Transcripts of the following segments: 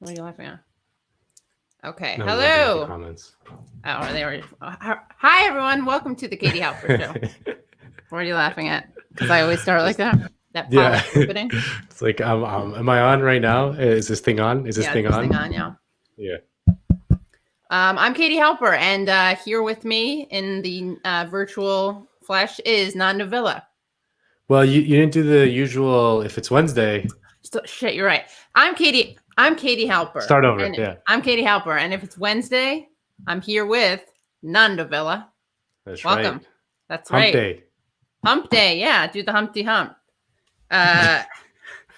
What are you laughing at? Okay. No, Hello. the comments. Oh, they were. Hi, everyone. Welcome to the Katie Halper Show. What are you laughing at? Because I always start like that. That polished opening. It's like, am I on right now? Is this thing on? Is this thing on? Yeah. Yeah. I'm Katie Halper, and here with me in the virtual flesh is Nando Villa. Well, you didn't do the usual. If it's Wednesday, shit, you're right. I'm Katie Halper. Start over. Yeah. I'm Katie Halper, and if it's Wednesday, I'm here with Nando Villa. That's Welcome. right. That's Hump right. Day. Hump Day. Yeah, do the Humpty Hump. I'm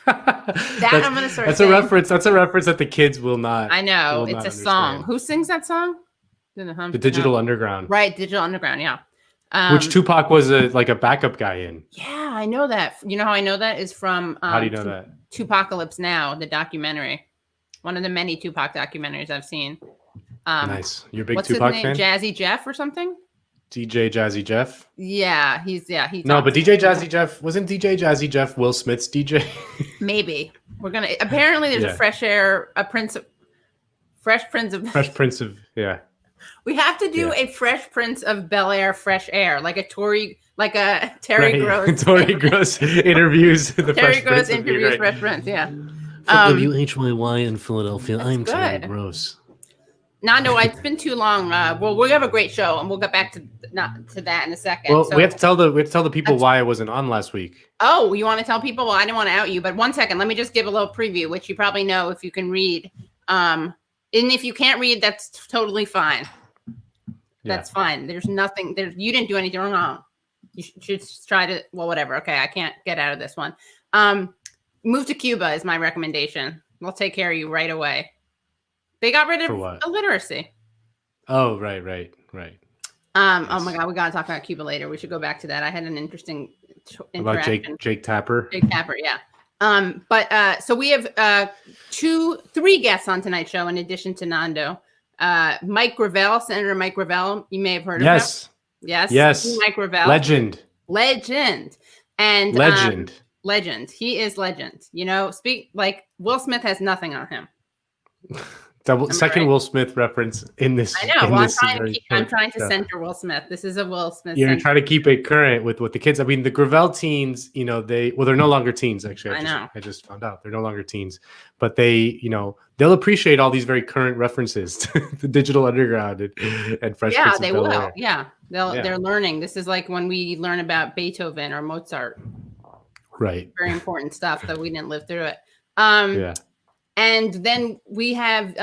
gonna start. That's saying. A reference. That's a reference that the kids will not. I know it's a song. Who sings that song? The Digital Underground. Right, Digital Underground. Yeah. Which Tupac was like a backup guy in. Yeah, I know that. You know how I know that is from. How do you know that? Tupacalypse Now, the documentary. One of the many Tupac documentaries I've seen. Nice. You're a big what's Tupac his name? fan? Jazzy Jeff or something? DJ Jazzy Jeff? Yeah, no, but DJ Jazzy Jeff, wasn't DJ Jazzy Jeff Will Smith's DJ? Maybe. Apparently there's a Fresh Prince of, yeah. We have to do a Fresh Prince of Bel-Air Fresh Air, like a Terry Gross. Terry Gross interviews the Terry Gross interviews Fresh Prince, yeah. WHYY in Philadelphia. I'm Terry Gross. Nando, it's been too long. Well, we have a great show, and we'll get back to that in a second. Well, we have to tell the people why I wasn't on last week. Oh, you want to tell people? Well, I didn't want to out you, but 1 second. Let me just give a little preview, which you probably know if you can read. And if you can't read, that's totally fine. That's fine. There's nothing. You didn't do anything wrong. You should try to. Well, whatever. Okay, I can't get out of this one. Move to Cuba is my recommendation. We'll take care of you right away. They got rid of illiteracy. Oh, right. Yes. Oh my God, we got to talk about Cuba later. We should go back to that. I had an interesting interaction. About Jake Tapper. Jake Tapper, yeah. So we have 3 guests on tonight's show in addition to Nando. Mike Gravel, Senator Mike Gravel. You may have heard of him. Yes. Mike Gravel. Legend. And legend. He is legend. You know, Will Smith has nothing on him. Second right? Will Smith reference in this. I know. Well, I'm trying to center Will Smith. This is a Will Smith. You're trying to keep it current with the kids. I mean, the Gravel teens, they're no longer teens. Actually, I just found out they're no longer teens, but they'll appreciate all these very current references to the Digital Underground and Fresh. Yeah, they will. Yeah, they're learning. This is like when we learn about Beethoven or Mozart. Right. Very important stuff that we didn't live through it. Yeah. And then we have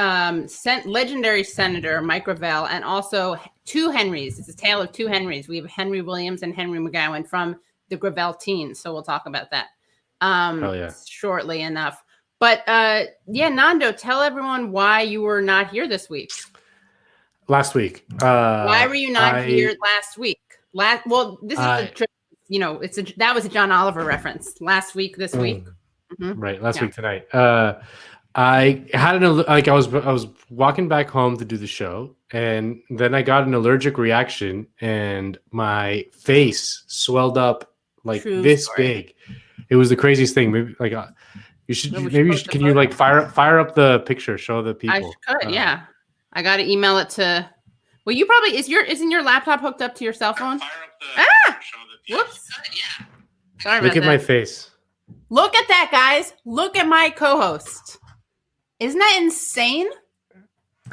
legendary Senator Mike Gravel and also 2 Henrys. It's a tale of 2 Henrys. We have Henry Williams and Henry McGowan from the Gravel teens. So we'll talk about that shortly enough. But Nando, tell everyone why you were not here this week. Last week. Why were you not here last week? This is that was a John Oliver reference. Last week, this week. Mm-hmm. Right. Last week tonight. I had I was walking back home to do the show, and then I got an allergic reaction, and my face swelled up like this big. It was the craziest thing. Maybe can you fire up the picture, show the people? I could, yeah. I got to email it to. Well, you probably isn't your laptop hooked up to your cell phone? Whoops. Yeah. Sorry about that. Look at my face. Look at that, guys. Look at my co-host. Isn't that insane?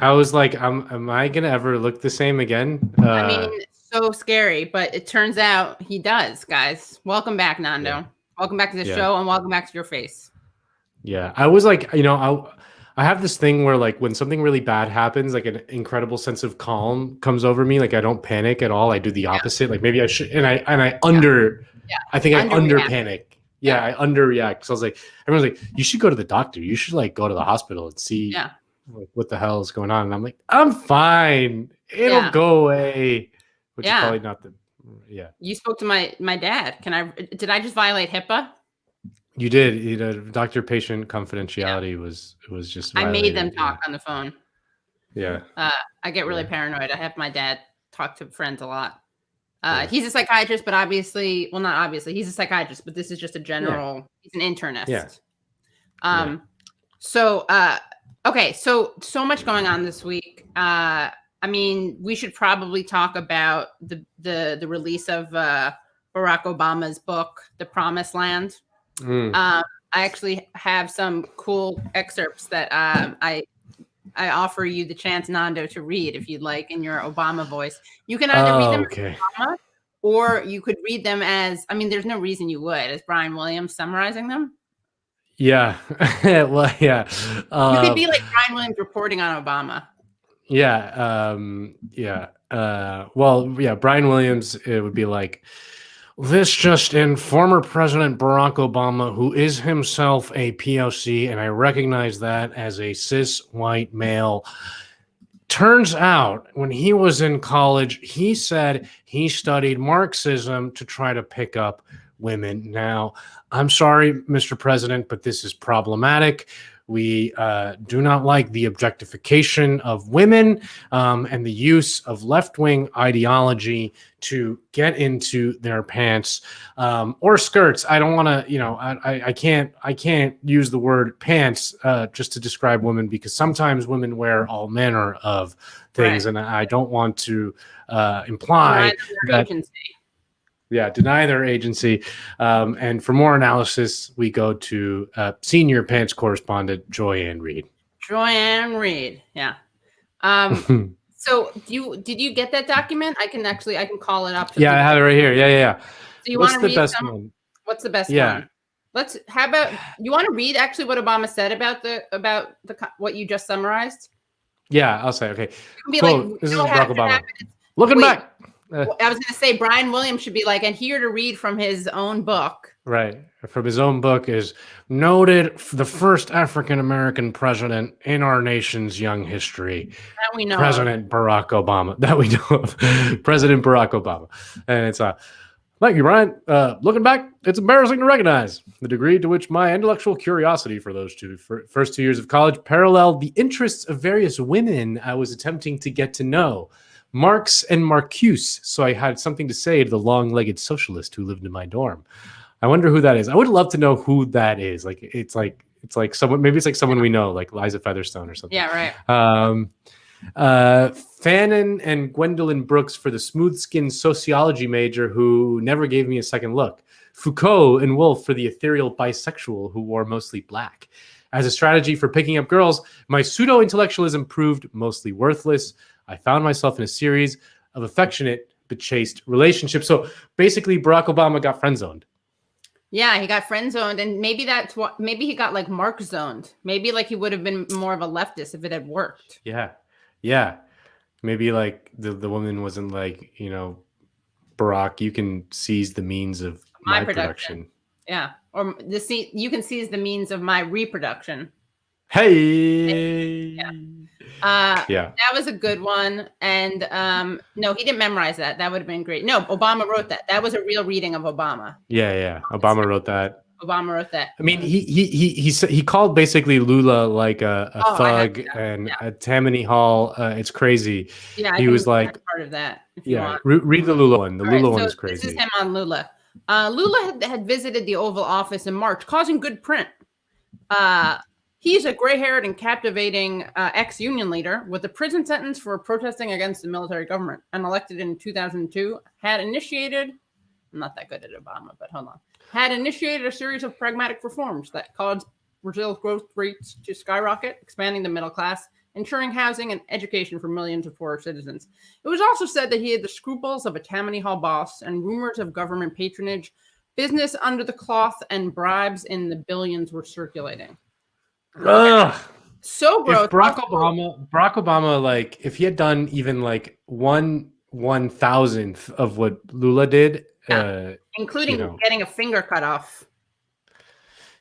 I was like, am I going to ever look the same again? I mean, so scary, but it turns out he does, guys. Welcome back, Nando. Yeah. Welcome back to the show, and welcome back to your face. Yeah, I was like, I have this thing where like when something really bad happens, like an incredible sense of calm comes over me. Like I don't panic at all. I do the opposite. Like maybe I should, I think I under panic. Yeah, I underreact. So I was like, everyone's like, you should go to the doctor. You should go to the hospital and see what the hell is going on. And I'm like, I'm fine. It'll go away. Which is probably not the. Yeah. You spoke to my dad. Did I just violate HIPAA? You did. Doctor-patient confidentiality was just. I made them talk on the phone. Yeah. I get really paranoid. I have my dad talk to friends a lot. He's a psychiatrist, but not obviously, he's a psychiatrist, but this is just a general, he's an internist. Yeah. Okay, so much going on this week. I mean, we should probably talk about the release of Barack Obama's book, The Promised Land. I actually have some cool excerpts that I offer you the chance, Nando, to read if you'd like in your Obama voice. You can either read them as Obama, or you could read them as, I mean, there's no reason you would, as Brian Williams summarizing them. Yeah. Well, yeah. You could be like Brian Williams reporting on Obama. Yeah. Well, yeah, Brian Williams, it would be like, this just in, former President Barack Obama, who is himself a POC, and I recognize that as a cis white male. Turns out when he was in college, he said he studied Marxism to try to pick up women. Now, I'm sorry, Mr. President, but this is problematic. We do not like the objectification of women and the use of left-wing ideology to get into their pants or skirts. I don't want to, I can't use the word pants just to describe women, because sometimes women wear all manner of things, right. And I don't want to imply that. Deny their agency. And for more analysis, we go to senior pants correspondent Joy-Ann Reid. Joy-Ann Reid, yeah. So did you get that document? I can call it up. Yeah, I have it right here. Yeah. So you want to read one? What's the best one? How about you want to read actually what Obama said about what you just summarized? Yeah, I'll say, okay. Quote, this is Barack Obama. Looking back. I was going to say Brian Williams should be like, and here to read from his own book. Right. From his own book is noted the first African-American president in our nation's young history. That we know. President Barack Obama. That we know of. President Barack Obama. And it's thank you, Brian. Looking back, it's embarrassing to recognize the degree to which my intellectual curiosity for those first 2 years of college paralleled the interests of various women I was attempting to get to know. Marx and Marcuse, so I had something to say to the long-legged socialist who lived in my dorm. I wonder who that is. I would love to know who that is. It's like someone, maybe it's like someone we know, like Liza Featherstone or something. Yeah, right. Fannin and Gwendolyn Brooks for the smooth-skinned sociology major who never gave me a second look. Foucault and Woolf for the ethereal bisexual who wore mostly black. As a strategy for picking up girls, my pseudo-intellectualism proved mostly worthless. I found myself in a series of affectionate but chaste relationships. So basically, Barack Obama got friend-zoned. Yeah, he got friend-zoned, and maybe that's what. Maybe he got like Marx-zoned. Maybe like he would have been more of a leftist if it had worked. Yeah. Maybe like the woman wasn't like, Barack, you can seize the means of my production. Yeah, or you can seize the means of my reproduction. Hey. Yeah. That was a good one. And no, he didn't memorize that. That would have been great. No, Obama wrote that. That was a real reading of Obama. Yeah. Obama wrote that. I mean, he called basically Lula like a thug and a Tammany Hall. It's crazy. Yeah, he was like part of that. Read the Lula one. The Lula one is crazy. This is him on Lula. Lula had visited the Oval Office in March, causing good print. He's a gray-haired and captivating ex-union leader with a prison sentence for protesting against the military government, and elected in 2002, had initiated a series of pragmatic reforms that caused Brazil's growth rates to skyrocket, expanding the middle class, ensuring housing and education for millions of poor citizens. It was also said that he had the scruples of a Tammany Hall boss and rumors of government patronage, business under the cloth, and bribes in the billions were circulating. So gross. If Barack Obama, like, if he had done even like 1/1000th of what Lula did, including getting a finger cut off.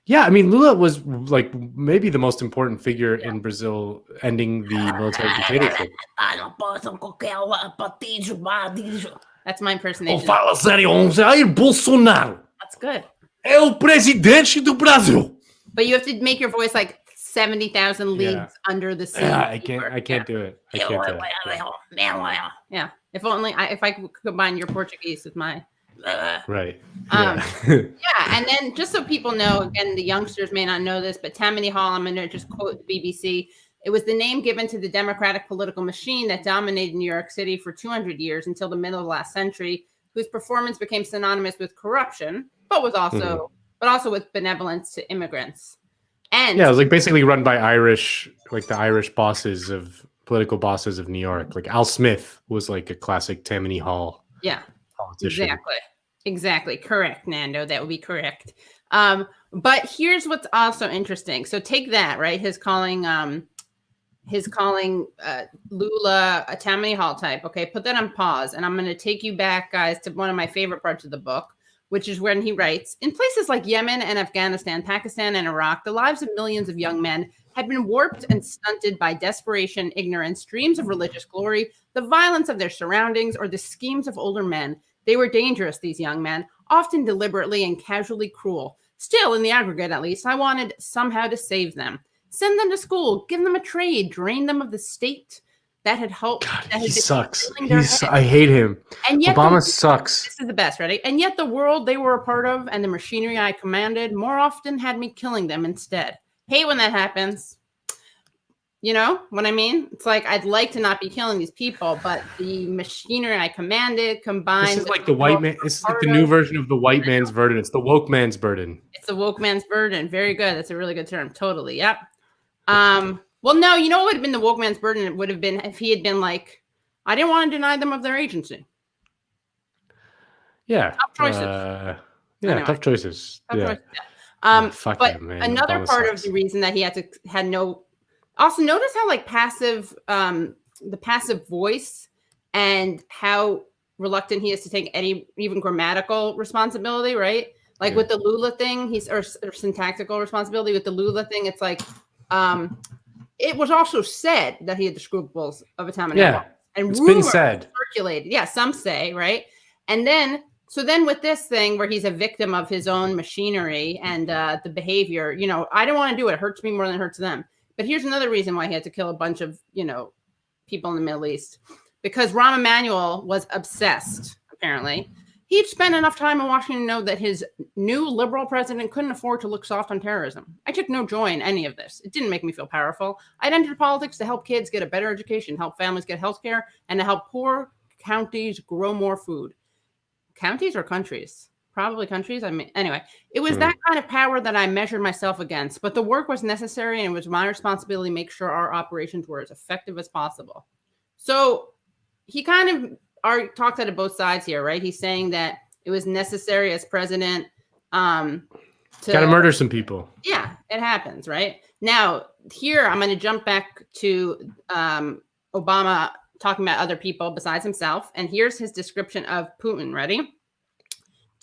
Yeah, I mean, Lula was like maybe the most important figure in Brazil, ending the military dictatorship. That's my impersonation. Fala sério, Jair Bolsonaro. That's good. É o presidente do Brasil. But you have to make your voice like 70,000 leagues under the sea. Yeah, I can't do it. Yeah. If I could combine your Portuguese with my right. And then just so people know, again, the youngsters may not know this, but Tammany Hall, I'm going to just quote the BBC. It was the name given to the democratic political machine that dominated New York City for 200 years until the middle of last century, whose performance became synonymous with corruption, but also with benevolence to immigrants. And yeah, it was like basically run by Irish, like the Irish political bosses of New York. Like Al Smith was like a classic Tammany Hall politician. Exactly. Correct, Nando. That would be correct. But here's what's also interesting. So take that, right? His calling Lula a Tammany Hall type. Okay, put that on pause. And I'm going to take you back, guys, to one of my favorite parts of the book, which is when he writes, in places like Yemen and Afghanistan, Pakistan and Iraq, the lives of millions of young men had been warped and stunted by desperation, ignorance, dreams of religious glory, the violence of their surroundings, or the schemes of older men. They were dangerous, these young men, often deliberately and casually cruel. Still, in the aggregate at least, I wanted somehow to save them. Send them to school, give them a trade, drain them of the state that had helped. God, that he had sucks. Heads. I hate him. And yet Obama sucks. This is the best, ready? And yet the world they were a part of and the machinery I commanded more often had me killing them instead. Hate when that happens. You know what I mean? It's like, I'd like to not be killing these people, but the machinery I commanded combined. This is like the white man. This is like the new version of the white man's burden. It's the woke man's burden. It's the woke man's burden. Very good. That's a really good term. Totally. Yep. Well, no, you know what would have been the woke man's burden? It would have been if he had been like, I didn't want to deny them of their agency. Yeah. Tough choices. Anyway. Tough choices. Fuck but him, man. Another Obama part sucks. of the reason that he had no. Also, notice how like passive, the passive voice, and how reluctant he is to take any even grammatical responsibility, right? Like with the Lula thing, or syntactical responsibility with the Lula thing. It's like, it was also said that he had the scruples of a Tammany Hall. And it's been said, circulated. Yeah, some say, right? And then, with this thing where he's a victim of his own machinery and the behavior, I don't want to do it. It hurts me more than it hurts them. But here's another reason why he had to kill a bunch of, people in the Middle East. Because Rahm Emanuel was obsessed, apparently. He'd spent enough time in Washington to know that his new liberal president couldn't afford to look soft on terrorism. I took no joy in any of this. It didn't make me feel powerful. I'd entered politics to help kids get a better education, help families get health care, and to help poor counties grow more food. Counties or countries? Probably countries. Anyway, it was that kind of power that I measured myself against. But the work was necessary, and it was my responsibility to make sure our operations were as effective as possible. So he kind of talks out of both sides here, right? He's saying that it was necessary as president to gotta murder some people. Yeah, it happens, right? Now, here I'm going to jump back to Obama talking about other people besides himself. And here's his description of Putin. Ready?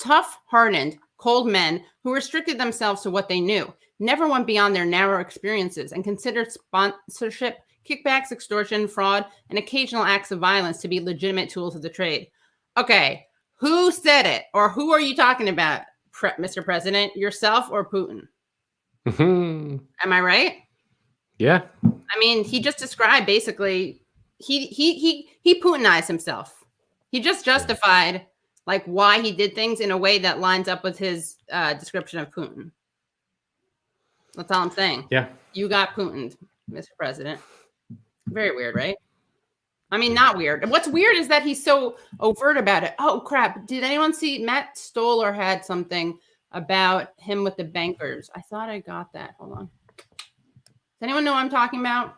Tough, hardened, cold men who restricted themselves to what they knew, never went beyond their narrow experiences, and considered sponsorship, kickbacks, extortion, fraud, and occasional acts of violence to be legitimate tools of the trade. Okay, who said it? Or who are you talking about, Mr. President? Yourself or Putin? Am I right? Yeah. I mean, he just described basically, he Putinized himself. He just justified like why he did things in a way that lines up with his description of Putin. That's all I'm saying. Yeah. You got Putined, Mr. President. Very weird, right? I mean, not weird. What's weird is that he's so overt about it. Oh, crap. Did anyone see Matt Stoller had something about him with the bankers? I thought I got that. Hold on. Does anyone know what I'm talking about?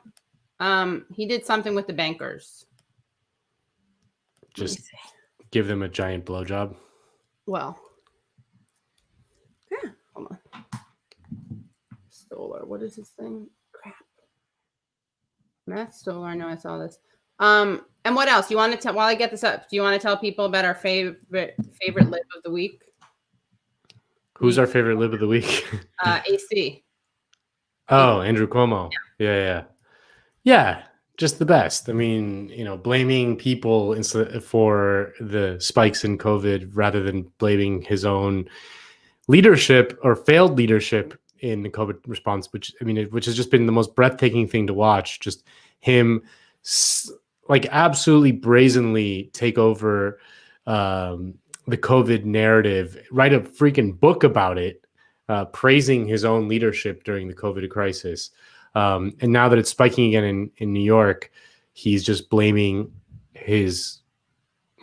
He did something with the bankers. Just give them a giant blowjob. Well, yeah. Hold on. Stoller. What is his thing? Crap. Matt Stoller. I know I saw this. And what else? You want to tell? While I get this up, do you want to tell people about our favorite lib of the week? Who's our favorite lib of the week? AC. Oh, Andrew Cuomo. Yeah. Just the best. I mean, blaming people for the spikes in COVID rather than blaming his own leadership or failed leadership in the COVID response, which has just been the most breathtaking thing to watch. Just him like absolutely brazenly take over the COVID narrative, write a freaking book about it, praising his own leadership during the COVID crisis. And now that it's spiking again in New York, he's just blaming his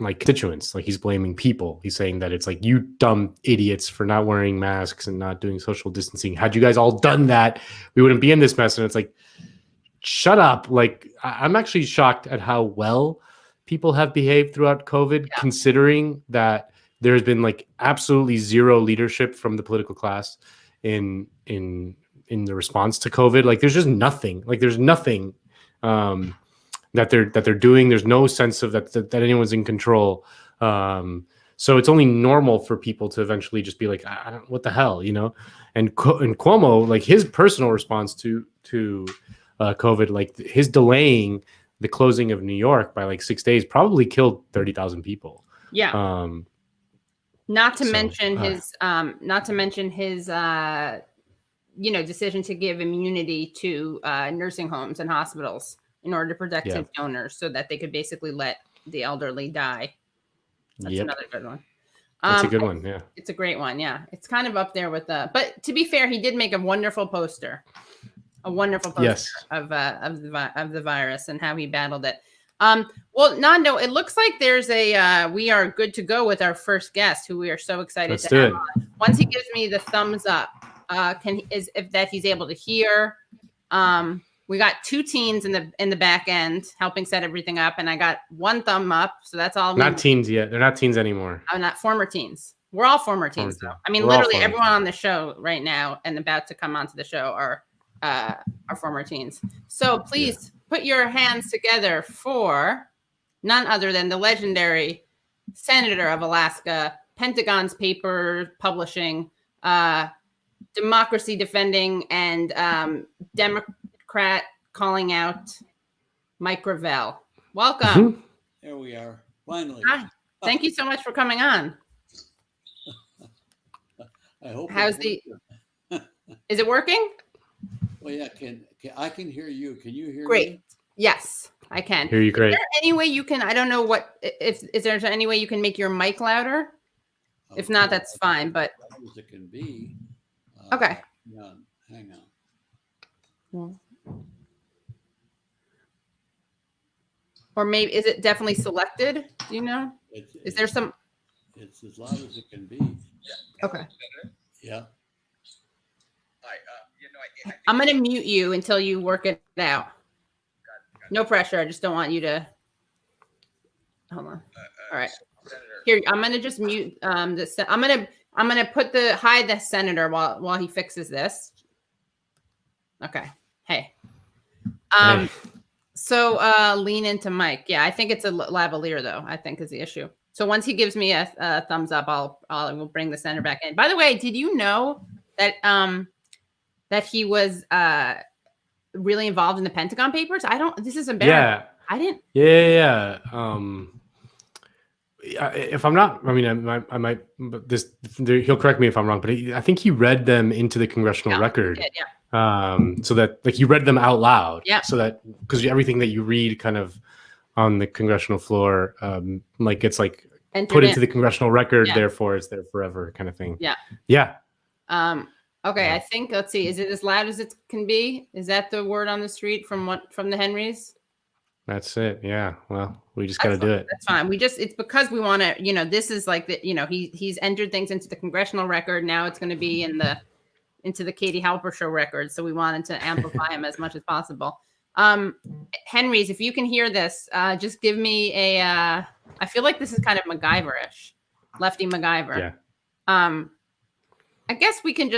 like constituents, like he's blaming people. He's saying that it's like, you dumb idiots for not wearing masks and not doing social distancing. Had you guys all done that, we wouldn't be in this mess. And it's like, shut up. Like, I'm actually shocked at how well people have behaved throughout COVID, considering that there's been like absolutely zero leadership from the political class in the response to COVID. Like, there's just nothing. Like, there's nothing that they're doing. There's no sense of that anyone's in control. So it's only normal for people to eventually just be like, I don't, what the hell, you know? And Cuomo, like his personal response to COVID, like his delaying the closing of New York by like 6 days probably killed 30,000 people. Yeah. Not to mention his decision to give immunity to nursing homes and hospitals in order to protect his donors, so that they could basically let the elderly die. That's another good one. That's a good one. Yeah, it's a great one. Yeah, it's kind of up there with the. But to be fair, he did make a wonderful poster, of the virus and how he battled it. Well, Nando, it looks like there's we are good to go with our first guest, who we are so excited to have on. Once he gives me the thumbs up, if that he's able to hear. We got 2 teens in the back end helping set everything up, and I got 1 thumb up. So that's all. Not teens yet. They're not teens anymore. I'm not former teens. We're all former teens, though. I mean, we're literally everyone on the show right now and about to come onto the show are former teens. So please put your hands together for none other than the legendary Senator of Alaska, Pentagon's paper publishing, democracy defending, and Democrat calling out Mike Gravel. Welcome. There we are. Finally. Hi. Thank you so much for coming on. I hope. Is it working? Well, yeah. I can hear you? Can you hear me? Great. Yes, I can. Hear you great. Is there any way you can? I don't know is there any way you can make your mic louder? If not, that's fine. But as it can be. Okay. Hang on. Or maybe, is it definitely selected? Do you know? Is there some? It's as loud as it can be. Okay. Yeah. I'm going to mute you until you work it out. No pressure. I just don't want you to. Hold on. All right. Here, I'm going to just mute this. I'm going to hide the senator while he fixes this. Okay. Hey. So lean into Mike. Yeah, I think it's a lavalier though, I think is the issue. So once he gives me a thumbs up, we'll bring the senator back in. By the way, did you know that that he was really involved in the Pentagon Papers? This is embarrassing. Yeah. I didn't. Yeah. If I'm not, I mean, I might, but he'll correct me if I'm wrong, but I think he read them into the congressional record. Yeah. So that like you read them out loud. Yeah. So that, because everything that you read kind of on the congressional floor, like it's like put into the congressional record, therefore it's there forever kind of thing. Yeah. Yeah. Okay. I think, let's see. Is it as loud as it can be? Is that the word on the street from the Henrys? That's it. Yeah. Well, we just got to do it. That's fine. It's because we want to, this is like he's entered things into the congressional record. Now it's going to be into the Katie Halper show record. So we wanted to amplify him as much as possible. Henrys, if you can hear this, just give me I feel like this is kind of MacGyver-ish, Lefty MacGyver. Yeah. I guess we can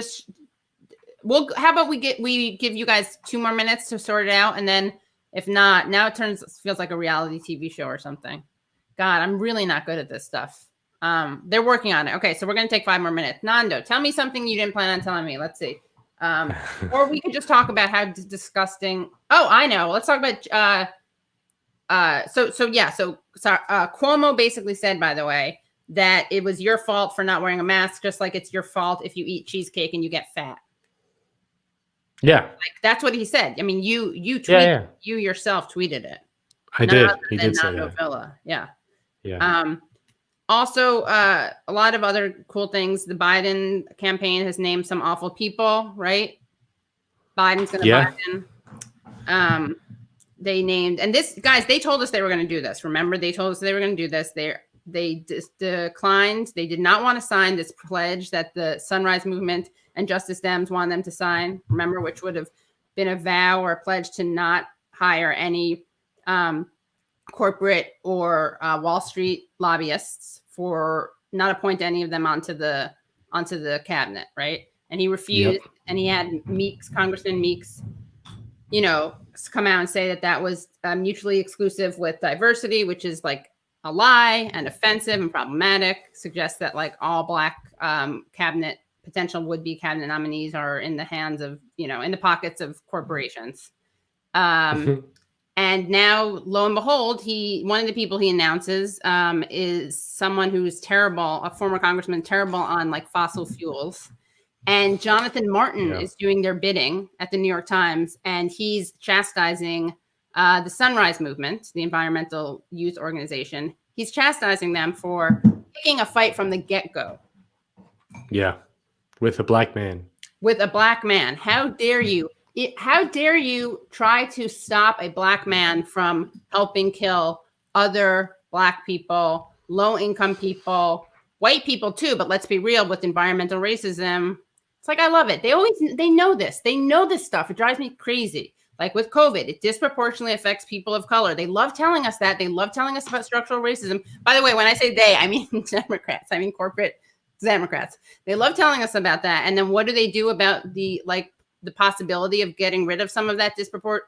how about we give you guys 2 more minutes to sort it out, and then if not, now it feels like a reality TV show or something. God, I'm really not good at this stuff. They're working on it. Okay, so we're going to take 5 more minutes. Nando, tell me something you didn't plan on telling me. Let's see. Or we could just talk about how disgusting. Oh, I know. Let's talk about. So Cuomo basically said, by the way, that it was your fault for not wearing a mask, just like it's your fault if you eat cheesecake and you get fat. Yeah, like that's what he said. I mean, you tweeted, you yourself tweeted it. I did. He did say that. Villa. Yeah. Yeah. Also, a lot of other cool things. The Biden campaign has named some awful people, right? Biden's going to Yeah. Biden. They named, and this, guys, they told us they were going to do this. Remember, they told us they were going to do this. They declined. They did not want to sign this pledge that the Sunrise Movement and Justice Dems wanted them to sign. Remember, which would have been a vow or a pledge to not hire any corporate or Wall Street lobbyists, for not appoint any of them onto the cabinet, right? And he refused. Yep. And he had Meeks, Congressman Meeks, come out and say that was mutually exclusive with diversity, which is like a lie and offensive and problematic. Suggests that like all Black potential would-be cabinet nominees are in the hands of, in the pockets of corporations. And now, lo and behold, one of the people he announces is someone who's terrible, a former congressman, terrible on like fossil fuels. And Jonathan Martin is doing their bidding at the New York Times, and he's chastising the Sunrise Movement, the environmental youth organization. He's chastising them for picking a fight from the get-go. Yeah, with a black man. With a black man. How dare you? How dare you try to stop a black man from helping kill other Black people, low-income people, white people too, but let's be real, with environmental racism. It's like, I love it. They know this. They know this stuff. It drives me crazy. Like with COVID, it disproportionately affects people of color. They love telling us that. They love telling us about structural racism. By the way, when I say they, I mean Democrats. I mean corporate Democrats. They love telling us about that. And then what do they do about the possibility of getting rid of some of that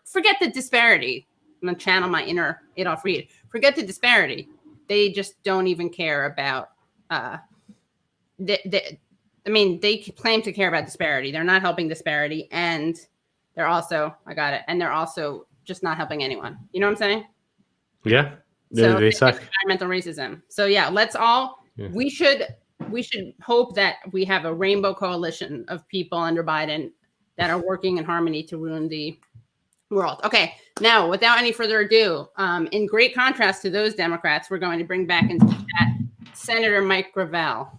Forget the disparity. I'm going to channel my inner Adolph Reed. Forget the disparity. They just don't even care about they claim to care about disparity. They're not helping disparity, and they're also, and they're also just not helping anyone. You know what I'm saying? Yeah. So they suck. Environmental racism. So yeah, let's all, we should hope that we have a rainbow coalition of people under Biden that are working in harmony to ruin the world. Okay, now without any further ado, in great contrast to those Democrats, we're going to bring back into the chat Senator Mike Gravel.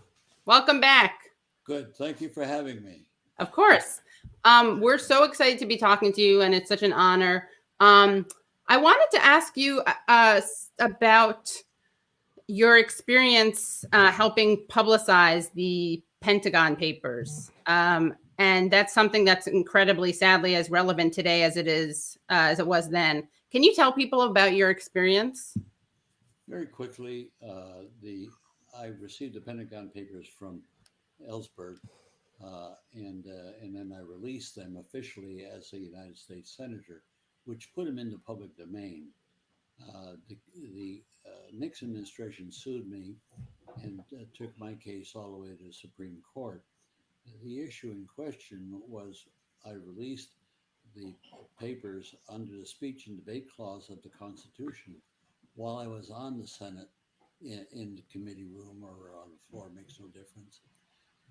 Welcome back. Good. Thank you for having me. Of course. We're so excited to be talking to you, and it's such an honor. I wanted to ask you about your experience helping publicize the Pentagon Papers. And that's something that's incredibly, sadly, as relevant today as it was then. Can you tell people about your experience? Very quickly, I received the Pentagon Papers from Ellsberg, and then I released them officially as a United States Senator, which put them into public domain. The Nixon administration sued me and took my case all the way to the Supreme Court. The issue in question was I released the papers under the speech and debate clause of the Constitution while I was on the Senate in the committee room or on the floor, makes no difference.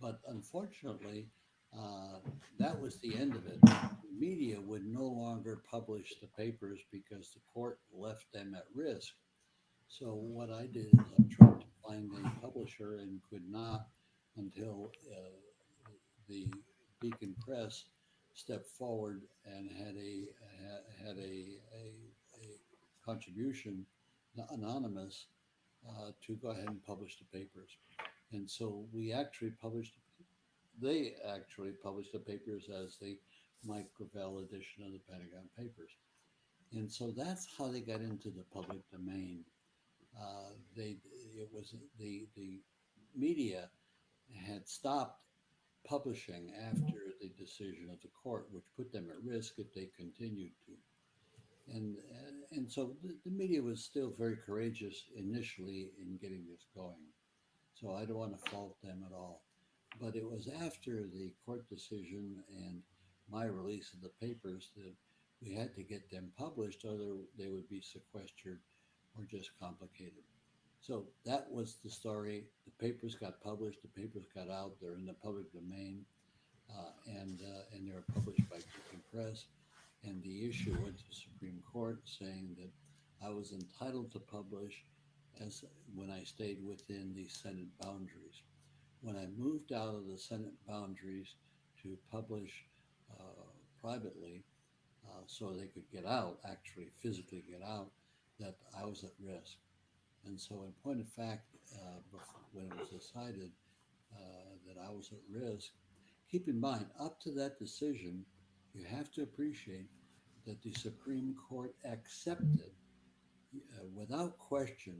But unfortunately, that was the end of it. The media would no longer publish the papers because the court left them at risk. So what I did is I tried to find a publisher and could not until the Beacon Press stepped forward and had a contribution, anonymous, to go ahead and publish the papers. And so they actually published the papers as the Mike Gravel edition of the Pentagon Papers. And so that's how they got into the public domain. The media had stopped publishing after the decision of the court, which put them at risk if they continued to. And so the media was still very courageous initially in getting this going. So I don't want to fault them at all. But it was after the court decision and my release of the papers that we had to get them published, or they would be sequestered or just complicated. So that was the story. The papers got published. The papers got out. They're in the public domain, and they were published by Beacon Press. And the issue went to the Supreme Court saying that I was entitled to publish as when I stayed within the Senate boundaries. When I moved out of the Senate boundaries to publish uh, privately, so they could get out, actually physically get out, that I was at risk. And so, in point of fact, when it was decided that I was at risk, keep in mind, up to that decision, you have to appreciate that the Supreme Court accepted without question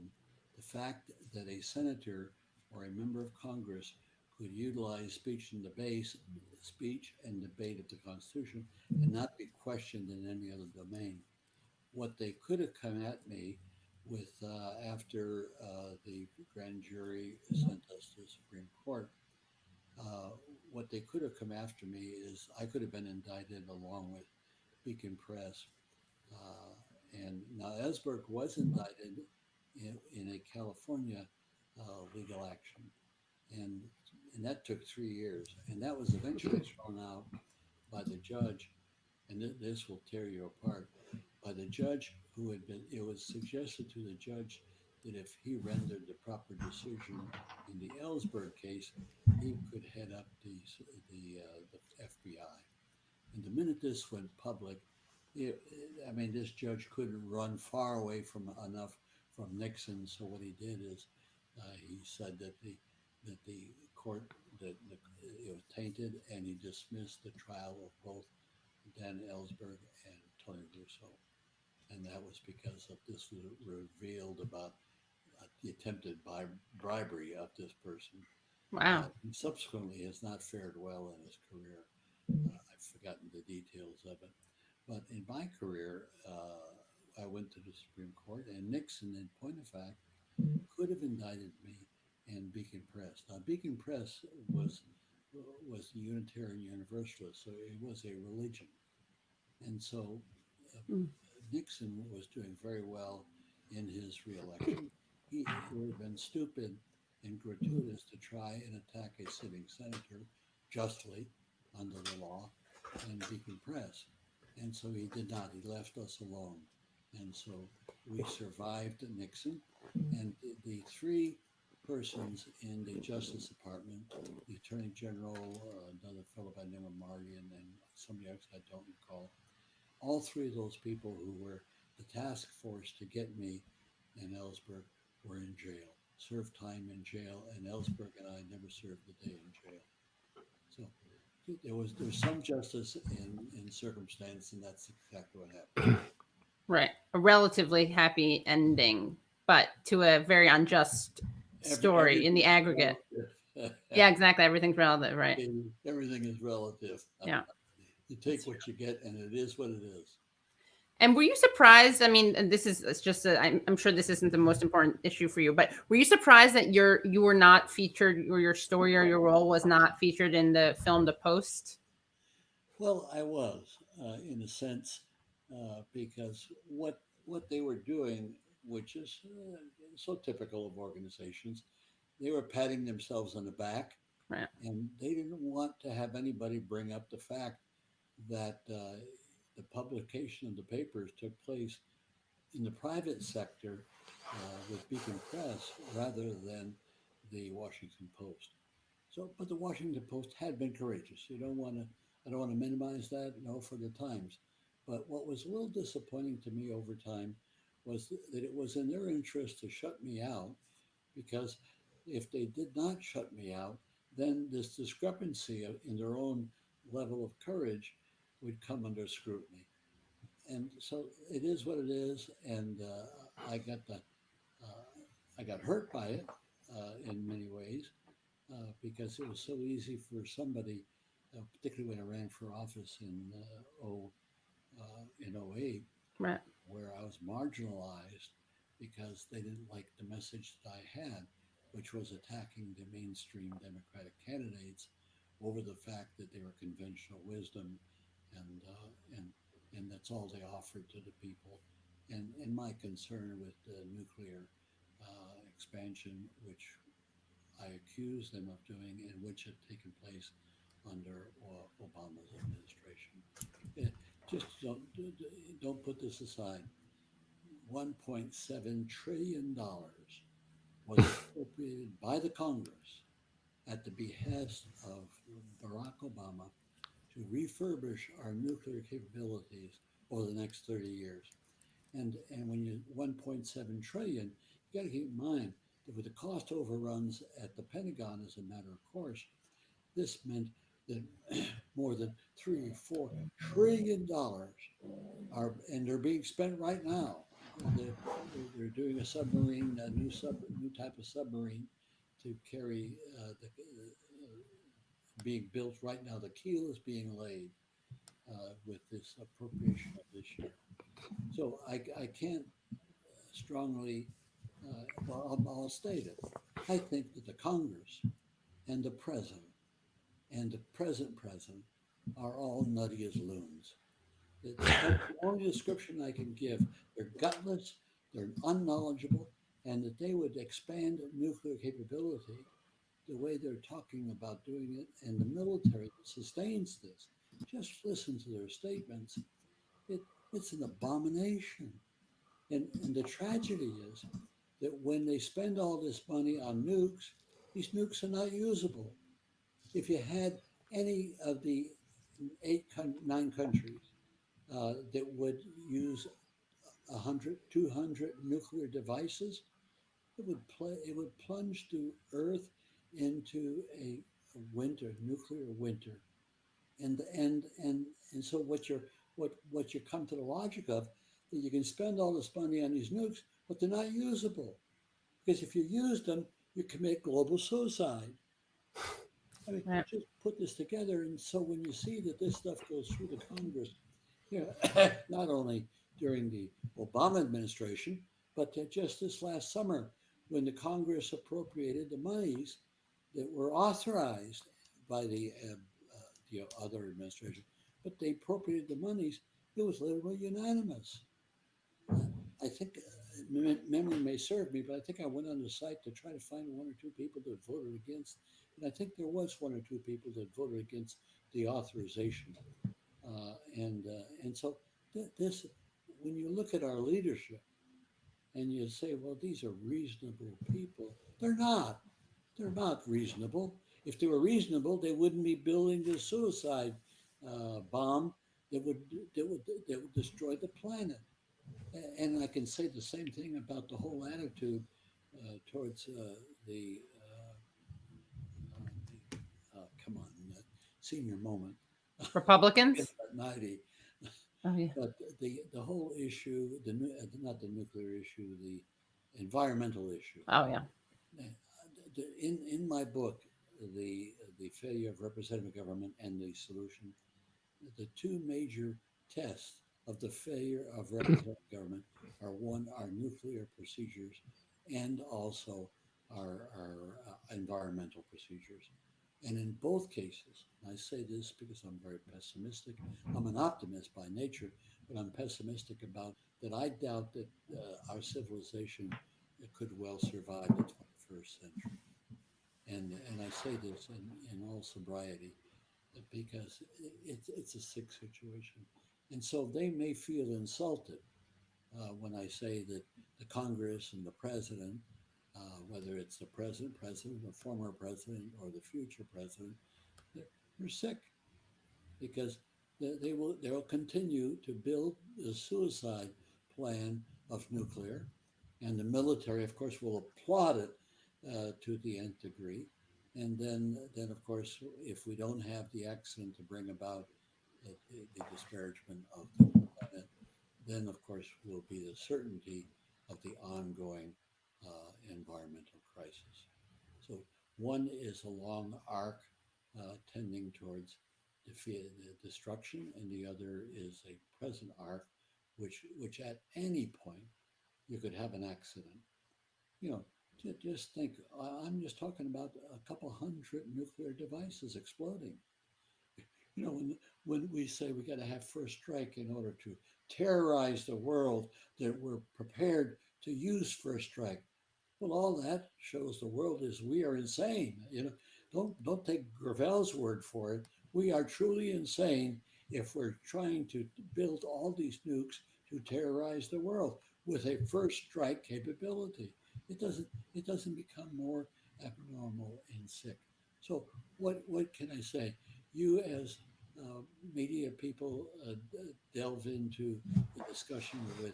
the fact that a senator or a member of Congress could utilize speech and debate of the Constitution and not be questioned in any other domain. What they could have come at me with after the grand jury sent us to the Supreme Court, uh, what they could have come after me is I could have been indicted along with Beacon Press. Uh, and now Ellsberg was indicted in a California legal action, and and that took 3 years, and that was eventually thrown out by the judge. And this will tear you apart. By the judge who had been, it was suggested to the judge that if he rendered the proper decision in the Ellsberg case, he could head up the FBI. And the minute this went public, I mean, this judge couldn't run far away from enough from Nixon. So what he did is he said that the court that it was tainted, and he dismissed the trial of both Dan Ellsberg and Tony Russo. And that was because of this was revealed about the attempted bribery of this person. Wow. He subsequently has not fared well in his career. I've forgotten the details of it. But in my career, I went to the Supreme Court, and Nixon, in point of fact, could have indicted me and Beacon Press. Now, Beacon Press was Unitarian Universalist, so it was a religion, and so uh, Mm. Nixon was doing very well in his reelection. It would have been stupid and gratuitous to try and attack a sitting senator justly under the law and Beacon Press. And so he did not. He left us alone. And so we survived Nixon. And the three persons in the Justice Department, the Attorney General, another fellow by the name of Marion, and somebody else I don't recall, all three of those people who were the task force to get me and Ellsberg were in jail, served time in jail, and Ellsberg and I never served a day in jail. So there's some justice in circumstance, and that's exactly what happened. Right. A relatively happy ending, but to a very unjust story in the aggregate. Yeah, exactly. Everything's relative, right? Everything is relative. Yeah. You take what you get, and it is what it is. And were you surprised? I mean, and this is it's just I'm sure this isn't the most important issue for you, but were you surprised that you were not featured, or your story or your role was not featured in the film The Post? Well, I was, in a sense, because what they were doing, which is so typical of organizations, they were patting themselves on the back, Right. and they didn't want to have anybody bring up the fact that the publication of the papers took place in the private sector with Beacon Press rather than the Washington Post. So, but the Washington Post had been courageous. I don't want to minimize that, for the Times. But what was a little disappointing to me over time was that it was in their interest to shut me out, because if they did not shut me out, then this discrepancy in their own level of courage would come under scrutiny. And so it is what it is. And I got the uh, I got hurt by it in many ways because it was so easy for somebody, particularly when I ran for office in '08, Right. where I was marginalized because they didn't like the message that I had, which was attacking the mainstream Democratic candidates over the fact that they were conventional wisdom, and and that's all they offered to the people, and my concern with the nuclear expansion, which I accused them of doing, and which had taken place under Obama's administration. Just don't put this aside. $1.7 trillion was appropriated by the Congress at the behest of Barack Obama to refurbish our nuclear capabilities over the next 30 years. And when you 1.7 trillion, you got to keep in mind that with the cost overruns at the Pentagon, as a matter of course, this meant that more than $3 or $4 trillion are, and they're being spent right now. They're doing a submarine, a new type of submarine to carry being built right now. The keel is being laid with this appropriation of this year. So I can't strongly, well, I'll state it. I think that the Congress and the president and the present president are all nutty as loons. That's the only description I can give. They're gutless, they're unknowledgeable, and that they would expand nuclear capability the way they're talking about doing it, and the military that sustains this. Just listen to their statements. It's an abomination. And the tragedy is that when they spend all this money on nukes, these nukes are not usable. If you had any of the 9 countries that would use 100, 200 nuclear devices, it would plunge the Earth into a nuclear winter, and so what you come to the logic of that you can spend all this money on these nukes, but they're not usable, because if you use them, you commit global suicide. I mean, Right. just put this together, and so when you see that this stuff goes through the Congress, not only during the Obama administration, but just this last summer, when the Congress appropriated the monies that were authorized by the other administration, but they appropriated the monies, it was literally unanimous. I think memory may serve me, but I think I went on the site to try to find 1 or 2 people that voted against, and I think there was 1 or 2 people that voted against the authorization. And so this, when you look at our leadership and you say, well, these are reasonable people, they're not. They're not reasonable. If they were reasonable, they wouldn't be building the suicide bomb that would destroy the planet. And I can say the same thing about the whole attitude towards come on, senior moment. Republicans? 90. Oh, yeah. But the whole issue, not the nuclear issue, the environmental issue. Oh, yeah. In my book, the failure of representative government and the solution, the 2 major tests of the failure of representative government are, 1, our nuclear procedures, and also our environmental procedures. And in both cases, and I say this because I'm very pessimistic, I'm an optimist by nature, but I'm pessimistic about that. I doubt that our civilization could well survive the 21st century. And I say this in all sobriety because it's a sick situation. And so they may feel insulted when I say that the Congress and the president, whether it's the present president, the former president, or the future president, they're sick because they'll continue to build the suicide plan of nuclear, and the military, of course, will applaud it to the nth degree. And then of course, if we don't have the accident to bring about the disparagement of the planet, then of course will be the certainty of the ongoing environmental crisis. So one is a long arc tending towards destruction, and the other is a present arc, which at any point you could have an accident. You know, just think, I'm just talking about a couple 100 nuclear devices exploding. You know, when we say we got to have first strike in order to terrorize the world, that we're prepared to use first strike. Well, all that shows the world is we are insane. You know, don't take Gravel's word for it. We are truly insane if we're trying to build all these nukes to terrorize the world with a first strike capability. It doesn't become more abnormal and sick. So what can I say? You as media people delve into the discussion with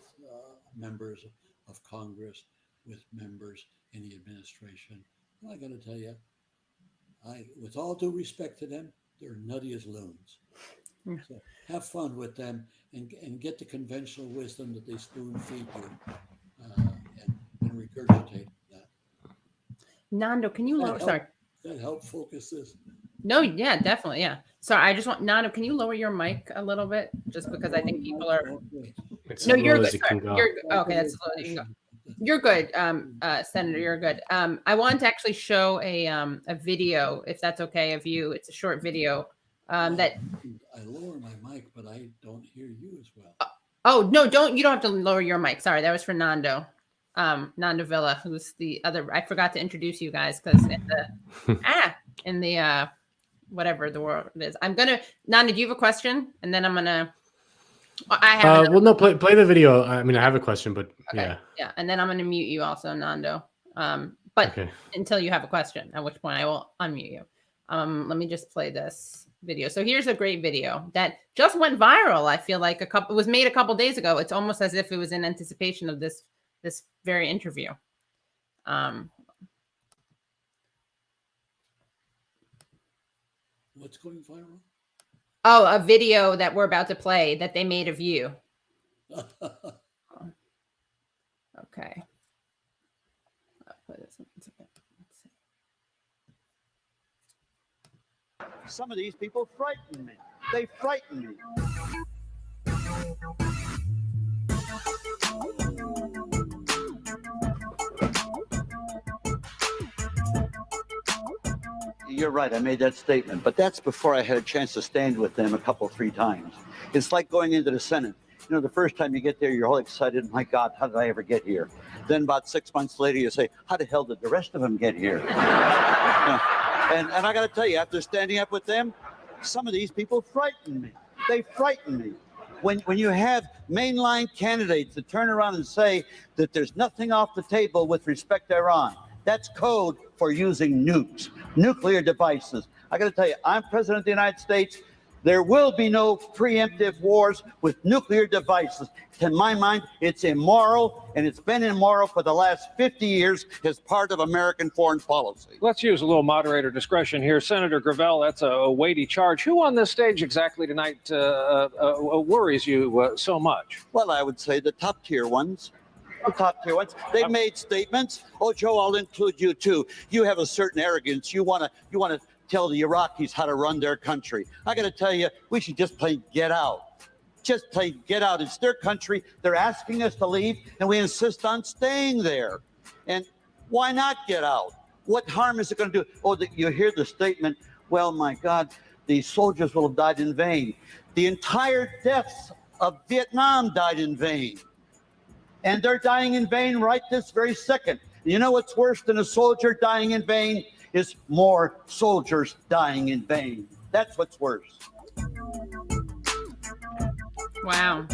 members of Congress, with members in the administration. I got to tell you, with all due respect to them, they're nutty as loons. So have fun with them and get the conventional wisdom that they spoon feed you and regurgitate that. Nando, can you lower? Sorry. Does that help focus this? No, yeah, definitely, yeah. Sorry, I just want Nando. Can you lower your mic a little bit, just because I think people are. No, you're good. Sorry. You're good. Okay, that's low as you can go. You're good, Senator. You're good. I wanted to actually show a video, if that's okay, of you. It's a short video. That I lower my mic, but I don't hear you as well. Oh no, you don't have to lower your mic. Sorry, that was for Nando. Nando Villa, who's the other. I forgot to introduce you guys because in the whatever the world is. I'm gonna Nando. Do you have a question? And then I'm gonna. I have. Well, no, play the video. I mean, I have a question, but okay. Yeah, and then I'm gonna mute you also, Nando. But okay. Until you have a question, at which point I will unmute you. Let me just play this video. So here's a great video that just went viral. I feel like it was made a couple days ago. It's almost as if it was in anticipation of this very interview. What's going viral? Oh, a video that we're about to play that they made of you. Okay. I'll play this one. Some of these people frighten me. They frighten me. You're right, I made that statement, but that's before I had a chance to stand with them three times. It's like going into the Senate. You know, the first time you get there, you're all excited. My God, how did I ever get here? Then about 6 months later, you say, how the hell did the rest of them get here? And I got to tell you, after standing up with them, some of these people frighten me. They frighten me. When you have mainline candidates that turn around and say that there's nothing off the table with respect to Iran, that's code for using nukes, nuclear devices. I got to tell you, I'm president of the United States. There will be no preemptive wars with nuclear devices. To my mind, it's immoral, and it's been immoral for the last 50 years as part of American foreign policy. Let's use a little moderator discretion here. Senator Gravel, that's a weighty charge. Who on this stage exactly tonight worries you so much? Well, I would say the top-tier ones. The top-tier ones. They've made statements. Oh, Joe, I'll include you, too. You have a certain arrogance. You want to tell the Iraqis how to run their country. I got to tell you, we should just play get out. Just play get out. It's their country. They're asking us to leave, and we insist on staying there. And why not get out? What harm is it going to do? Oh, you hear the statement, well, my God, the soldiers will have died in vain. The entire deaths of Vietnam died in vain. And they're dying in vain right this very second. You know what's worse than a soldier dying in vain? Is more soldiers dying in vain. That's what's worse. Wow.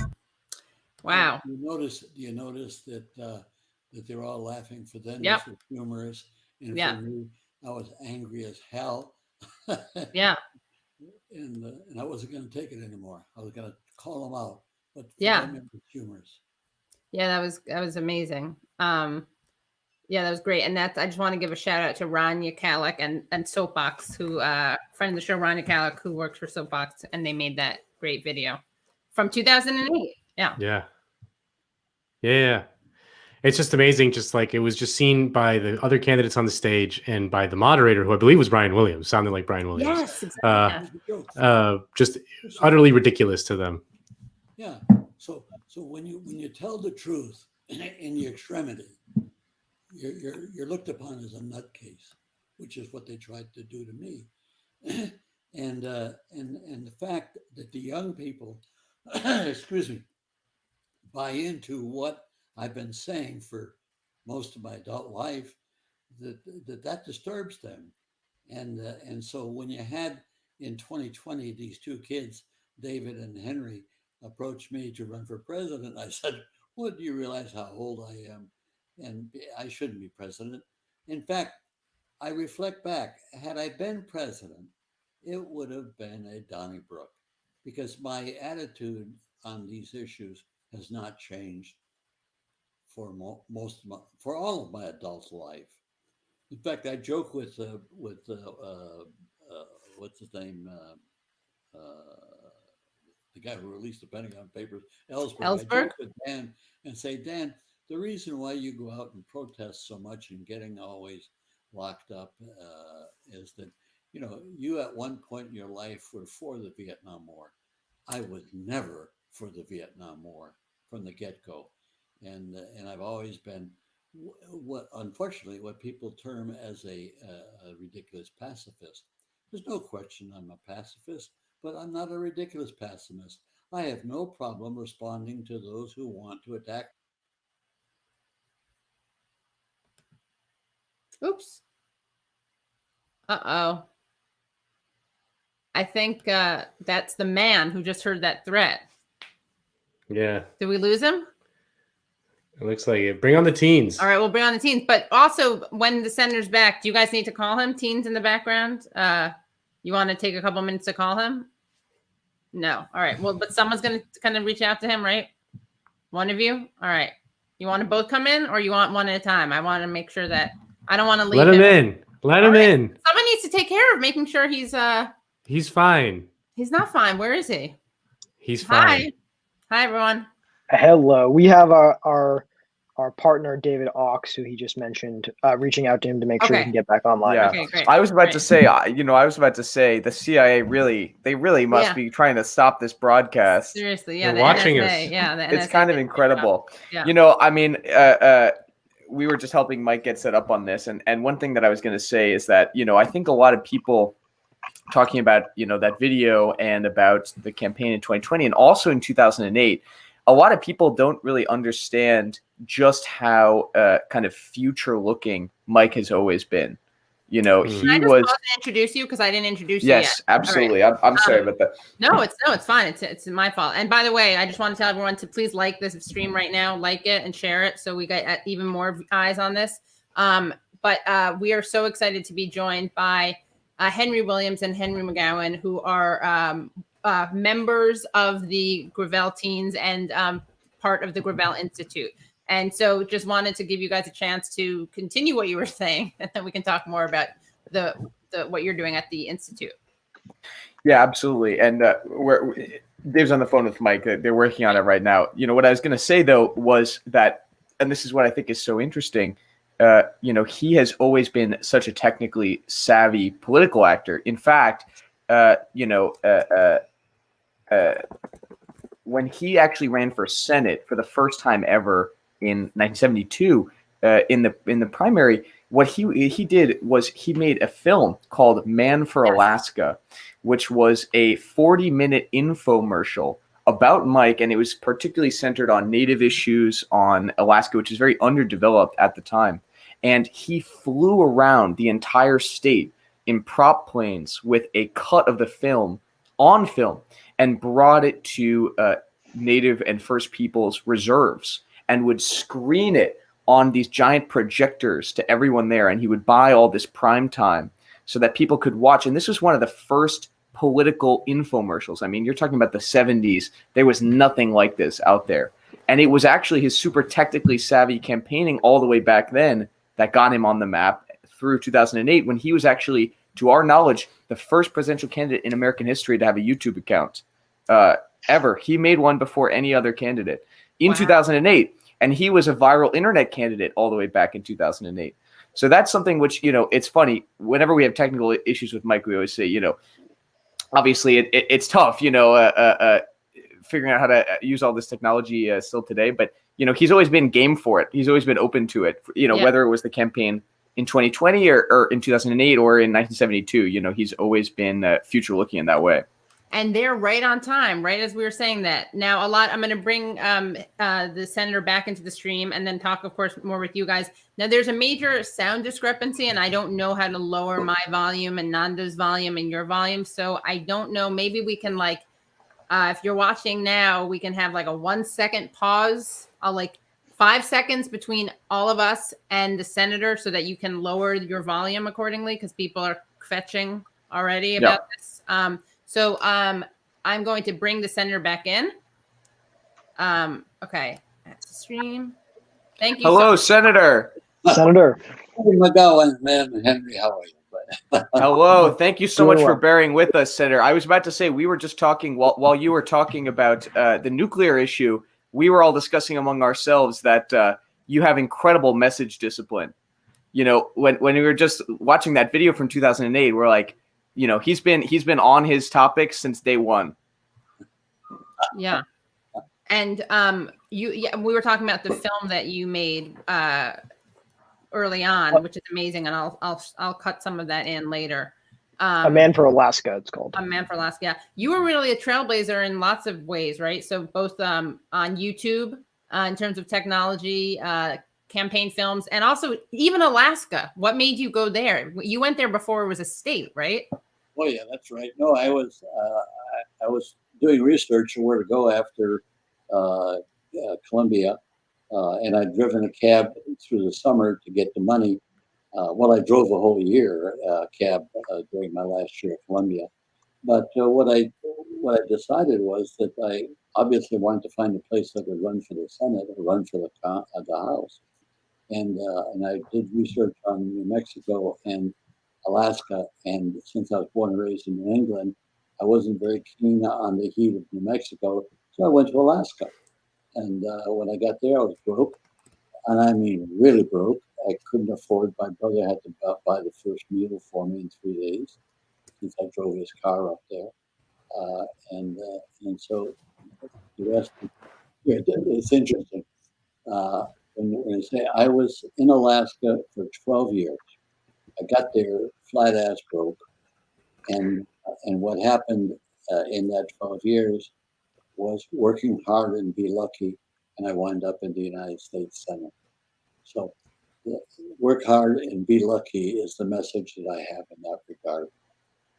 You notice that that they're all laughing. For them, yep. This was humorous, and yeah. for me, I was angry as hell. Yeah. And I wasn't going to take it anymore. I was going to call them out. But yeah, them, it was humorous. Yeah, that was amazing. Yeah, that was great. And I just want to give a shout out to Rania Kalik and Soapbox, who friend of the show, Rania Kalik, who works for Soapbox, and they made that great video from 2008. Yeah. It's just amazing. Just like it was just seen by the other candidates on the stage and by the moderator, who I believe was Brian Williams, sounded like Brian Williams. Yes, exactly. Just utterly ridiculous to them. Yeah. So when you tell the truth in the extremity, you're looked upon as a nutcase, which is what they tried to do to me. And the fact that the young people, excuse me, buy into what I've been saying for most of my adult life, that disturbs them. And so when you had in 2020 these two kids, David and Henry, approached me to run for president, I said, "Well, do you realize how old I am? And I shouldn't be president." In fact, I reflect back, had I been president, it would have been a Donnybrook, because my attitude on these issues has not changed for for all of my adult life. In fact, I joke with what's his name, the guy who released the Pentagon Papers, Ellsberg. I Ellsberg? joke with Dan and say, Dan, the reason why you go out and protest so much and getting always locked up is that, you know, you at one point in your life were for the Vietnam War. I was never for the Vietnam War from the get-go. And I've always been what, unfortunately, what people term as a ridiculous pacifist. There's no question I'm a pacifist, but I'm not a ridiculous pacifist. I have no problem responding to those who want to attack. Oops. Uh-oh. I think that's the man who just heard that threat. Yeah, Did we lose him? it looks like it. Bring on the teens. All right, we'll bring on the teens. But also, when the senator's back, do you guys need to call him? Teens in the background? You want to take a couple minutes to call him? No. All right. Well, but someone's going to kind of reach out to him, right? One of you? All right. You want to both come in, or you want one at a time? I want to make sure that I don't want to leave Let him in. Let him in. Someone needs to take care of making sure he's fine. He's not fine. Where is he? He's fine. Hi, everyone. Hello. We have our partner David Ox, who he just mentioned, reaching out to him to make sure he can get back online. Yeah. Okay, great. I was about to say, the CIA really must be trying to stop this broadcast. Seriously, yeah. They're watching us. Yeah, the It's NSA kind of did a good incredible. job. Yeah. You know, I mean, we were just helping Mike get set up on this, and one thing that I was going to say is that, you know, I think a lot of people talking about, you know, that video and about the campaign in 2020 and also in 2008, a lot of people don't really understand just how kind of future looking Mike has always been. You know, Can he I just was. pause and introduce you because I didn't introduce you yet. Yes, absolutely. Right. I'm sorry about that. No, it's fine. It's my fault. And by the way, I just want to tell everyone to please like this stream right now, like it and share it, so we get even more eyes on this. But we are so excited to be joined by Henry Williams and Henry McGowan, who are members of the Gravel Teens and part of the Gravel Institute. And so just wanted to give you guys a chance to continue what you were saying, and then we can talk more about the what you're doing at the Institute. Yeah, absolutely. And Dave's on the phone with Mike. They're working on it right now. You know, what I was going to say, though, was that, and this is what I think is so interesting, you know, he has always been such a technically savvy political actor. In fact, you know, when he actually ran for Senate for the first time ever in 1972, in the primary, what he did was he made a film called Man for Alaska, which was a 40-minute infomercial about Mike, and it was particularly centered on Native issues on Alaska, which is very underdeveloped at the time. And he flew around the entire state in prop planes with a cut of the film on film and brought it to Native and First Peoples reserves and would screen it on these giant projectors to everyone there. And he would buy all this prime time so that people could watch. And this was one of the first political infomercials. I mean, you're talking about the 70s. There was nothing like this out there. And it was actually his super technically savvy campaigning all the way back then that got him on the map through 2008, when he was actually, to our knowledge, the first presidential candidate in American history to have a YouTube account ever. He made one before any other candidate in 2008. And he was a viral internet candidate all the way back in 2008. So that's something which, you know, it's funny. Whenever we have technical issues with Mike, we always say, you know, obviously it's tough, you know, figuring out how to use all this technology still today. But, you know, he's always been game for it. He's always been open to it, you know, whether it was the campaign in 2020 or in 2008 or in 1972, you know, he's always been future looking in that way. And they're right on time, right as we were saying that. Now, I'm going to bring the senator back into the stream and then talk, of course, more with you guys. Now, there's a major sound discrepancy, and I don't know how to lower my volume and Nanda's volume and your volume. So I don't know. Maybe we can, like, if you're watching now, we can have like a 1 second pause. I'll like 5 seconds between all of us and the senator so that you can lower your volume accordingly because people are fetching already about this. I'm going to bring the senator back in. Okay, that's the stream. Thank you. Hello, Senator. Senator. McGowan, man, Henry, how are you? Hello. Thank you so Doing much for well. bearing with us, Senator. I was about to say, we were just talking while you were talking about the nuclear issue. We were all discussing among ourselves that you have incredible message discipline. You know, when we were just watching that video from 2008, we're like, you know, he's been on his topic since day one. Yeah. And we were talking about the film that you made early on, which is amazing, and I'll cut some of that in later. A Man for Alaska, it's called. A Man for Alaska. Yeah. You were really a trailblazer in lots of ways, right? So both on YouTube in terms of technology, campaign films, and also even Alaska. What made you go there? You went there before it was a state, right? Oh yeah, that's right. No, I was doing research on where to go after Columbia, and I'd driven a cab through the summer to get the money. I drove a whole year cab during my last year at Columbia. But what I decided was that I obviously wanted to find a place that would run for the Senate or run for the House, and I did research on New Mexico and Alaska. And since I was born and raised in New England, I wasn't very keen on the heat of New Mexico, so I went to Alaska. And when I got there, I was broke, and I mean really broke. I couldn't afford. My brother had to buy the first meal for me in 3 days since I drove his car up there, and so the rest. It's interesting. When I say I was in Alaska for 12 years, I got there flat ass broke, and what happened in that 12 years was working hard and be lucky, and I wound up in the United States Senate. So work hard and be lucky is the message that I have in that regard.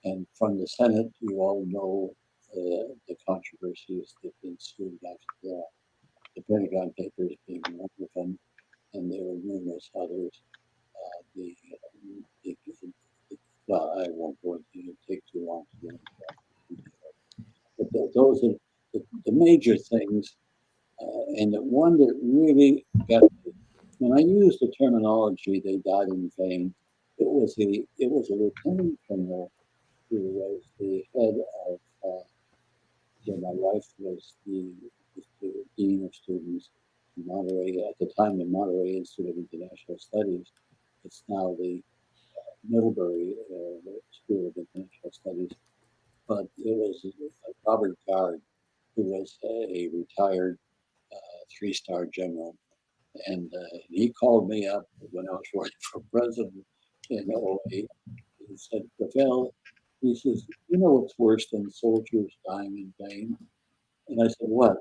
And from the Senate, you all know the controversies that ensued after the Pentagon Papers being one of them, and there were numerous others. Well, I won't go into it; it'll take too long to get into that. But those are the major things, and the one that really got me, when I used the terminology "they died in vain," it was a lieutenant colonel who was the head of. My wife was the dean of students in Monterey at the time, the Monterey Institute of International Studies. It's now the Middlebury School of International Studies. But it was Robert Gard, who was a retired 3-star general. And he called me up when I was running for president in 08. He said, Gravel, he says, you know what's worse than soldiers dying in vain? And I said, what?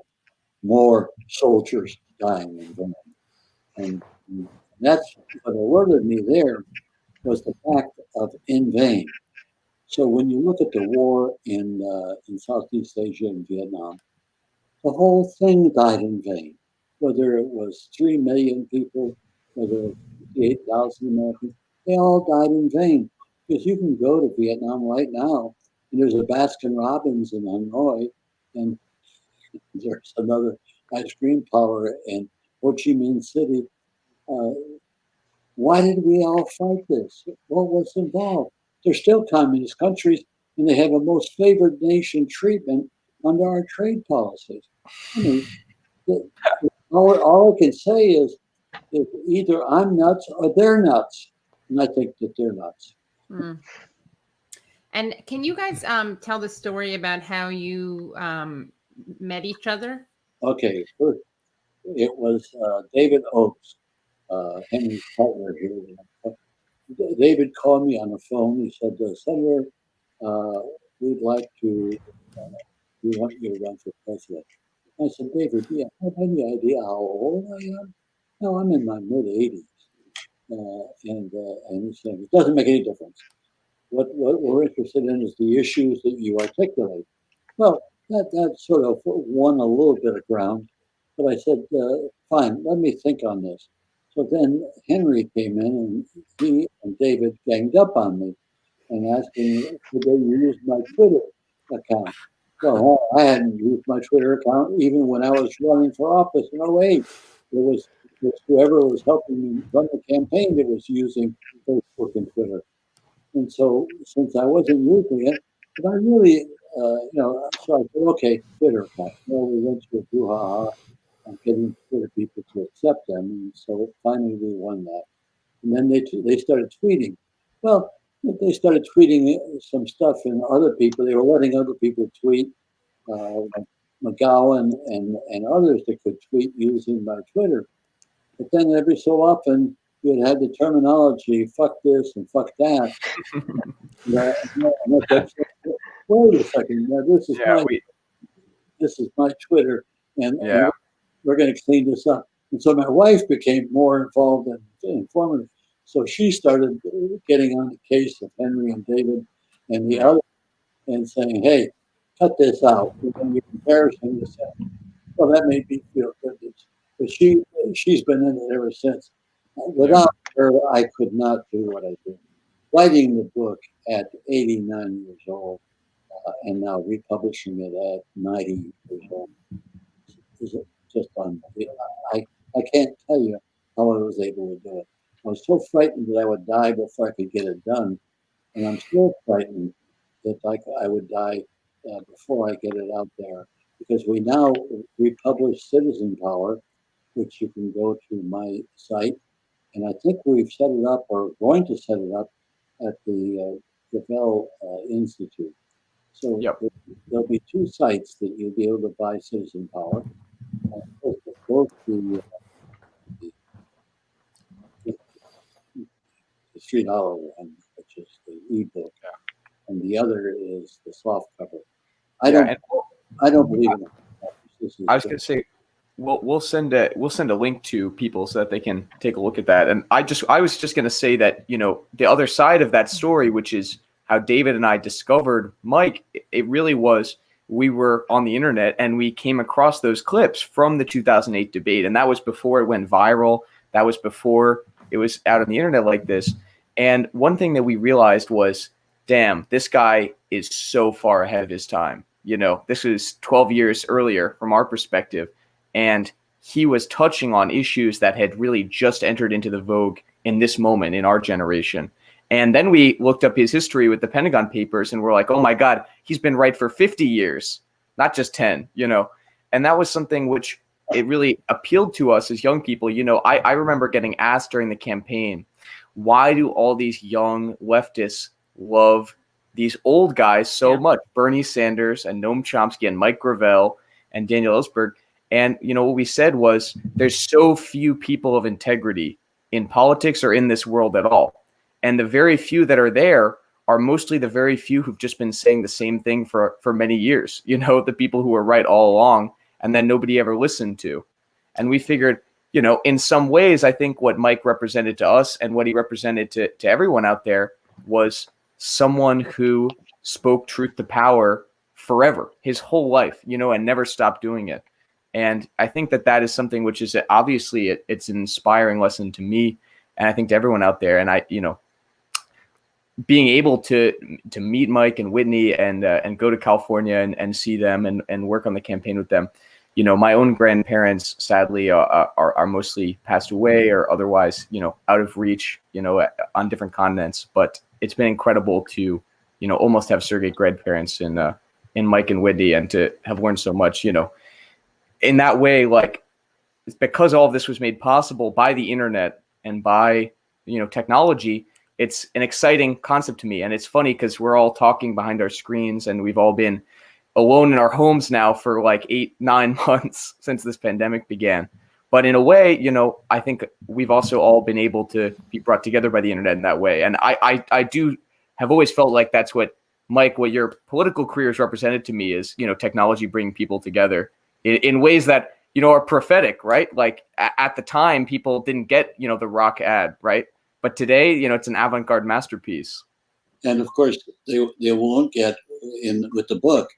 More soldiers dying in vain. And that's what alerted me there was the fact of in vain. So when you look at the war in Southeast Asia and Vietnam, the whole thing died in vain. Whether it was 3 million people, whether it was 58,000 Americans, they all died in vain. Because you can go to Vietnam right now, and there's a Baskin Robbins in Hanoi, and there's another ice cream parlor in Ho Chi Minh City. Why did we all fight this? What was involved? They're still communist countries, and they have a most favored nation treatment under our trade policies. I mean, all I can say is either I'm nuts or they're nuts, and I think that they're nuts. Mm. And can you guys tell the story about how you met each other? Okay, first, it was David Oakes, Henry's partner here. David called me on the phone. He said, Senator, we'd like to, we want you to run for president. I said, David, do you have any idea how old I am? No, I'm in my mid-80s. And he said, it doesn't make any difference. What we're interested in is the issues that you articulate. Well, that sort of won a little bit of ground. But I said, fine, let me think on this. So then Henry came in, and he and David ganged up on me and asked me, would they use my Twitter account? Well, I hadn't used my Twitter account even when I was running for office in '08. It was whoever was helping me run the campaign that was using Facebook and Twitter. And so since I wasn't using it, but I really, so I said, okay, Twitter account. Well, we went to a brouhaha on getting Twitter people to accept them. And so finally we won that. And then they started tweeting. Well, they started tweeting some stuff, and other people, they were letting other people tweet, like McGowan and others that could tweet using my Twitter. But then every so often, you'd have the terminology, fuck this and fuck that. Wait a second, this is my Twitter, and we're going to clean this up. And so my wife became more involved and informative. So she started getting on the case of Henry and David and the other, and saying, "Hey, cut this out. We're going to be embarrassing this." Well, that made me feel good. But she's been in it ever since. Without her, I could not do what I do. Writing the book at 89 years old and now republishing it at 90 years old is just unbelievable. I can't tell you how I was able to do it. I was so frightened that I would die before I could get it done. And I'm still frightened that I would die before I get it out there. Because we now republish Citizen Power, which you can go to my site. And I think we've set it up or going to set it up at the Gravel Institute. So there'll be two sites that you'll be able to buy Citizen Power. Both the $3 one, which is the ebook, and the other is the soft cover. I don't believe in it. I was going to say, we'll send a link to people so that they can take a look at that. And I was just going to say that, you know, the other side of that story, which is how David and I discovered Mike, it really was, we were on the internet and we came across those clips from the 2008 debate. And that was before it went viral. That was before it was out on the internet like this. And one thing that we realized was, damn, this guy is so far ahead of his time. You know, this was 12 years earlier from our perspective. And he was touching on issues that had really just entered into the vogue in this moment in our generation. And then we looked up his history with the Pentagon Papers and we're like, oh my God, he's been right for 50 years, not just 10, you know. And that was something which it really appealed to us as young people. You know, I remember getting asked during the campaign, why do all these young leftists love these old guys so much? Bernie Sanders and Noam Chomsky and Mike Gravel and Daniel Ellsberg. And, you know, what we said was there's so few people of integrity in politics or in this world at all. And the very few that are there are mostly the very few who've just been saying the same thing for many years. You know, the people who were right all along and then nobody ever listened to. And we figured, you know, in some ways, I think what Mike represented to us and what he represented to everyone out there was someone who spoke truth to power forever, his whole life, you know, and never stopped doing it. And I think that is something which is obviously it's an inspiring lesson to me. And I think to everyone out there. And I, you know, being able to meet Mike and Whitney and go to California and see them and work on the campaign with them. You know, my own grandparents sadly are mostly passed away or otherwise, you know, out of reach, you know, on different continents. But it's been incredible to, you know, almost have surrogate grandparents in Mike and Whitney and to have learned so much, you know, in that way, like it's because all of this was made possible by the internet and by, you know, technology. It's an exciting concept to me. And it's funny because we're all talking behind our screens and we've all been alone in our homes now for like 8-9 months since this pandemic began. But in a way, you know, I think we've also all been able to be brought together by the internet in that way. And I do have always felt like that's what, Mike, what your political career has represented to me is, you know, technology bringing people together in ways that, you know, are prophetic, right? Like at the time, people didn't get, you know, the rock ad, right? But today, you know, it's an avant-garde masterpiece. And of course, they won't get in with the book.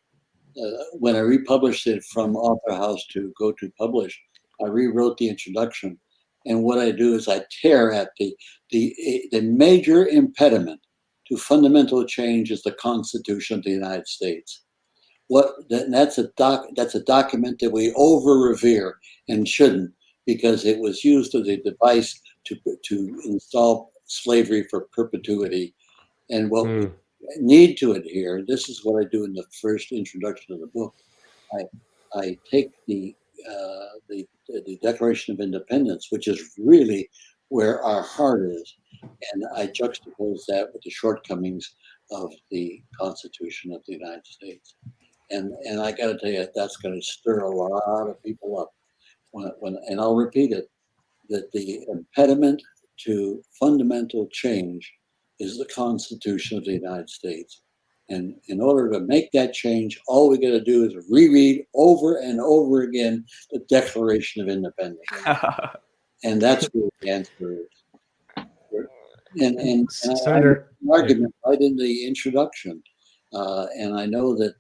when I republished it from Author House to go to publish, I rewrote the introduction. And what I do is I tear at the major impediment to fundamental change is the Constitution of the United States. That's a document that we over revere and shouldn't, because it was used as a device to install slavery for perpetuity. And what we need to adhere, this is what I do in the first introduction of the book. I take the Declaration of Independence, which is really where our heart is, and I juxtapose that with the shortcomings of the Constitution of the United States. And I got to tell you, that's going to stir a lot of people up. And I'll repeat it, that the impediment to fundamental change is the Constitution of the United States. And in order to make that change, all we got to do is reread over and over again the Declaration of Independence. And that's where the answer is. And Senator, I have an argument right in the introduction. And I know that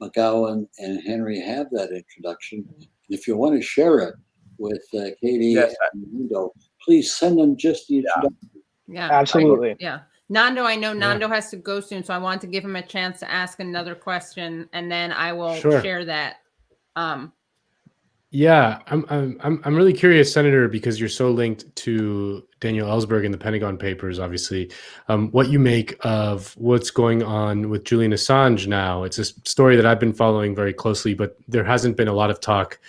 McGowan and Henry have that introduction. If you want to share it with Katie and Nando, please send them just the introduction. Yeah, absolutely. Yeah. Nando, I know Nando has to go soon, so I want to give him a chance to ask another question, and then I will share that. Yeah, I'm really curious, Senator, because you're so linked to Daniel Ellsberg and the Pentagon Papers, obviously, what you make of what's going on with Julian Assange now. It's a story that I've been following very closely, but there hasn't been a lot of talk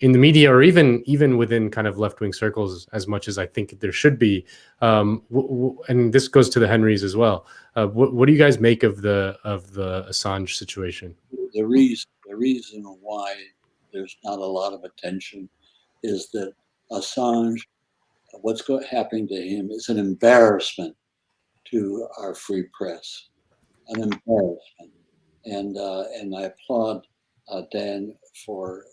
in the media, or even within kind of left-wing circles, as much as I think there should be. And this goes to the Henrys as well. What do you guys make of the Assange situation? The reason why there's not a lot of attention is that Assange, what's happening to him is an embarrassment to our free press, an embarrassment. And I applaud Dan for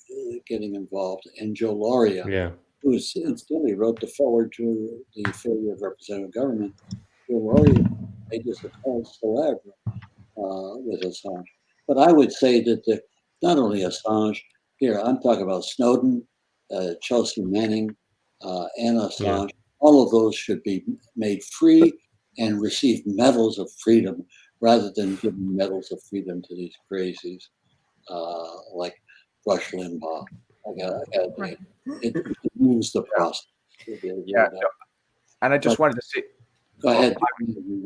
getting involved, and Joe Lauria, who incidentally wrote the foreword to the failure of representative government. Joe Lauria made this a cause célèbre with Assange. But I would say that not only Assange, here I'm talking about Snowden, Chelsea Manning, and Assange. All of those should be made free and receive medals of freedom, rather than giving medals of freedom to these crazies like Rush Limbaugh. It means the process. And I just wanted to say, go ahead.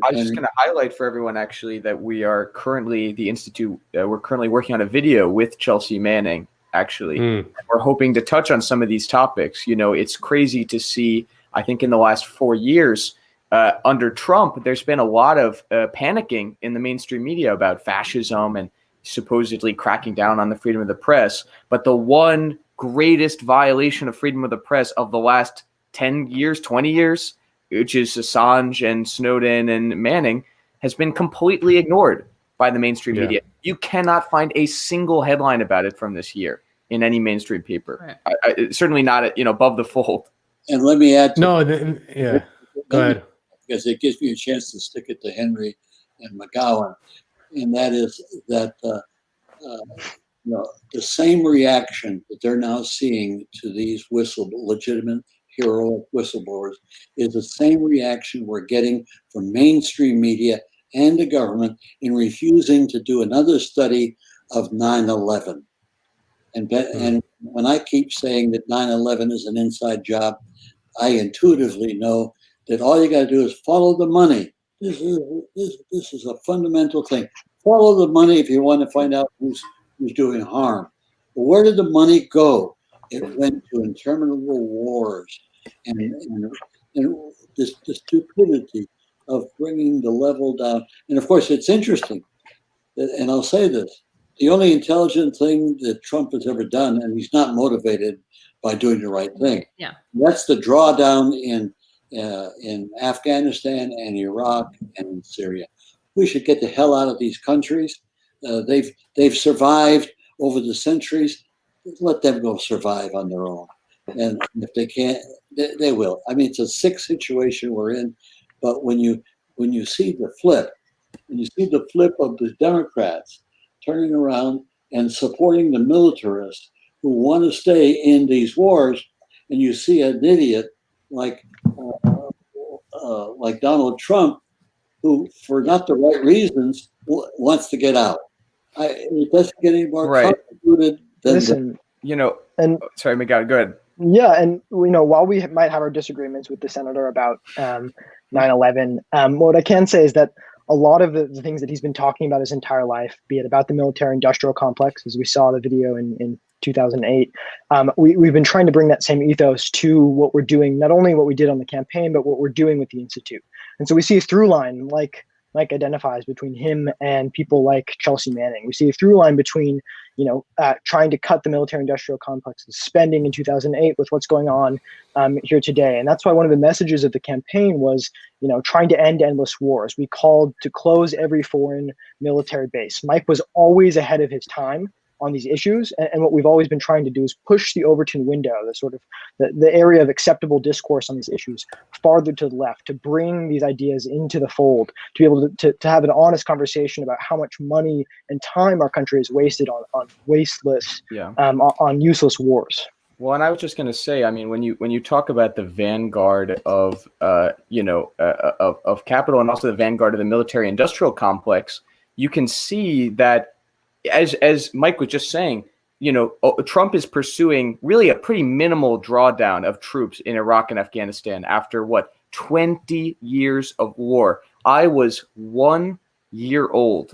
I was just going to highlight for everyone actually that we are currently, the Institute, we're currently working on a video with Chelsea Manning, actually. We're hoping to touch on some of these topics. You know, it's crazy to see, I think in the last 4 years, under Trump, there's been a lot of panicking in the mainstream media about fascism and supposedly cracking down on the freedom of the press. But the one greatest violation of freedom of the press of the last 10 years, 20 years, which is Assange and Snowden and Manning, has been completely ignored by the mainstream media. You cannot find a single headline about it from this year in any mainstream paper. Certainly not, above the fold. And let me add. Go ahead. Because it gives me a chance to stick it to Henry and McGowan, and that is that the same reaction that they're now seeing to these legitimate, heroic whistleblowers is the same reaction we're getting from mainstream media and the government in refusing to do another study of 9/11. And when I keep saying that 9/11 is an inside job, I intuitively know that all you got to do is follow the money. This is a fundamental thing. Follow the money if you want to find out who's doing harm. But where did the money go? It went to interminable wars and the stupidity of bringing the level down. And of course, it's interesting, and I'll say this, the only intelligent thing that Trump has ever done, and he's not motivated by doing the right thing. That's the drawdown in Afghanistan and Iraq and in Syria. We should get the hell out of these countries. They've survived over the centuries. Let them go survive on their own. And if they can't, they will. I mean, it's a sick situation we're in. But when you see the flip, of the Democrats turning around and supporting the militarists who want to stay in these wars, and you see an idiot like Donald Trump, who, for not the right reasons, wants to get out. It doesn't get any more convoluted than Listen, and sorry, Miguel, go ahead. Yeah, and while we might have our disagreements with the senator about 9/11, what I can say is that a lot of the things that he's been talking about his entire life, be it about the military-industrial complex, as we saw the video in 2008, we've been trying to bring that same ethos to what we're doing, not only what we did on the campaign, but what we're doing with the Institute. And so we see a through line, like identifies between him and people like Chelsea Manning. We see a through line between, trying to cut the military-industrial complex's spending in 2008 with what's going on here today. And that's why one of the messages of the campaign was, trying to end endless wars. We called to close every foreign military base. Mike was always ahead of his time on these issues. And what we've always been trying to do is push the Overton window, the sort of the area of acceptable discourse on these issues farther to the left, to bring these ideas into the fold, to be able to have an honest conversation about how much money and time our country has wasted on wasteless, on useless wars. Well, and I was just going to say, I mean, when you talk about the vanguard of of capital and also the vanguard of the military-industrial complex, you can see that, as Mike was just saying, Trump is pursuing really a pretty minimal drawdown of troops in Iraq and Afghanistan after 20 years of war. I was 1 year old,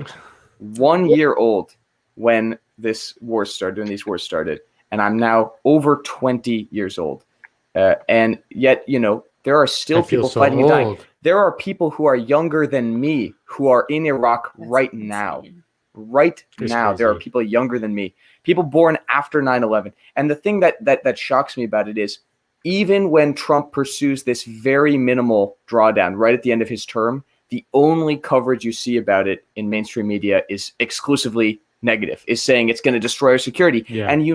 when this war started, when these wars started. And I'm now over 20 years old. And yet, there are still people fighting and dying. There are people who are younger than me who are in Iraq right now. Right now, there are people younger than me, people born after 9/11. And the thing that shocks me about it is, even when Trump pursues this very minimal drawdown right at the end of his term, the only coverage you see about it in mainstream media is exclusively negative, is saying it's going to destroy our security. Yeah. And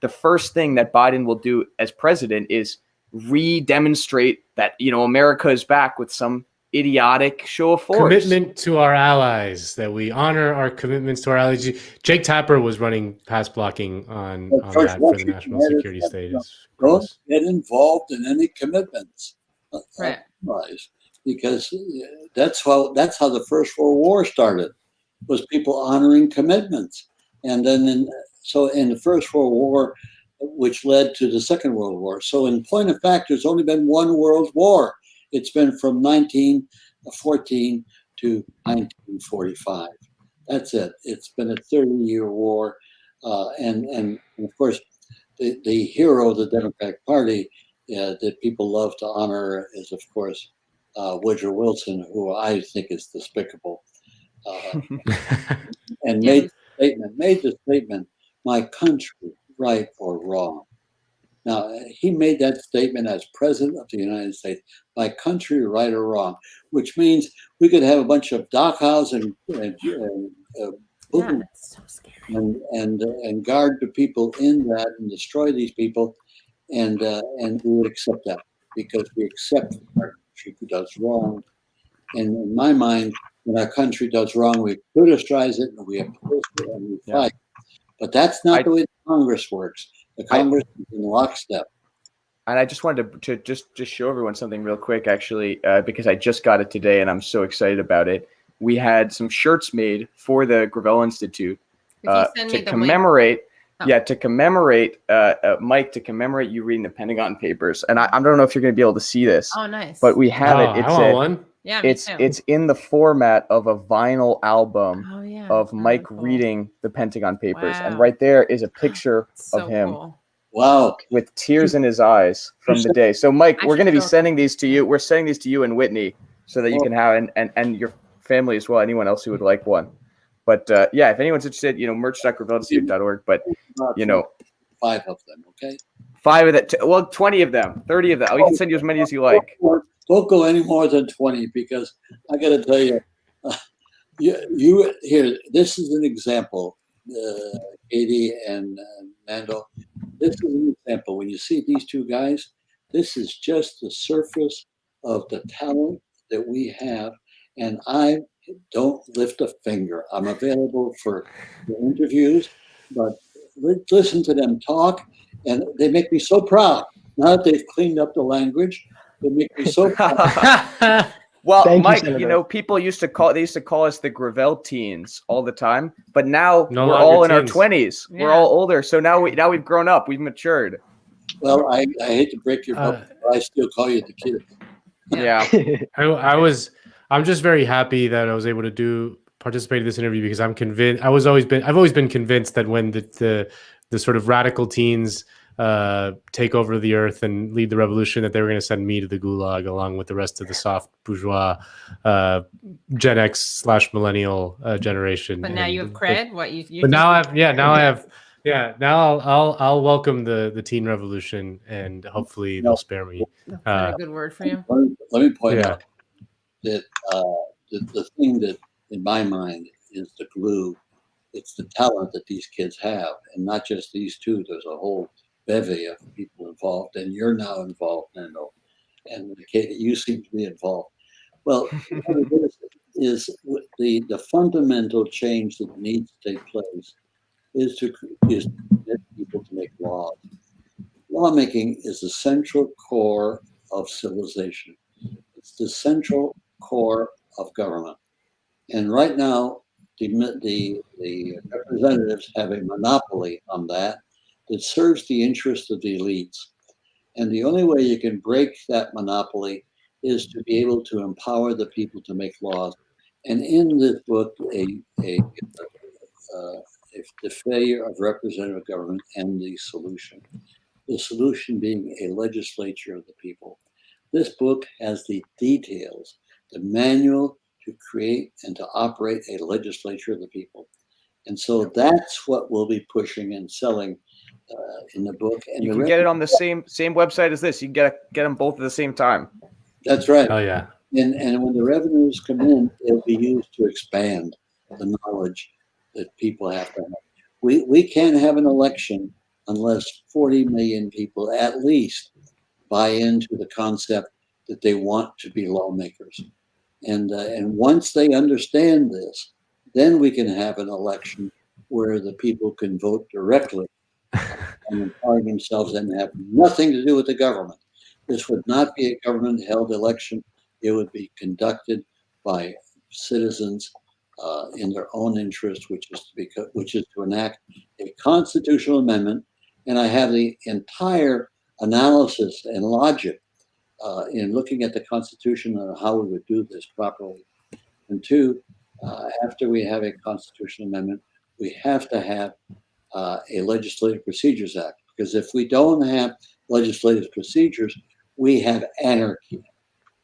the first thing that Biden will do as president is re-demonstrate that, America is back with some idiotic show of force. Commitment to our allies, that we honor our commitments to our allies. Jake Tapper was running pass blocking on that for the national security status. Don't get involved in any commitments. Right. Because that's how the First World War started, was people honoring commitments. And then in the First World War, which led to the Second World War. So in point of fact, there's only been one world war. It's been from 1914 to 1945. That's it. It's been a 30-year war. And of course, the hero of the Democratic Party that people love to honor is, of course, Woodrow Wilson, who I think is despicable. And made the statement, my country, right or wrong. Now, he made that statement as president of the United States, my country, right or wrong, which means we could have a bunch of Dachau's and that's so scary. And guard the people in that and destroy these people, and we would accept that, because we accept our country does wrong. And in my mind, when our country does wrong, we criticize it and we oppose it and we fight. But that's not the way the Congress works. The Congress is in lockstep. And I just wanted to just show everyone something real quick, actually, because I just got it today and I'm so excited about it. We had some shirts made for the Gravel Institute to commemorate. To commemorate, Mike, to commemorate you reading the Pentagon Papers. And I don't know if you're going to be able to see this. Oh, nice. But we have it. It's I want one. Yeah, it's in the format of a vinyl album of Mike reading the Pentagon Papers. Wow. And right there is a picture of him. Cool. Wow. With tears in his eyes from the day. So, Mike, we're going to be sending these to you. We're sending these to you and Whitney so that you can have, and your family as well, anyone else who would like one. But, if anyone's interested, merch.gravelinstitute.org. But, 5 of them, okay? 5 of that. 20 of them, 30 of them. We can send you as many as you like. Don't go any more than 20, because I got to tell you, you here. This is an example, Katie and Mando. This is an example. When you see these two guys, this is just the surface of the talent that we have. And I don't lift a finger. I'm available for the interviews, but listen to them talk, and they make me so proud. Now that they've cleaned up the language, they make me so proud. Well, Thank you, Mike, Senator. people used to call us the Gravel teens all the time, but now No we're longer all in our teens. 20s. We're Yeah. all older, so now we've grown up. We've matured. Well, I hate to break your bubble, but I still call you the kid. Yeah. I'm just very happy that I was able to participate in this interview because I'm convinced. I've always been convinced that when the sort of radical teens take over the earth and lead the revolution, that they were going to send me to the gulag along with the rest of the soft bourgeois Gen X / millennial generation. But now you have cred. What you? But now I'll welcome the teen revolution, and hopefully they'll spare me. Is that a good word for you? Let me point Yeah. out that the thing that, in my mind, is the glue. It's the talent that these kids have, and not just these two. There's a whole bevy of people involved, and you're now involved, Nando, and Kate, you seem to be involved. Well, what it is the fundamental change that needs to take place is to get people to make laws. Lawmaking is the central core of civilization. It's the central core of government. And right now, the representatives have a monopoly on that serves the interest of the elites. And the only way you can break that monopoly is to be able to empower the people to make laws. And in this book, the failure of representative government and the solution being a legislature of the people. This book has the details, the manual to create and to operate a legislature of the people. And so that's what we'll be pushing and selling in the book. And You can get it on the same website as this. You can get them both at the same time. That's right. Oh yeah. And when the revenues come in, it'll be used to expand the knowledge that people have to have. We can't have an election unless 40 million people at least buy into the concept that they want to be lawmakers. And once they understand this, then we can have an election where the people can vote directly and empower themselves and have nothing to do with the government. This would not be a government-held election. It would be conducted by citizens in their own interest, which is to enact a constitutional amendment. And I have the entire analysis and logic in looking at the Constitution and how we would do this properly. And two, after we have a constitutional amendment, we have to have a Legislative Procedures Act, because if we don't have legislative procedures, we have anarchy.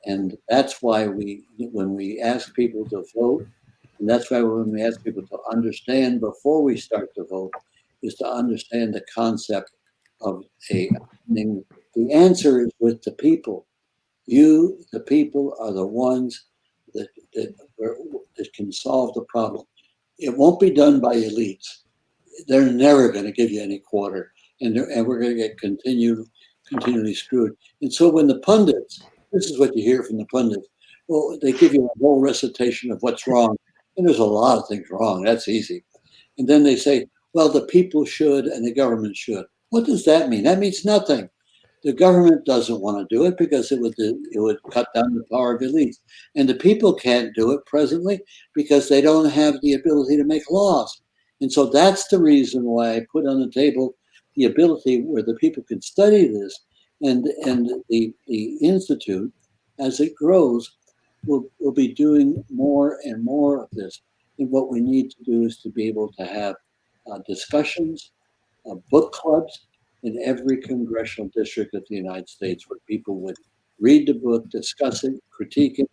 And that's why when we ask people to vote, and that's why when we ask people to understand before we start to vote, is to understand the concept of the answer is with the people. You, the people, are the ones that can solve the problem. It won't be done by elites. They're never going to give you any quarter, and we're going to get continually screwed. And so when the pundits, this is what you hear from the pundits, well, they give you a whole recitation of what's wrong, and there's a lot of things wrong. That's easy. And then they say, well, the people should and the government should. What does that mean? That means nothing. The government doesn't want to do it because it would cut down the power of elites. And the people can't do it presently because they don't have the ability to make laws. And so that's the reason why I put on the table the ability where the people can study this, and the Institute, as it grows, will be doing more and more of this. And what we need to do is to be able to have discussions, book clubs in every congressional district of the United States where people would read the book, discuss it, critique it.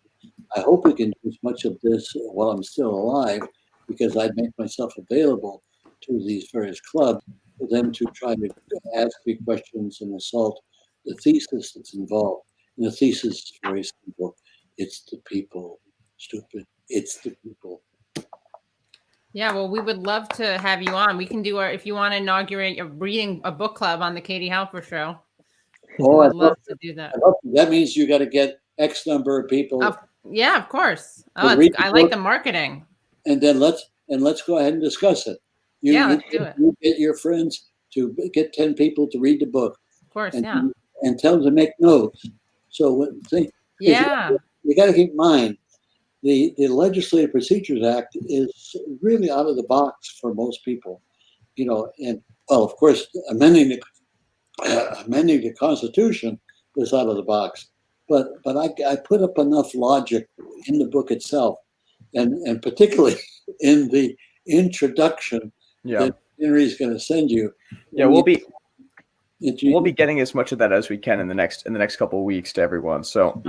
I hope we can do as much of this while I'm still alive, because I'd make myself available to these various clubs for them to try to ask me questions and assault the thesis that's involved. And the thesis is very simple. It's the people, stupid. It's the people. Yeah, well, we would love to have you on. We can do if you want to inaugurate a book club on the Katie Halper Show. Oh, I'd love to do that. That means you got to get X number of people Yeah, of course. So Oh, read I the like book, the marketing. and then let's go ahead and discuss it. Yeah, let's do it. You get your friends to get 10 people to read the book, Of course, and yeah. and tell them to make notes. So when Yeah. you got to keep in mind the Legislative Procedures Act is really out of the box for most people, and well, of course, amending the Constitution is out of the box, but I put up enough logic in the book itself, and particularly in the introduction Yeah. that Henry's going to send you. Yeah, we'll be It- getting as much of that as we can in the next couple of weeks to everyone. So,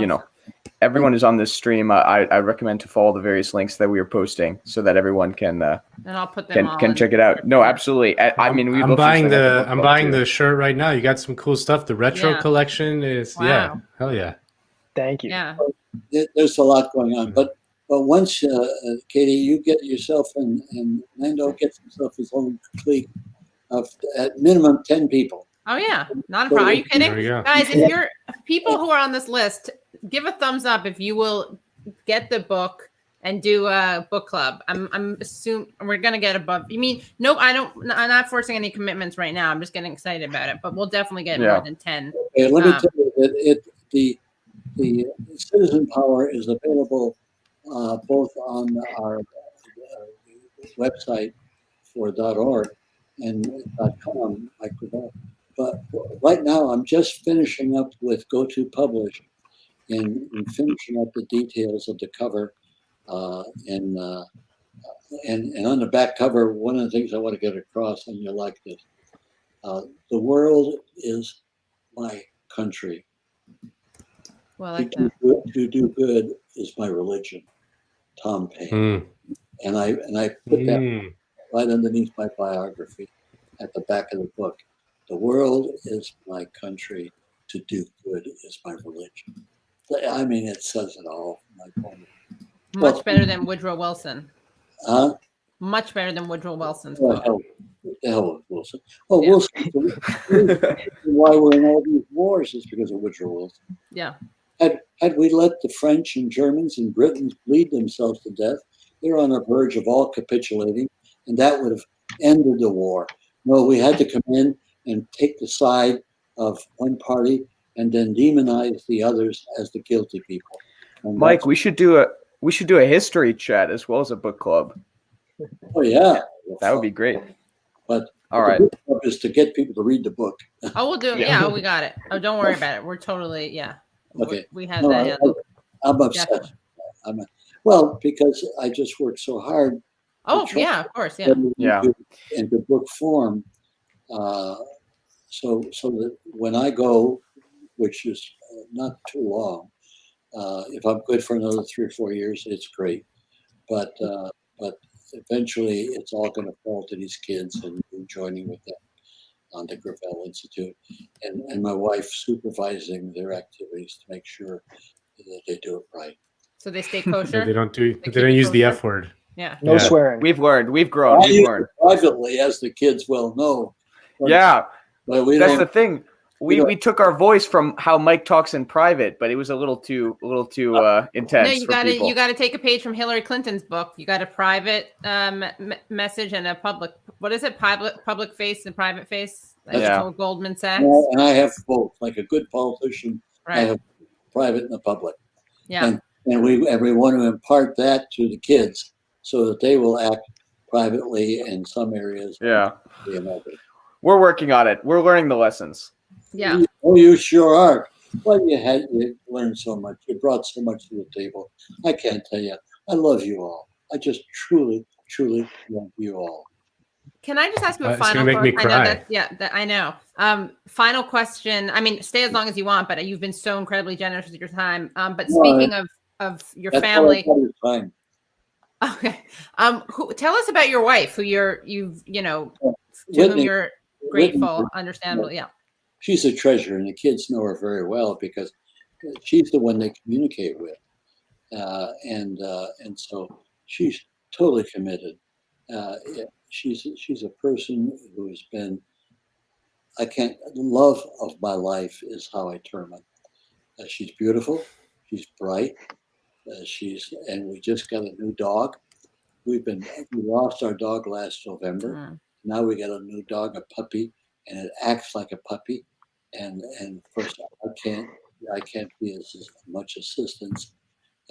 everyone who's on this stream, I recommend to follow the various links that we are posting so that everyone can And I'll put them all can in. check it out. No, absolutely. I mean, we'd I'm love to buying sign up for the book I'm club buying too. the shirt right now. You got some cool stuff. The retro Yeah. collection is yeah, Wow. hell yeah. Thank you. Yeah. there's a lot going on, but once Katie, you get yourself and Lando gets himself his own clique of at minimum 10 people. Oh yeah, not a problem. Are you kidding, There we go. guys? If you're people who are on this list, give a thumbs up if you will get the book and do a book club. I'm assuming we're gonna get above. You mean no? I'm not forcing any commitments right now. I'm just getting excited about it, but we'll definitely get more than 10. Okay, let me tell you that the citizen power is available both on our website for .org and .com, like that. But right now, I'm just finishing up with Go to Publish and finishing up the details of the cover. And on the back cover, one of the things I want to get across, and you'll like this: the world is my country. Well, like that. To do good is my religion. Tom Paine. Mm. And I put that Mm. right underneath my biography at the back of the book. The world is my country. To do good is my religion. I mean, it says it all. Much better than Woodrow Wilson. Huh? Much better than Woodrow Wilson's Oh, quote. the hell with Wilson. Well, Yeah. Wilson. Why we're in all these wars is because of Woodrow Wilson. Yeah. Had we let the French and Germans and Britons bleed themselves to death, they're on the verge of all capitulating, and that would have ended the war. No, we had to come in and take the side of one party and then demonize the others as the guilty people. And Mike, we should do a history chat as well as a book club. oh yeah, That would be great. But All right. the book club is to get people to read the book. Oh, we'll do it. Yeah, we got it. Oh, don't worry about it. We're totally Okay. We have No, that handled. I'm upset. Definitely. Well, because I just worked so hard. Oh yeah, of course, yeah. Yeah. Into book form, so that when I go, which is not too long, if I'm good for another 3 or 4 years, it's great. But eventually, it's all going to fall to these kids and joining with them on the Gravel Institute, and my wife supervising their activities to make sure that they do it right. So they stay Yeah, kosher. they don't keep use it the kosher? F word. Yeah. No Yeah. swearing. We've learned. We've grown. I We've use learned. it privately, as the kids well know. But, Yeah, but we that's don't. the thing. We took our voice from how Mike talks in private, but it was a little too intense. No, you for people. you gotta take a page from Hillary Clinton's book. You got a private message and a public. What is it? Public face and private face. Like Yeah. told Goldman Sachs. And I have both. Like a good politician, I Right. have private and the public. Yeah. And we want to impart that to the kids so that they will act privately in some areas. Yeah. In others. We're working on it. We're learning the lessons. Yeah. Oh, you sure are. Well, you learned so much. You brought so much to the table. I can't tell you. I love you all. I just truly, truly love you all. Can I just ask you a It's final gonna make me question? I know cry. that I know. Final question. I mean, stay as long as you want, but you've been so incredibly generous with your time. But No, speaking of your That's family, all I got is time. okay. Tell us about your wife, who to whom Whitney- you're grateful, Whitney- understandable. Yeah. She's a treasure, and the kids know her very well because she's the one they communicate with, and so she's totally committed. She's a person who has been. Love of my life is how I term it. She's beautiful. She's bright. and we just got a new dog. We lost our dog last November. Now we got a new dog, a puppy, and it acts like a puppy. And of course I can't be as much assistance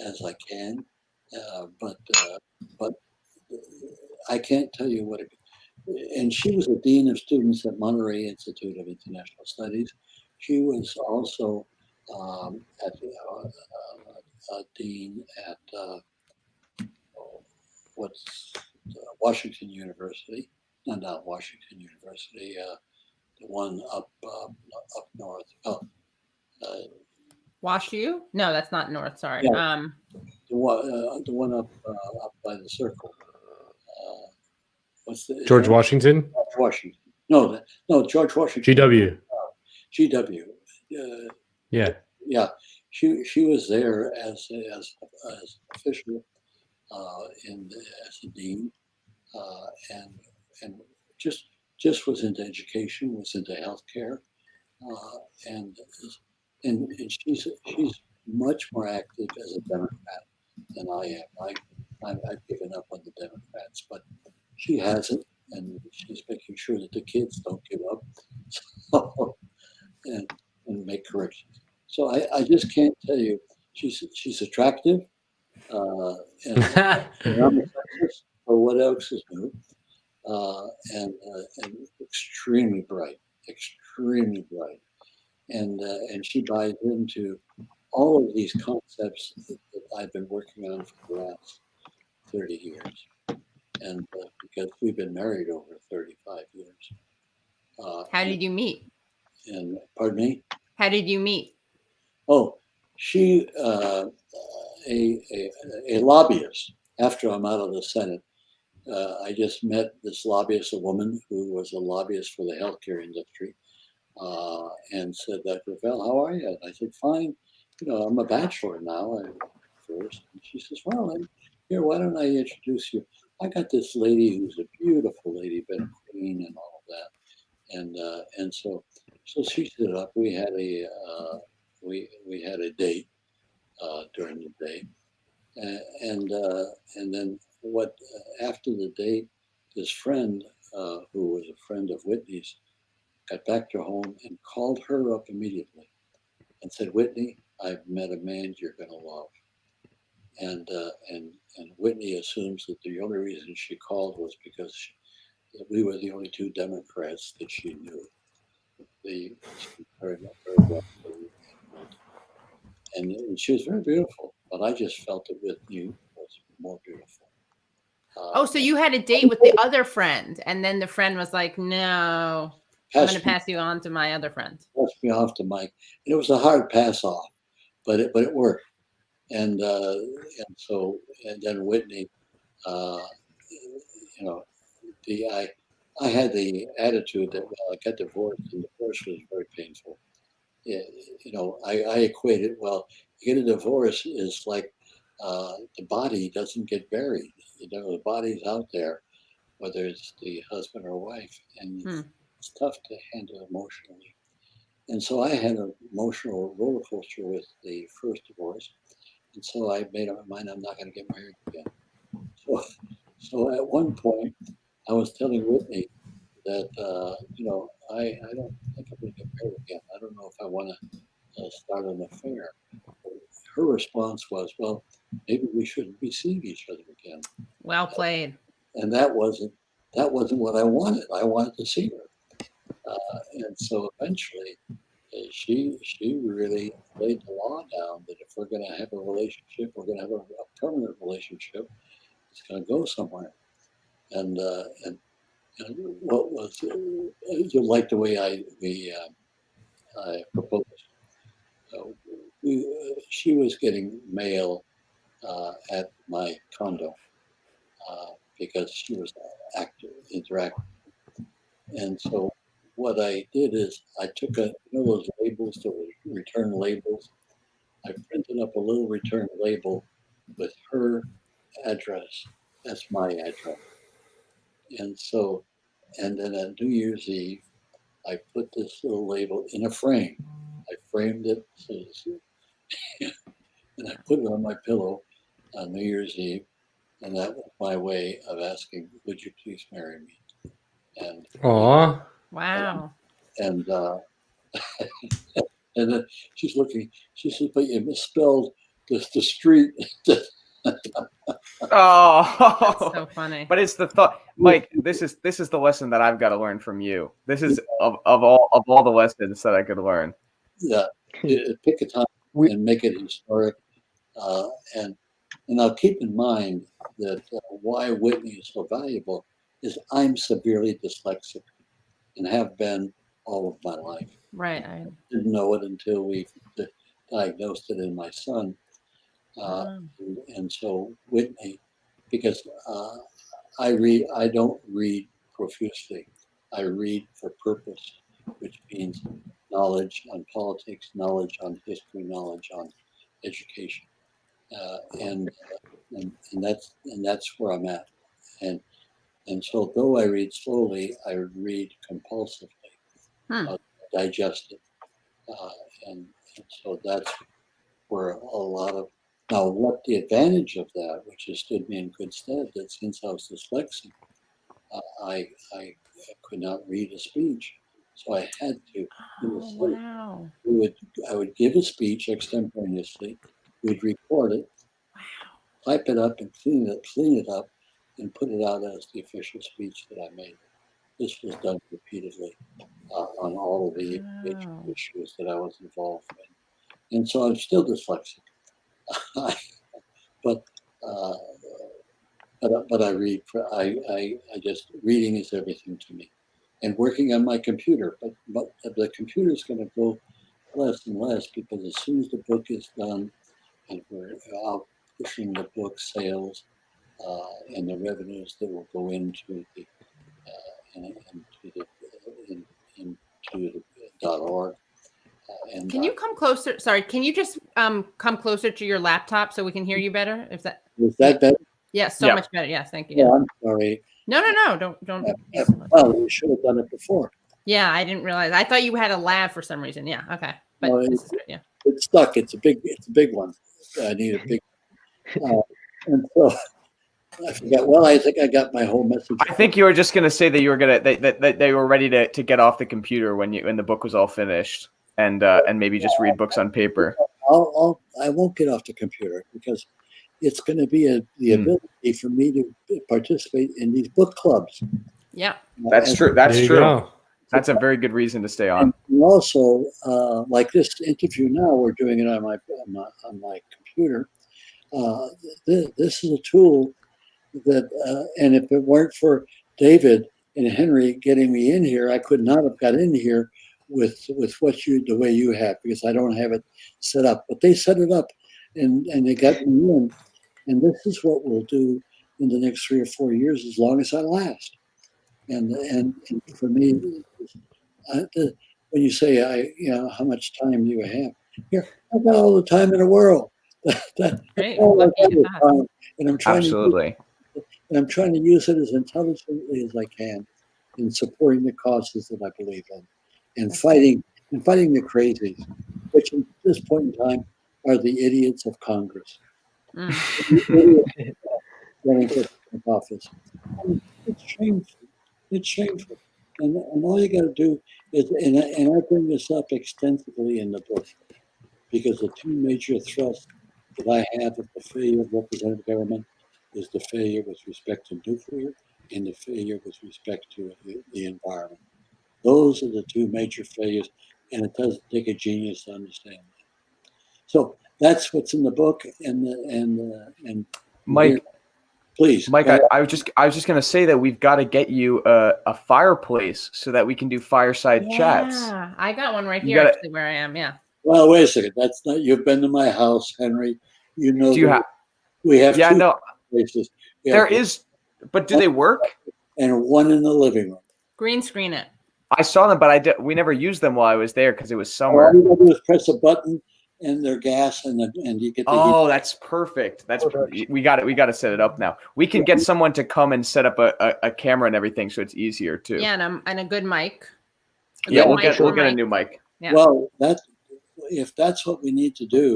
as I can, but I can't tell you what. And she was a dean of students at Monterey Institute of International Studies. She was also at a dean at Washington University. No, not Washington University. The one up north. Oh, Wash U? No, that's not north. Sorry. Yeah. The one up by the circle. What's the George Washington? George Washington. No, George Washington. GW. GW. Yeah. Yeah. She was there as official as a dean, and just was into education, was into healthcare, and she's much more active as a Democrat than I am. I've given up on the Democrats, but she hasn't, and she's making sure that the kids don't give up, so, and make corrections. So I just can't tell you. She's attractive, and I'm a sexist, but what else is new? And extremely bright, and she buys into all of these concepts that I've been working on for the last 30 years, and because we've been married over 35 years. How did you meet? And pardon me? How did you meet? Oh, she a lobbyist. After I'm out of the Senate, I just met this lobbyist, a woman who was a lobbyist for the healthcare industry, and said, Gravel, how are you? And I said, fine. I'm a bachelor now. First, and she says, well, then, here, why don't I introduce you? I got this lady who's a beautiful lady, been a queen and all of that, and so she set it up. We had a date during the day, and then after the date, this friend who was a friend of Whitney's got back to home and called her up immediately and said, Whitney, I've met a man you're going to love. And Whitney assumes that the only reason she called was because we were the only two Democrats that she knew. She very well, and she was very beautiful, but I just felt that Whitney was more beautiful. So you had a date with the other friend, and then the friend was like, no, I'm going to pass you on to my other friend. Passed me off to Mike. And it was a hard pass off, but it worked. And then Whitney, I had the attitude that, well, I got divorced, and divorce was very painful. I equate it, well, you get a divorce is like the body doesn't get buried. The body's out there, whether it's the husband or wife, and it's tough to handle emotionally. And so I had an emotional roller coaster with the first divorce. And so I made up my mind I'm not going to get married again. So at one point, I was telling Whitney that, I don't think I'm going to get married again. I don't know if I want to start an affair. Her response was, well, maybe we shouldn't be seeing each other again. Well played. And that wasn't what I wanted. I wanted to see her. And so eventually, she really laid the law down that if we're going to have a relationship, we're going to have a permanent relationship. It's going to go somewhere. And what was you like the way I proposed? She was getting mail at my condo because she was active, interactive, and so what I did is I took those labels, those return labels. I printed up a little return label with her address. That's my address. And then on New Year's Eve, I put this little label in a frame. I framed it, and I put it on my pillow. on New Year's Eve, and that was my way of asking, "Would you please marry me?" And Aw. Wow. and and then she's looking. She says, "But you misspelled the street." Oh, That's so funny. but it's the thought, Mike. This is the lesson that I've got to learn from you. This is of all the lessons that I could learn. Yeah, pick a time and make it historic. Uh, and now keep in mind that why Whitney is so valuable is I'm severely dyslexic and have been all of my life. Right. Didn't know it until we diagnosed it in my son. Oh. And so Whitney, because I don't read profusely. I read for purpose, which means knowledge on politics, knowledge on history, knowledge on education, and that's where I'm at. And so though I read slowly, I read compulsively, digest it, uh, and so that's where a lot of now what the advantage of that, which has stood me in good stead, that since I was dyslexic, I could not read a speech, so I had to. Oh, wow. I would give a speech extemporaneously. We'd record it, type it up, and clean it up, and put it out as the official speech that I made. This was done repeatedly on all of the major issues that I was involved in, and so I'm still dyslexic. but I read. I just reading is everything to me, and working on my computer. But the computer is going to go less and less because as soon as the book is done, and we're out pushing the book sales and the revenues that will go into the into the .org. And Can you come closer? Sorry, can you just come closer to your laptop so we can hear you better? If that was that better? Yes, so much better. Yes, thank you. Yeah, I'm sorry. No, don't. Well, we should have done it before. Yeah, I didn't realize. I thought you had a lav for some reason. Yeah, okay, but No, this is good, yeah. It's stuck. It's a big one. I need a big. And so I forgot. Well, I think I got my whole message. I think you were just going to say that you were going to that they were ready to get off the computer when the book was all finished and maybe just read books on paper. I won't get off the computer because it's going to be the ability for me to participate in these book clubs. Yeah, that's true. That's true. Go. That's a very good reason to stay on. And also, like this interview now, we're doing it on my computer. This is a tool that, and if it weren't for David and Henry getting me in here, I could not have got in here with the way you have, because I don't have it set up. But they set it up, and they got me in, and this is what we'll do in the next 3 or 4 years, as long as I last. And for me, when you say how much time do you have? Here, I've got all the time in the world. great. And I'm trying Absolutely. I'm trying to use it as intelligently as I can in supporting the causes that I believe in, and fighting the crazies, which at this point in time are the idiots of Congress. Running for office. It's shameful. It's shameful. And all you got to do is, and I bring this up extensively in the book, because the two major thrusts that I have of the failure of representative government is the failure with respect to nuclear and the failure with respect to the environment. Those are the two major failures, and it doesn't take a genius to understand that. So that's what's in the book, and Mike. Please, Mike, I was just gonna say that we've got to get you a fireplace so that we can do fireside chats. Yeah, I got one right here, actually, where I am. Yeah. Well, wait a second. That's not. You've been to my house, Henry. You know. Do you have? We have. Yeah, two no. places. There is, but do they work? And one in the living room. Green screen it. I saw them, but we never used them while I was there because it was summer. All you gotta do is press a button, and they're gas, and you get. That's perfect. That's perfect. We got it. We got to set it up now. We can get someone to come and set up a camera and everything, so it's easier too. Yeah, and a good mic. We'll get a new mic. Yeah. Well, if that's what we need to do,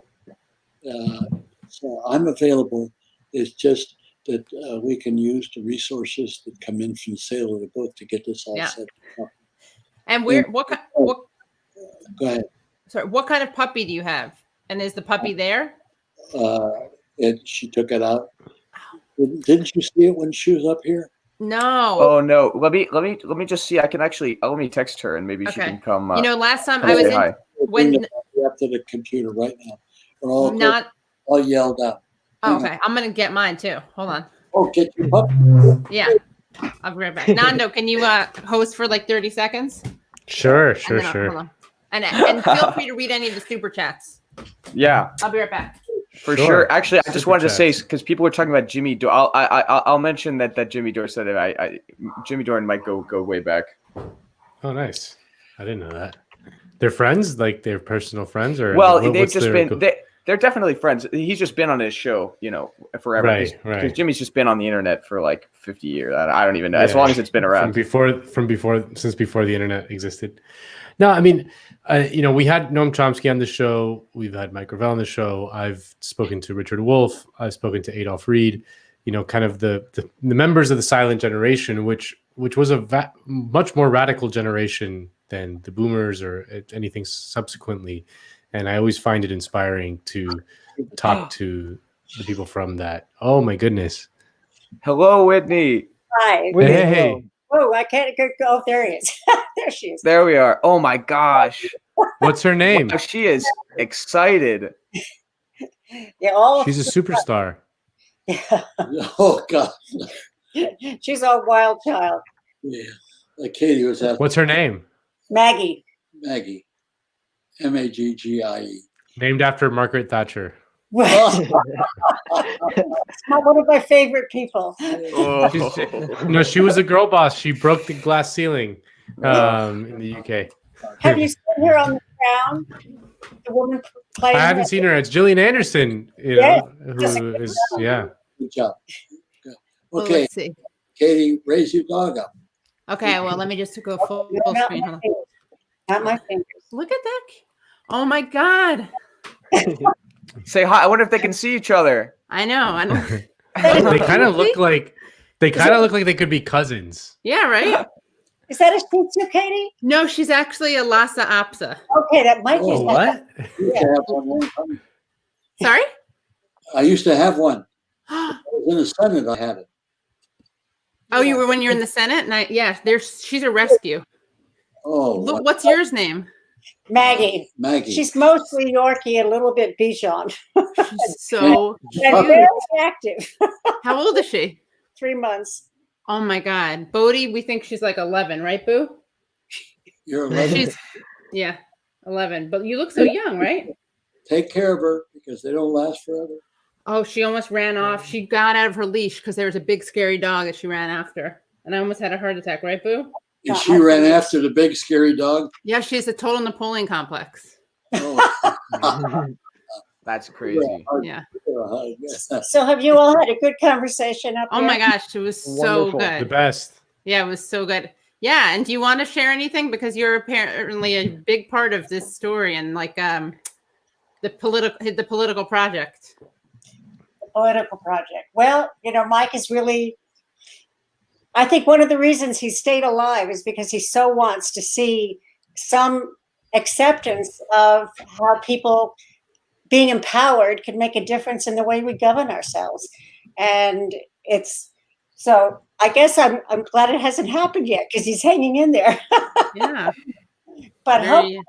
so I'm available It's just that we can use the resources that come in from the sale of the book to get this all Yeah. set up. And where? What? What? Go ahead. Sorry. What kind of puppy do you have? And is the puppy there? She took it out. Didn't you see it when she was up here? No. Oh no. Let me just see. I can actually let me text her and maybe she Okay. can come. Last time come I was say hi. when Up to the computer right now. We're all not. all yelled out. Oh, okay. I'm gonna get mine too. Hold on. Oh, get your puppy. Yeah. I'll be right back. Nando, can you host for like 30 seconds? Sure. Hold on. And feel free to read any of the super chats. Yeah. I'll be right back. For sure. Actually, I Super just wanted to say chats. because people were talking about Jimmy Dore. I'll mention that Jimmy Dore said that Jimmy Dore and Mike go way back. Oh, nice. I didn't know that. They're friends, like they're personal friends, or Well, what- they've what's just their been they're definitely friends. He's just been on his show, forever. Right. Because Jimmy's just been on the internet for like 50 years. I don't even know. As Yeah. long as it's been around. since before the internet existed. No, I mean, we had Noam Chomsky on the show. We've had Mike Gravel on the show. I've spoken to Richard Wolff. I've spoken to Adolph Reed. Kind of the members of the silent generation, which was a much more radical generation than the boomers or anything subsequently. And I always find it inspiring to talk to the people from that. Oh my goodness! Hello, Whitney. Hi. Hey. Oh, I can't go. Oh, there he is. There she is. There we are. Oh my gosh. What's her name? Wow, she is excited. Yeah, She's a superstar. Oh God. she's a wild child. Yeah. Like Katie was asking. What's her name? Maggie. Maggie. Maggie. Named after Margaret Thatcher. Well, it's not one of my favorite people. Oh. No, she was a girl boss. She broke the glass ceiling in the UK. Have you seen her on the Crown? The woman playing. I haven't seen her. It's Gillian Anderson, Yeah. who is Good job. Well, Okay, let's see. Katie, raise your dog up. Okay, well, let me just go full Not screen. my Hold on. fingers. Not my fingers. Look at that. Oh my God. Say hi. I wonder if they can see each other. I know. I don't. they kind of look like they could be cousins. Yeah, right? Is that a Shih Tzu, Katie? No, she's actually a Lhasa Apso. Okay, that might be. Oh, What? I used to have one time. Sorry? I used to have one. I was in the Senate, I had it. Oh, you were when you're in the Senate? And she's a rescue. Oh, Look, what's yours name? Maggie. Maggie. She's mostly Yorkie and a little bit Bichon. She's so And cute. very active. How old is she? 3 months. Oh my God. Bodhi, we think she's like 11, right, Boo? You're 11. She's, 11. But you look so young, right? Take care of her because they don't last forever. Oh, she almost ran off. She got out of her leash because there was a big, scary dog that she ran after. And I almost had a heart attack, right, Boo? And she ran after the big scary dog. Yeah, she has a total Napoleon complex. Oh. That's crazy. Yeah. So have you all had a good conversation up Oh here? my gosh, it was so Wonderful. The good. best. Yeah, it was so good. Yeah, and do you want to share anything because you're apparently a big part of this story and like the political project. Political project. Well, Mike is really, I think one of the reasons he stayed alive is because he so wants to see some acceptance of how people being empowered can make a difference in the way we govern ourselves. And so I guess I'm glad it hasn't happened yet because he's hanging in there. Yeah. But Very-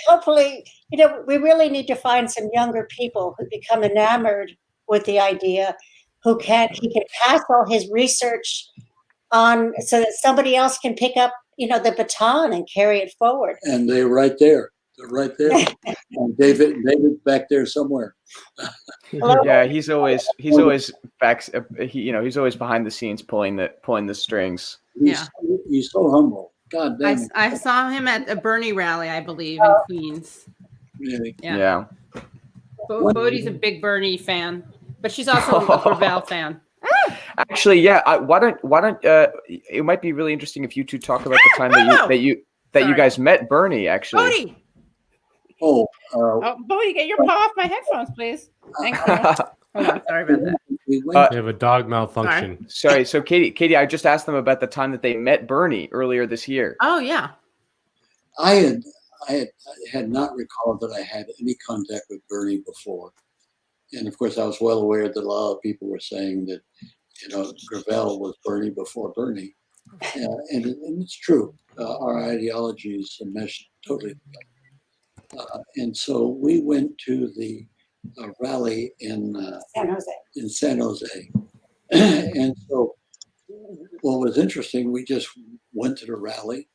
hopefully, we really need to find some younger people who become enamored with the idea, he can pass all his research on so that somebody else can pick up, the baton and carry it forward. And they're right there. They're right there. And David's back there somewhere. Hello? Yeah, he's always back. He's always behind the scenes pulling the strings. He's so humble. God damn it. I saw him at a Bernie rally, I believe, in Queens. Really. Yeah. Bodhi's a big Bernie fan, but she's also a Gravel fan. Actually, yeah. Why don't it might be really interesting if you two talk about the time that you guys met Bernie. Actually, Bodhi! Oh, Bodhi, get your paw off my headphones, please. Thank you. Hold on, sorry about that. we went. They have a dog malfunction. Sorry. So Katie, I just asked them about the time that they met Bernie earlier this year. Oh yeah. I had not recalled that I had any contact with Bernie before, and of course I was well aware that a lot of people were saying that, Gravel was Bernie before Bernie, and it's true. Our ideologies meshed totally together, and so we went to the rally in San Jose, and so what was interesting, we just went to the rally.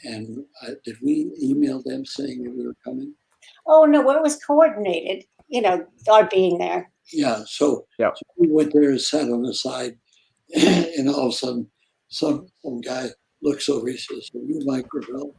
And did we email them saying that we were coming? Oh no, well, it was coordinated. Our being there. Yeah. So we went there and sat on the side, and all of a sudden, some guy looks over. He says, "Are you Mike Gravel?"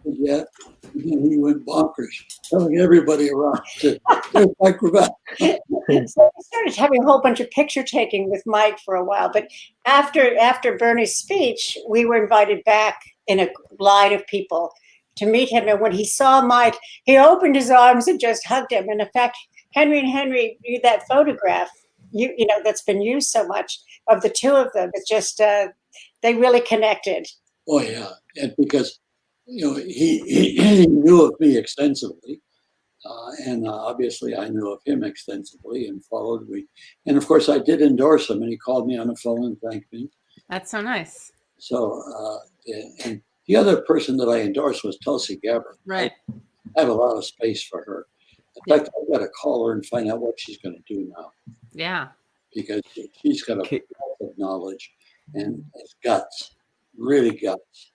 Yeah. And then he went bonkers, telling everybody around that there's Mike Gravel. So we started having a whole bunch of picture taking with Mike for a while, but after Bernie's speech, we were invited back in a line of people to meet him. And when he saw Mike, he opened his arms and just hugged him. And in fact, Henry, that photograph, that's been used so much of the two of them, it's just they really connected. Oh yeah, and because he knew of me extensively. And obviously, I knew of him extensively and followed me. And of course, I did endorse him, and he called me on the phone and thanked me. That's so nice. So, and the other person that I endorsed was Tulsi Gabbard. Right. I have a lot of space for her. In fact, I've got to call her and find out what she's going to do now. Yeah. Because she's got a wealth of knowledge and guts, really guts.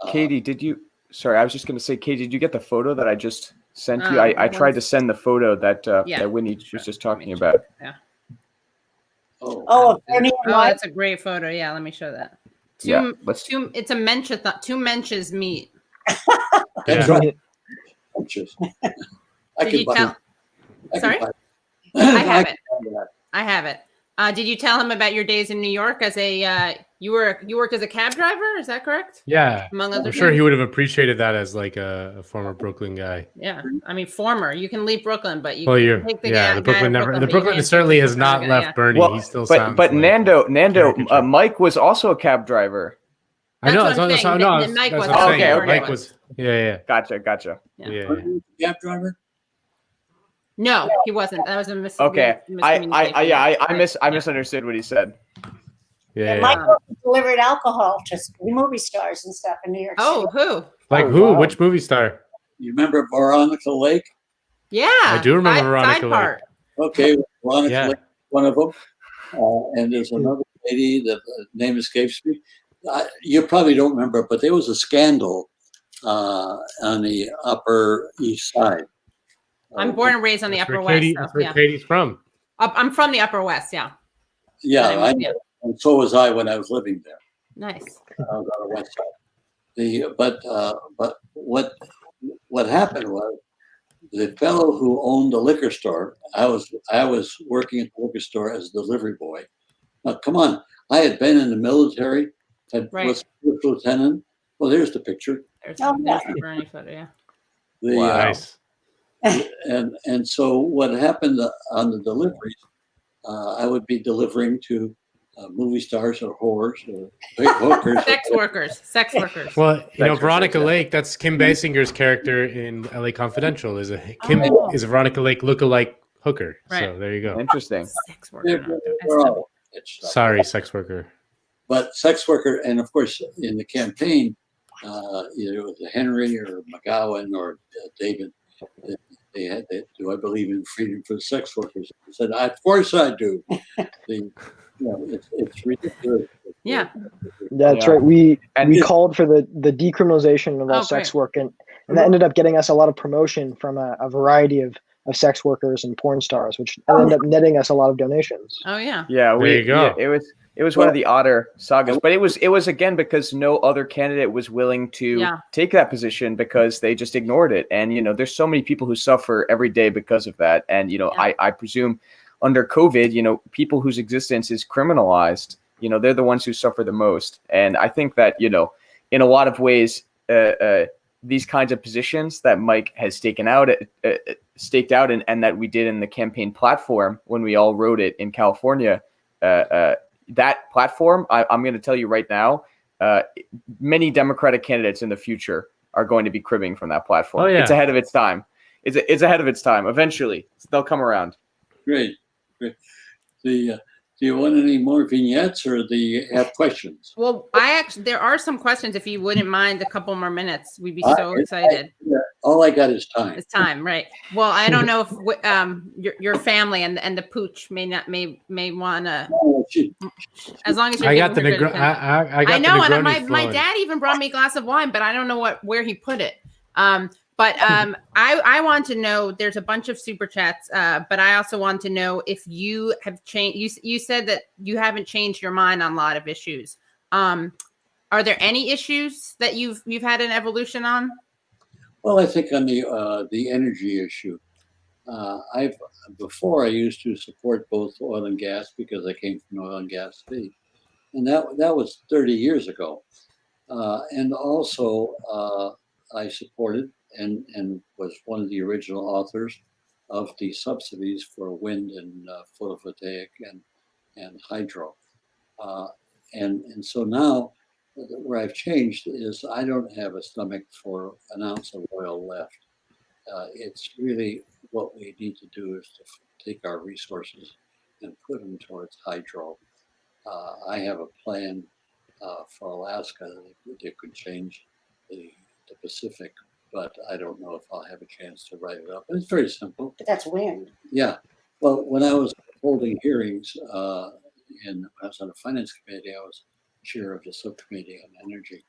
Katie, sorry, I was just going to say, Katie, did you get the photo that I just sent you? I tried to send the photo that Whitney was just talking about. Yeah. Bernie and Mike. That's a great photo. Yeah, let me show that. It's a mensch. Two menches meet. That's right. Did you tell? Sorry, I have it. Did you tell him about your days in New York as a you worked as a cab driver? Is that correct? Yeah, among other I'm sure things? he would have appreciated that as like a former Brooklyn guy. Yeah, I mean former. You can leave Brooklyn, but you take the the Brooklyn never. The Brooklyn certainly has not left Bernie. He still sounds. But Nando, Mike was also a cab driver. I know. Mike was. Okay. Mike was. Yeah. Gotcha. Yeah. Cab driver. No, he wasn't. That was a miscommunication. I misunderstood what he said. Yeah. Mike delivered alcohol to movie stars and stuff in New York City. Oh, who? Like who? Wow. Which movie star? You remember Veronica Lake? Yeah, I do remember Veronica Lake. Okay, Veronica Lake, one of them. And there's another lady that the name escapes me. You probably don't remember, but there was a scandal on the Upper East Side. I'm born and raised on the Upper West. That's where Katie's from. I'm from the Upper West. Yeah. Yeah, I know. And so was I when I was living there. Nice. I was on the West Side. But what happened was the fellow who owned the liquor store. I was working at the liquor store as a delivery boy. Now, come on, I had been in the military. Was first lieutenant. Well, there's the picture. There's the Bernie photo. Yeah. Nice. And so what happened on the deliveries, I would be delivering to movie stars or whores or hookers. Sex workers. Well, Veronica Lake, that's Kim Basinger's character in LA Confidential is a Veronica Lake lookalike hooker. Right. So there you go. Interesting. Sex worker. Sorry, sex worker. But sex worker, and of course in the campaign, either it was Henry or McGowan or David, they had that. Do I believe in freedom for the sex workers? I said, of course I do. It's ridiculous. Yeah, that's right. We called for the decriminalization of all sex work, and that ended up getting us a lot of promotion from a variety of sex workers and porn stars, which ended up netting us a lot of donations. Oh yeah. Yeah, there you go. Yeah, it was one of the odder sagas, but it was again because no other candidate was willing to take that position because they just ignored it. And there's so many people who suffer every day because of that. And I presume under COVID, people whose existence is criminalized, they're the ones who suffer the most. And I think that in a lot of ways, these kinds of positions that Mike has taken staked out and that we did in the campaign platform when we all wrote it in California, that platform, I'm going to tell you right now, many Democratic candidates in the future are going to be cribbing from that platform. Oh, yeah. It's ahead of its time. It's ahead of its time. Eventually, they'll come around. Great. Do you want any more vignettes, or do you have questions? Well, there are some questions. If you wouldn't mind a couple more minutes, we'd be so I- excited. All I got is time. It's time, right? Well, I don't know if your family and the pooch may want to, Oh, as long as you're I got the giving her Negro- good attention. I got I know, the and Negroni my flowing. dad even brought me a glass of wine, but I don't know where he put it. I want to know. There's a bunch of super chats, but I also want to know if you have changed. You said that you haven't changed your mind on a lot of issues. Are there any issues that you've had an evolution on? Well, I think on the energy issue, before I used to support both oil and gas because I came from oil and gas city, and that was 30 years ago. And also, I supported and was one of the original authors of the subsidies for wind and photovoltaic and hydro. And so now, where I've changed is I don't have a stomach for an ounce of oil left. It's really what we need to do is to take our resources and put them towards hydro. I have a plan for Alaska that could change the Pacific, but I don't know if I'll have a chance to write it up. It's very simple. But that's wind. Yeah. Well, when I was holding hearings when I was on the finance committee, I was chair of the subcommittee on energy.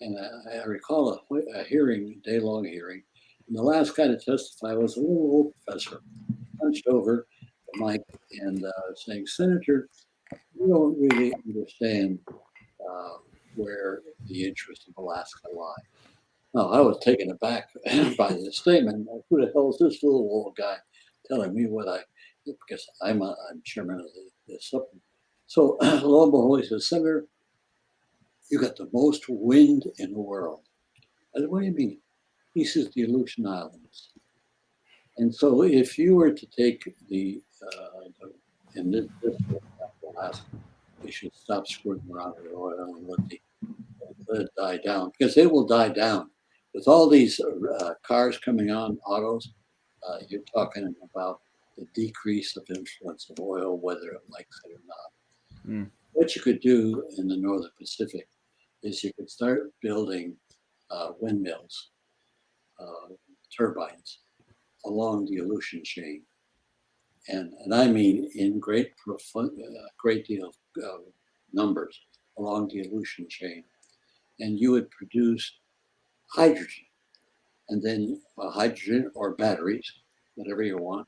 And I recall a hearing, a day-long hearing, and the last guy to testify was a little old professor, hunched over the mic and saying, "Senator, you don't really understand where the interests of Alaska lie." No, I was taken aback by this statement. Who the hell is this little old guy telling me because I'm chairman of the subcommittee. So lo and behold, he says, "Senator, you got the most wind in the world." I said, "What do you mean?" He says, "The Aleutian Islands." And so if you were to take and this Alaska, they should stop screwing around with oil and let it die down, because it will die down. With all these cars coming on, autos, you're talking about the decrease of influence of oil, whether it likes it or not. Mm. What you could do in the Northern Pacific is you could start building windmills, turbines along the Aleutian chain. And I mean in great deal of numbers along the Aleutian chain. And you would produce hydrogen, and then hydrogen or batteries, whatever you want.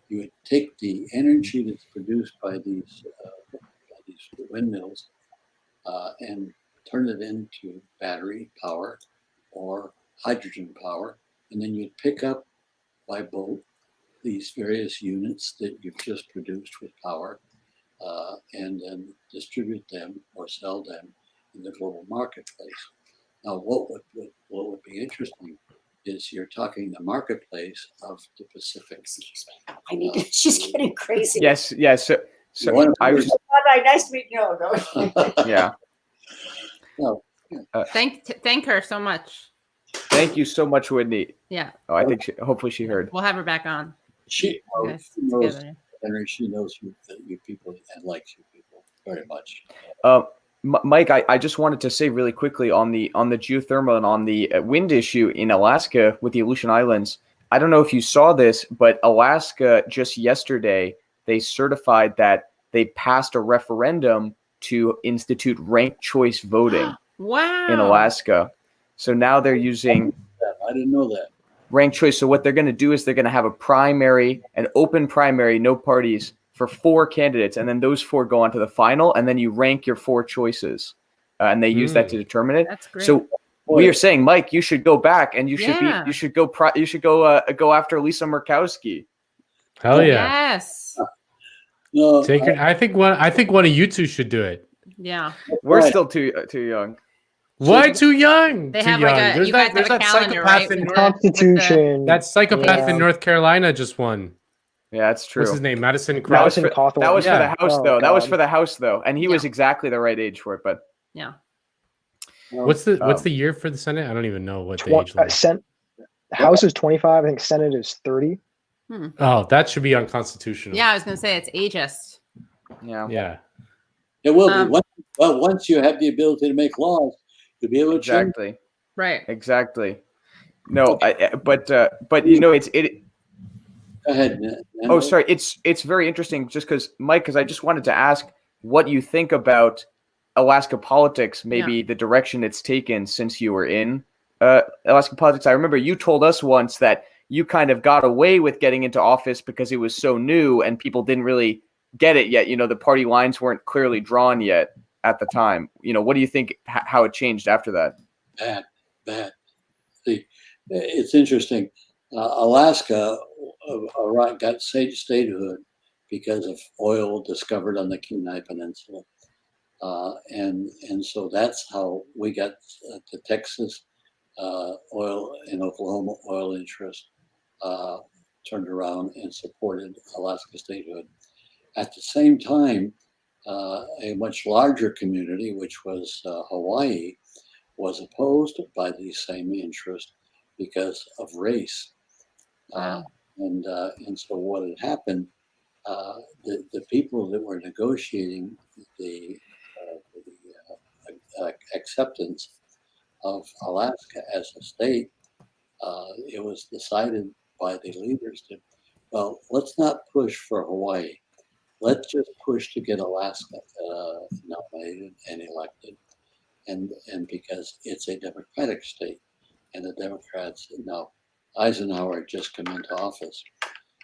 You would take the energy that's produced by these windmills and turn it into battery power or hydrogen power, and then you'd pick up by boat these various units that you've just produced with power and then distribute them or sell them in the global marketplace. Now, what would be interesting is you're talking the marketplace of the Pacific. Excuse me. I need to, she's getting crazy. Yes. So I was. Nice to meet you. No. Yeah. No. Thank her so much. Thank you so much, Whitney. Yeah. Oh, I think hopefully she heard. We'll have her back on. She Yes, knows, together. and she knows you people and likes you people very much. Mike, I just wanted to say really quickly on the geothermal and on the wind issue in Alaska with the Aleutian Islands. I don't know if you saw this, but Alaska just yesterday, they certified that they passed a referendum to institute ranked choice voting Wow. in Alaska. So now they're using I didn't know that. ranked choice. So what they're going to do is they're going to have a primary, an open primary, no parties for 4 candidates. And then those 4 go on to the final. And then you rank your 4 choices. And they use that to determine it. That's great. So we are saying, Mike, you should go back and you should Yeah. go after Lisa Murkowski. Hell yeah. Yes. No, Take her. I think one of you two should do it. Yeah. We're Right. still too young. Why too young? They Too have young. like a There's you guys that, have a calendar, psychopath right? in with The the- with the- Constitution. that psychopath in Yeah. North Carolina just won. Yeah, that's true. What's his name? Madison That was Crawford. Madison for, Cawthorn. that was for the Yeah. House, Oh, though. That was God. for the House, though, and he was Yeah. exactly the right age for it. But Yeah. What's the year for the Senate? I don't even know what the age Tw- limit. House is 25. I think Senate is 30. Oh, that should be unconstitutional. Yeah, I was gonna say it's ageist. yeah, Yeah. It will Um, be. Once you have the ability to make laws, you'll be able to change. exactly, Right. exactly. No, but you know, Go ahead. Oh, sorry. It's very interesting just because, Mike, because I just wanted to ask what you think about Alaska politics, maybe the direction it's taken since you were in Alaska politics. I remember you told us once that you kind of got away with getting into office because it was so new and people didn't really get it yet. You know, the party lines weren't clearly drawn yet at the time. You know, what do you think how it changed after that? Bad. It's interesting. Alaska got statehood because of oil discovered on the Kenai Peninsula, and so that's how we got to Texas. Oil in Oklahoma, oil interest turned around and supported Alaska statehood. At the same time, a much larger community, which was Hawaii, was opposed by these same interests because of race. Wow. And so what had happened, the people that were negotiating the acceptance of Alaska as a state, it was decided by the leaders that, well, let's not push for Hawaii. Let's just push to get Alaska nominated and elected. And because it's a democratic state, and the Democrats, Eisenhower had just come into office.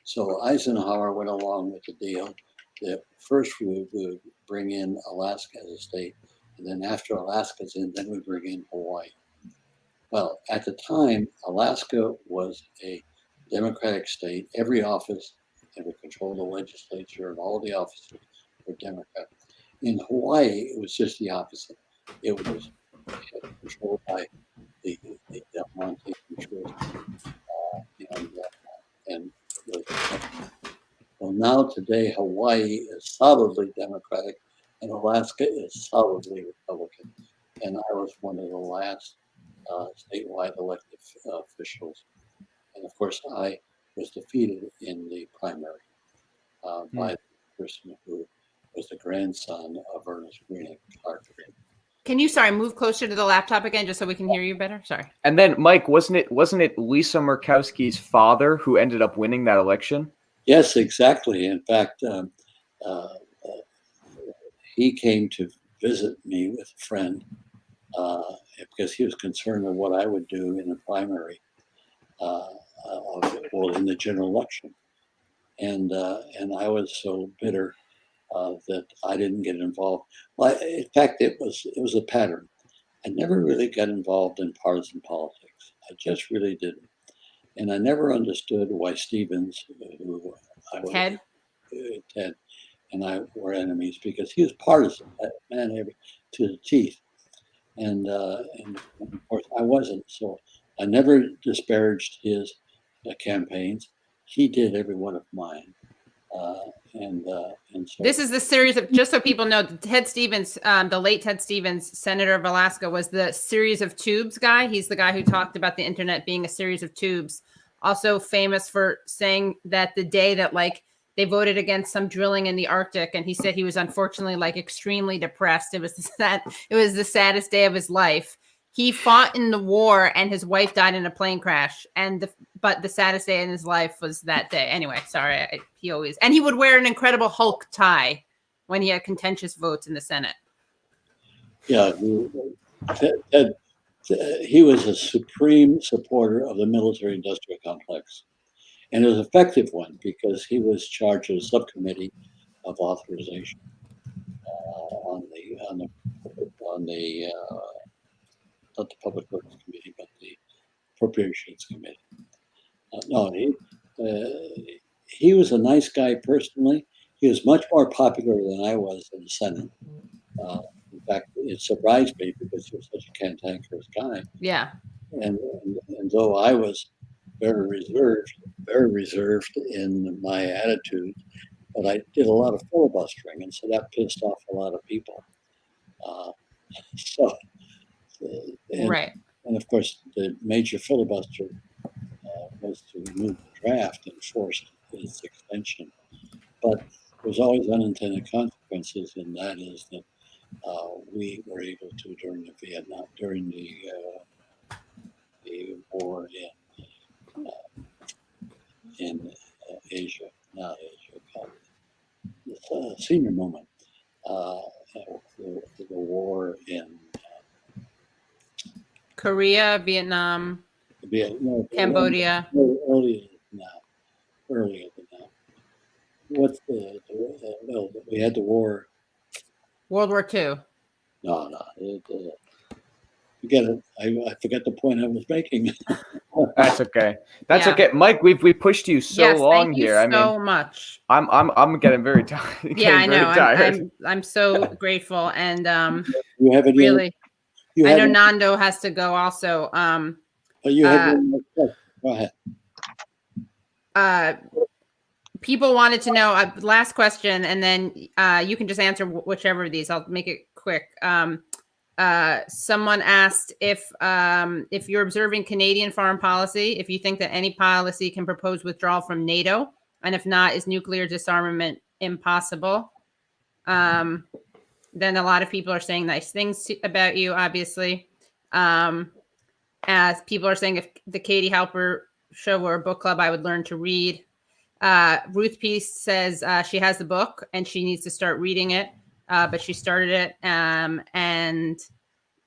So Eisenhower went along with the deal that first we would bring in Alaska as a state, and then after Alaska's in, then we bring in Hawaii. Well, at the time, Alaska was a Democratic state. Every office, they would control the legislature, and all the offices were Democrat. In Hawaii, it was just the opposite. It was controlled by the Del Monte interest, and well, now today Hawaii is solidly Democratic, and Alaska is solidly Republican. And I was one of the last statewide elected officials, and of course I was defeated in the primary by the person who was the grandson of Ernest Green and Clark Green. Can you move closer to the laptop again just so we can hear you better? Sorry. And then, Mike, wasn't it Lisa Murkowski's father who ended up winning that election? Yes, exactly. In fact, he came to visit me with a friend because he was concerned with what I would do in the primary, in the general election, and I was so bitter that I didn't get involved. Well, in fact, it was a pattern. I never really got involved in partisan politics. I just really didn't, and I never understood why Stevens, who I was, Ted, and I were enemies because he was partisan, that man to the teeth, and of course I wasn't. So I never disparaged his campaigns. He did every one of mine. And so This is the series of, just so people know, Ted Stevens, the late Ted Stevens, Senator of Alaska, was the series of tubes guy. He's the guy who talked about the internet being a series of tubes. Also famous for saying that the day that they voted against some drilling in the Arctic, and he said he was unfortunately extremely depressed. It was the saddest day of his life. He fought in the war, and his wife died in a plane crash. But the saddest day in his life was that day. Anyway, sorry. He would wear an incredible Hulk tie when he had contentious votes in the Senate. Yeah, Ted, he was a supreme supporter of the military-industrial complex, and it was an effective one because he was charged of a subcommittee of authorization on the not the Public Works Committee, but the Appropriations Committee. No, he was a nice guy personally. He was much more popular than I was in the Senate. In fact, it surprised me because he was such a cantankerous guy. Yeah. And though I was very reserved in my attitude, but I did a lot of filibustering, and so that pissed off a lot of people. So, and, Right. and of course, the major filibuster was to remove the draft and force its extension. But there's always unintended consequences, and that is that we were able to during the war in Asia, not Asia, called the senior moment, the war in Korea, Vietnam, Vietnam, Cambodia. earlier than that. What's well, we had the war. World War II. No, forget it. I forget the point I was making. That's okay. That's Yeah. okay, Mike. We pushed you so Yes, long thank you here. I so mean, much. I'm getting very tired. Yeah, I very know. tired. I'm so grateful, and You have any? really, You I have know any, Nando has to go also. you have any more questions? Go ahead. People wanted to know last question, and then you can just answer whichever of these. I'll make it quick. Someone asked if you're observing Canadian foreign policy, if you think that any policy can propose withdrawal from NATO, and if not, is nuclear disarmament impossible? Then a lot of people are saying nice things about you, obviously. As people are saying, if the Katie Halper show were a book club, I would learn to read. Ruth Peace says she has the book and she needs to start reading it, but she started it. And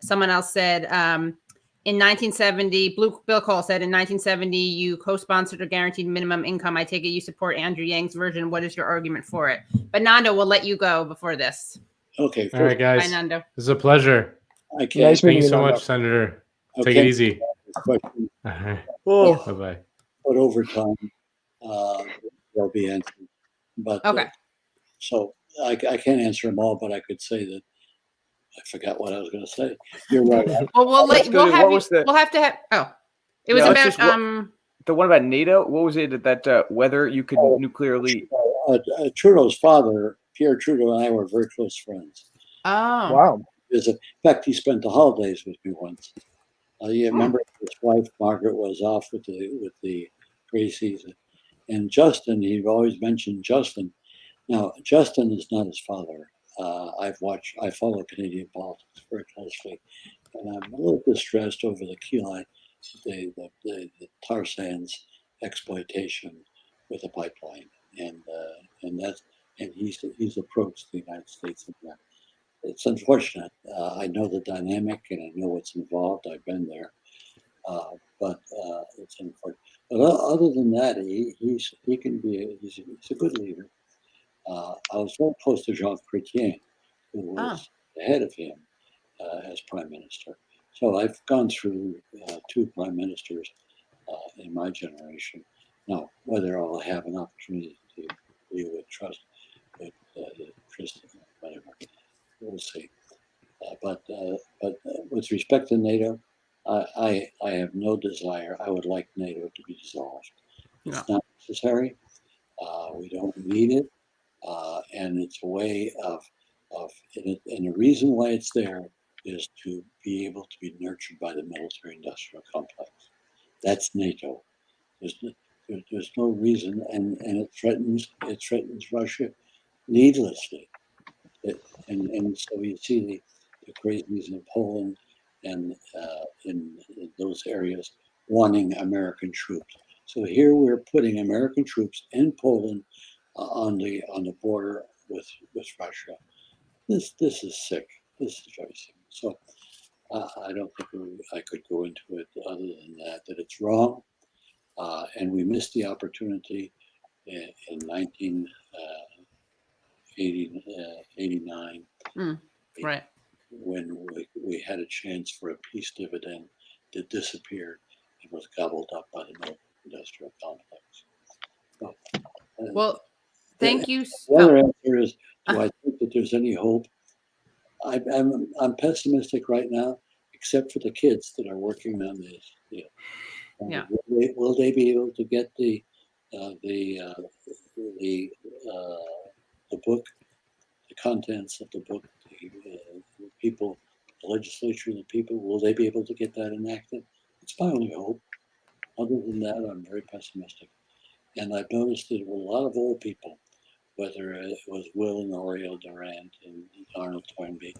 someone else said in 1970, Bill Cole said in 1970, you co-sponsored a guaranteed minimum income. I take it you support Andrew Yang's version. What is your argument for it? But Nando, we'll let you go before this. Okay. All right, guys. Bye, Nando. This is a pleasure. I can't. Nice Thank meeting you you, so Nando. much, Senator. I Take it can't easy. question, All right. Oh. Bye-bye. but over time, they'll be answered. But Okay. so I can't answer them all, but I could say that I forgot what I was going to say. You're right. Well, we'll have to have. Oh, it was Yeah, about let's just- The one about NATO. What was it that whether you could nuclearly? Trudeau's father, Pierre Trudeau, and I were very close friends. Oh. Wow. In fact, he spent the holidays with me once. You remember his wife Margaret was off with the Gracies, and Justin. He'd always mentioned Justin. Now, Justin is not his father. I follow Canadian politics very closely, and I'm a little distressed over the Key the tar sands exploitation with the pipeline, and he's approached the United States in that. It's unfortunate. I know the dynamic and I know what's involved. I've been there, but it's unfortunate. But other than that, he's a good leader. I was very close to Jean Chrétien, who was ahead of him as prime minister. So I've gone through two prime ministers in my generation. Now, whether I'll have an opportunity to be with Tristan, whatever, we'll see. But with respect to NATO, I have no desire. I would like NATO to be dissolved. It's not necessary. We don't need it. And it's a way of and the reason why it's there is to be able to be nurtured by the military-industrial complex. That's NATO. There's no reason, and it threatens Russia needlessly. And so you see the crazies in Poland and in those areas wanting American troops. So here we're putting American troops in Poland on the border with Russia. This is sick. This is very sick. So I don't think I could go into it other than that it's wrong, and we missed the opportunity in 1989. Right. When we had a chance for a peace dividend that disappeared and was gobbled up by the military-industrial complex. So, Well, thank you. The other answer is, do I think that there's any hope? I'm pessimistic right now, except for the kids that are working on this. Yeah. Yeah. Will they be able to get the book, the contents of the book, the people, the legislature, and the people? Will they be able to get that enacted? It's my only hope. Other than that, I'm very pessimistic. And I've noticed that there were a lot of old people, whether it was Will and Oriel Durant and Arnold Toynbee,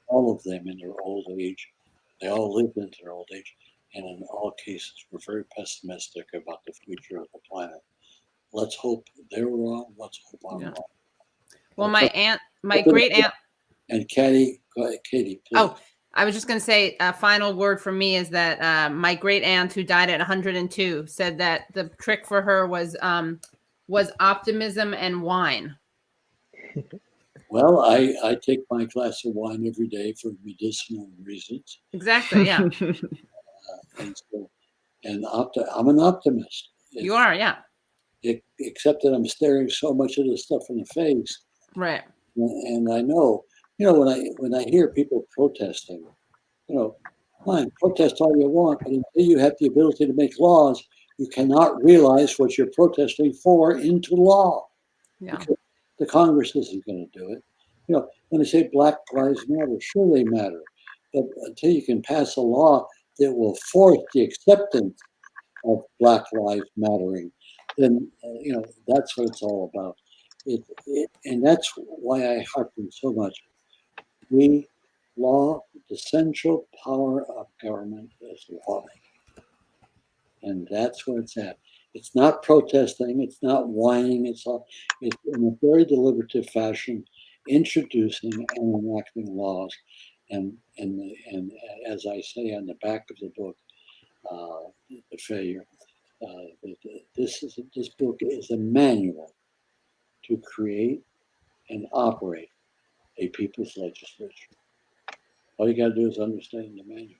all of them in their old age, they all lived into their old age, and in all cases were very pessimistic about the future of the planet. Let's hope they're wrong. Let's hope I'm Yeah. wrong. Well, my great aunt. And Katie, please. Oh, I was just going to say a final word from me is that my great aunt, who died at 102, said that the trick for her was optimism and wine. Well, I take my glass of wine every day for medicinal reasons. Exactly. Yeah. I'm an optimist. You are. Yeah. Except that I'm staring so much of this stuff in the face. Right. And I know, when I hear people protesting, fine, protest all you want, but until you have the ability to make laws, you cannot realize what you're protesting for into law. Yeah. Because the Congress isn't going to do it. When they say Black Lives Matter, sure they matter, but until you can pass a law that will force the acceptance of Black Lives Mattering, then that's what it's all about. And that's why I hearken so much. The central power of government is lawmaking, and that's where it's at. It's not protesting. It's not whining. It's in a very deliberative fashion, introducing and enacting laws, and as I say on the back of the book, The Failure. This book is a manual to create and operate a people's legislature. All you got to do is understand the manual.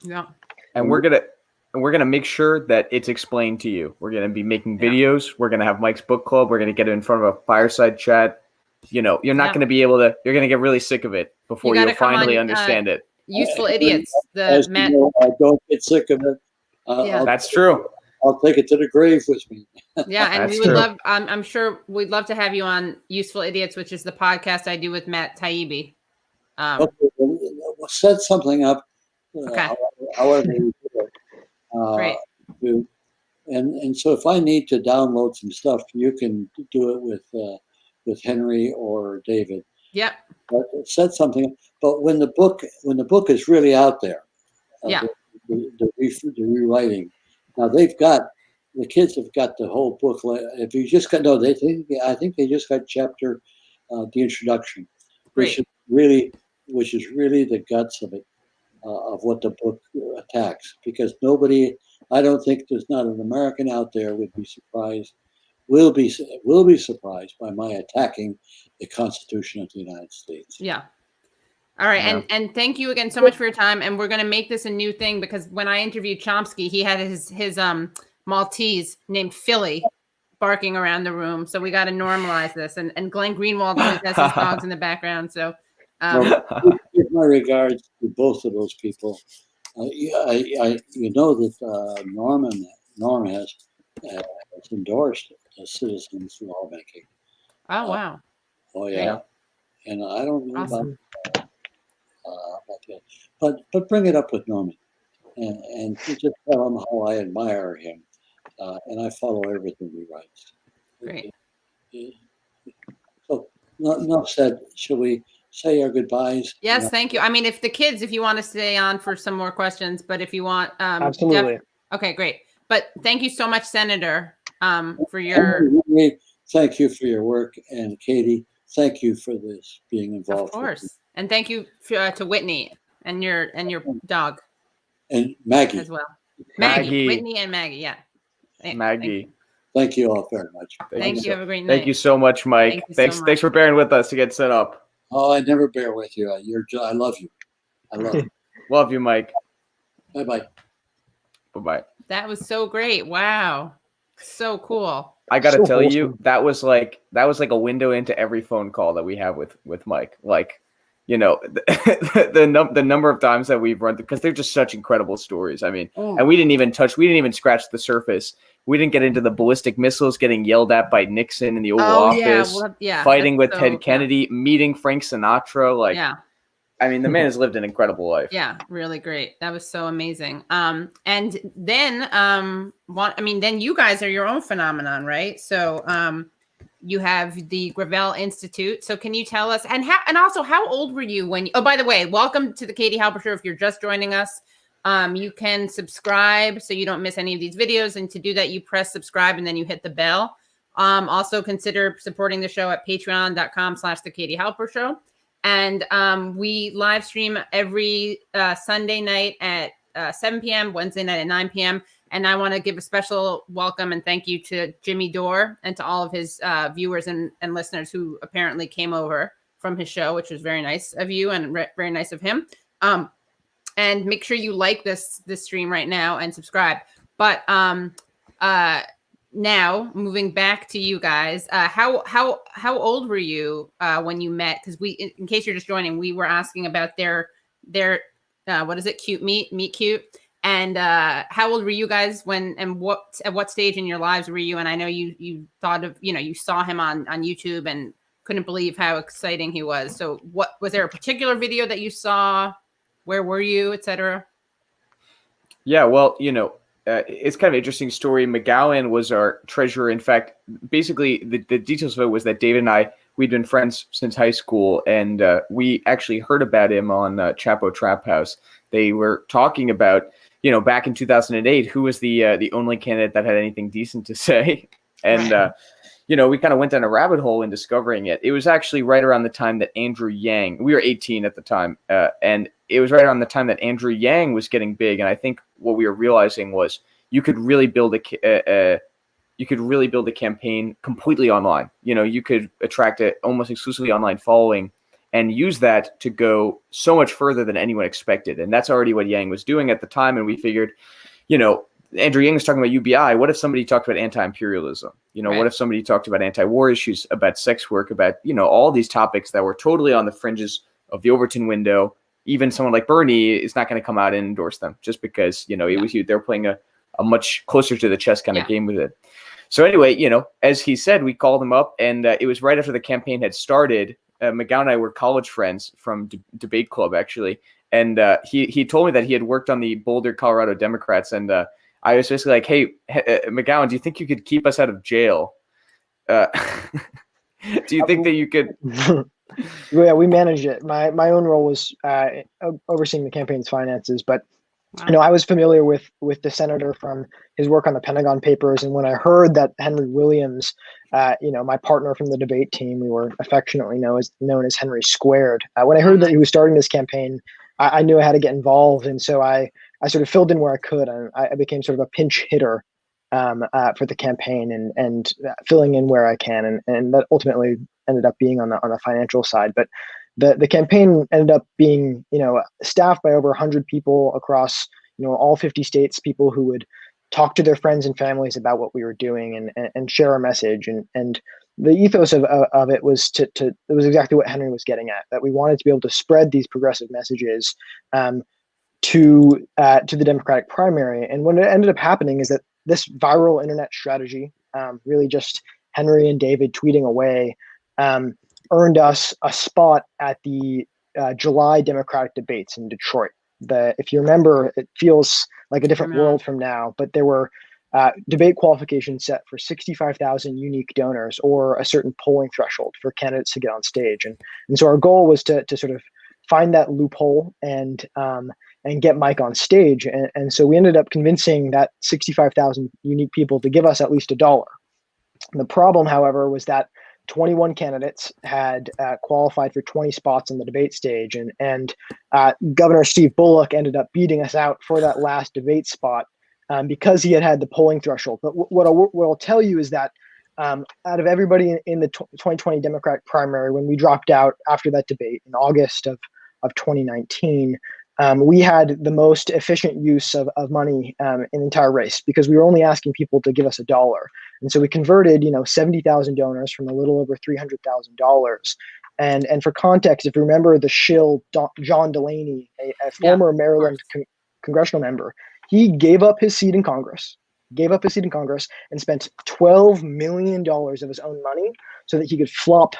Yeah. And we're gonna make sure that it's explained to you. We're gonna be making videos. We're gonna have Mike's book club. We're gonna get it in front of a fireside chat. You're not gonna be able to. You're gonna get really sick of it before you finally understand it. Useful Idiots. I don't get sick of it. That's true. I'll take it to the grave with me. Yeah, and That's we would true. love. I'm sure we'd love to have you on Useful Idiots, which is the podcast I do with Matt Taibbi. Okay, we'll set something up. Okay. However we do it. Great. And so if I need to download some stuff, you can do it with Henry or David. Yep. But set something. But when the book is really out there, the rewriting. Now the kids have got the whole book. If you just got I think they just got chapter, the introduction, which is really the guts of it, of what the book attacks. Because I don't think there's not an American out there will be surprised by my attacking the Constitution of the United States. Yeah. All right. Yeah. And thank you again so much for your time. And we're going to make this a new thing, because when I interviewed Chomsky, he had his Maltese named Philly barking around the room. So we got to normalize this. And Glenn Greenwald always has his dogs in the background. So give my regards to both of those people. That Norm has endorsed citizens lawmaking. oh wow. Oh yeah. And I don't know Awesome. about that, but bring it up with Norman, and just tell him how I admire him, and I follow everything he writes. Great. So, enough said. Shall we say our goodbyes? Yes, thank you. I mean, if you want to stay on for some more questions, but if you want, Absolutely. okay, great. But thank you so much, Senator, for your. Thank you for your work, and Katie, thank you for this being involved. Of course, and thank you to Whitney and your dog and Maggie as well. Maggie, Whitney, and Maggie. Yeah. Maggie. Thank you all very much. Thank you. Have a great night. Thank you so much, Mike. Thanks for bearing with us to get set up. Oh, I never bear with you. I love you. I love you. Love you, Mike. Bye-bye. Bye-bye. That was so great. Wow. So cool. I got to tell awesome. you, that was like a window into every phone call that we have with Mike. Like, you know, the number of times that we've run through, because they're just such incredible stories. I mean, and we didn't even scratch the surface. We didn't get into the ballistic missiles getting yelled at by Nixon in the Oval Office, fighting with Ted Kennedy, meeting Frank Sinatra. Like, I mean, the man has lived an incredible life. Yeah, really great. That was so amazing. And then, then you guys are your own phenomenon, right? So, you have the Gravel Institute. So can you tell us, and also how old were you when, oh, by the way, welcome to the Katie Halper Show. If you're just joining us, you can subscribe so you don't miss any of these videos. And to do that, you press subscribe and then you hit the bell. Also consider supporting the show at patreon.com/the Katie Halper Show. And we live stream every Sunday night at 7 p.m., Wednesday night at 9 p.m. And I want to give a special welcome and thank you to Jimmy Dore and to all of his viewers and listeners who apparently came over from his show, which was very nice of you and very nice of him. And make sure you like this stream right now and subscribe. But now moving back to you guys, how old were you when you met? Because in case you're just joining, we were asking about their what is it? Cute meet cute. And how old were you guys at what stage in your lives were you? And I know you thought of, you saw him on YouTube and couldn't believe how exciting he was. So what was there a particular video that you saw? Where were you, etc.? Yeah, well, it's kind of an interesting story. McGowan was our treasurer. In fact, basically the details of it was that David and we'd been friends since high school, and we actually heard about him on Chapo Trap House. They were talking about, back in 2008, who was the only candidate that had anything decent to say. And, we kind of went down a rabbit hole in discovering it. It was actually right around the time that Andrew Yang, we were 18 at the time, and it was right around the time that Andrew Yang was getting big. And I think what we were realizing was you could really build a campaign completely online. You could attract an almost exclusively online following and use that to go so much further than anyone expected. And that's already what Yang was doing at the time. And we figured, Andrew Yang was talking about UBI. What if somebody talked about anti-imperialism? Right. What if somebody talked about anti-war issues, about sex work, about, all these topics that were totally on the fringes of the Overton window. Even someone like Bernie is not going to come out and endorse them just because, it was they're playing a much closer to the chest kind of game with it. So anyway, as he said, we called him up, and it was right after the campaign had started. McGowan and I were college friends from debate club, actually. And he told me that he had worked on the Boulder, Colorado Democrats. And I was basically like, hey, McGowan, do you think you could keep us out of jail? Do you think that you could? Yeah, we managed it. My own role was overseeing the campaign's finances, but I was familiar with the senator from his work on the Pentagon Papers, and when I heard that Henry Williams, my partner from the debate team, we were affectionately known as Henry Squared. When I heard that he was starting this campaign, I knew I had to get involved, and so I sort of filled in where I could, and I became sort of a pinch hitter for the campaign and filling in where I can, and that ultimately ended up being on the financial side. But the campaign ended up being staffed by over 100 people across all 50 states, people who would talk to their friends and families about what we were doing and share our message. And the ethos of it was it was exactly what Henry was getting at, that we wanted to be able to spread these progressive messages to the Democratic primary. And what ended up happening is that this viral internet strategy, really just Henry and David tweeting away, earned us a spot at the July Democratic debates in Detroit. If you remember, it feels like a different world from now, but there were debate qualifications set for 65,000 unique donors or a certain polling threshold for candidates to get on stage. And so our goal was to sort of find that loophole and get Mike on stage. And so we ended up convincing that 65,000 unique people to give us at least $1. The problem, however, was that 21 candidates had qualified for 20 spots on the debate stage, and Governor Steve Bullock ended up beating us out for that last debate spot because he had the polling threshold. But what I'll tell you is that out of everybody in the 2020 Democratic primary, when we dropped out after that debate in August of 2019, we had the most efficient use of money in the entire race because we were only asking people to give us $1. And so we converted, 70,000 donors from a little over $300,000. And for context, if you remember the shill John Delaney, a former Maryland congressional member, he gave up his seat in Congress, and spent $12 million of his own money so that he could flop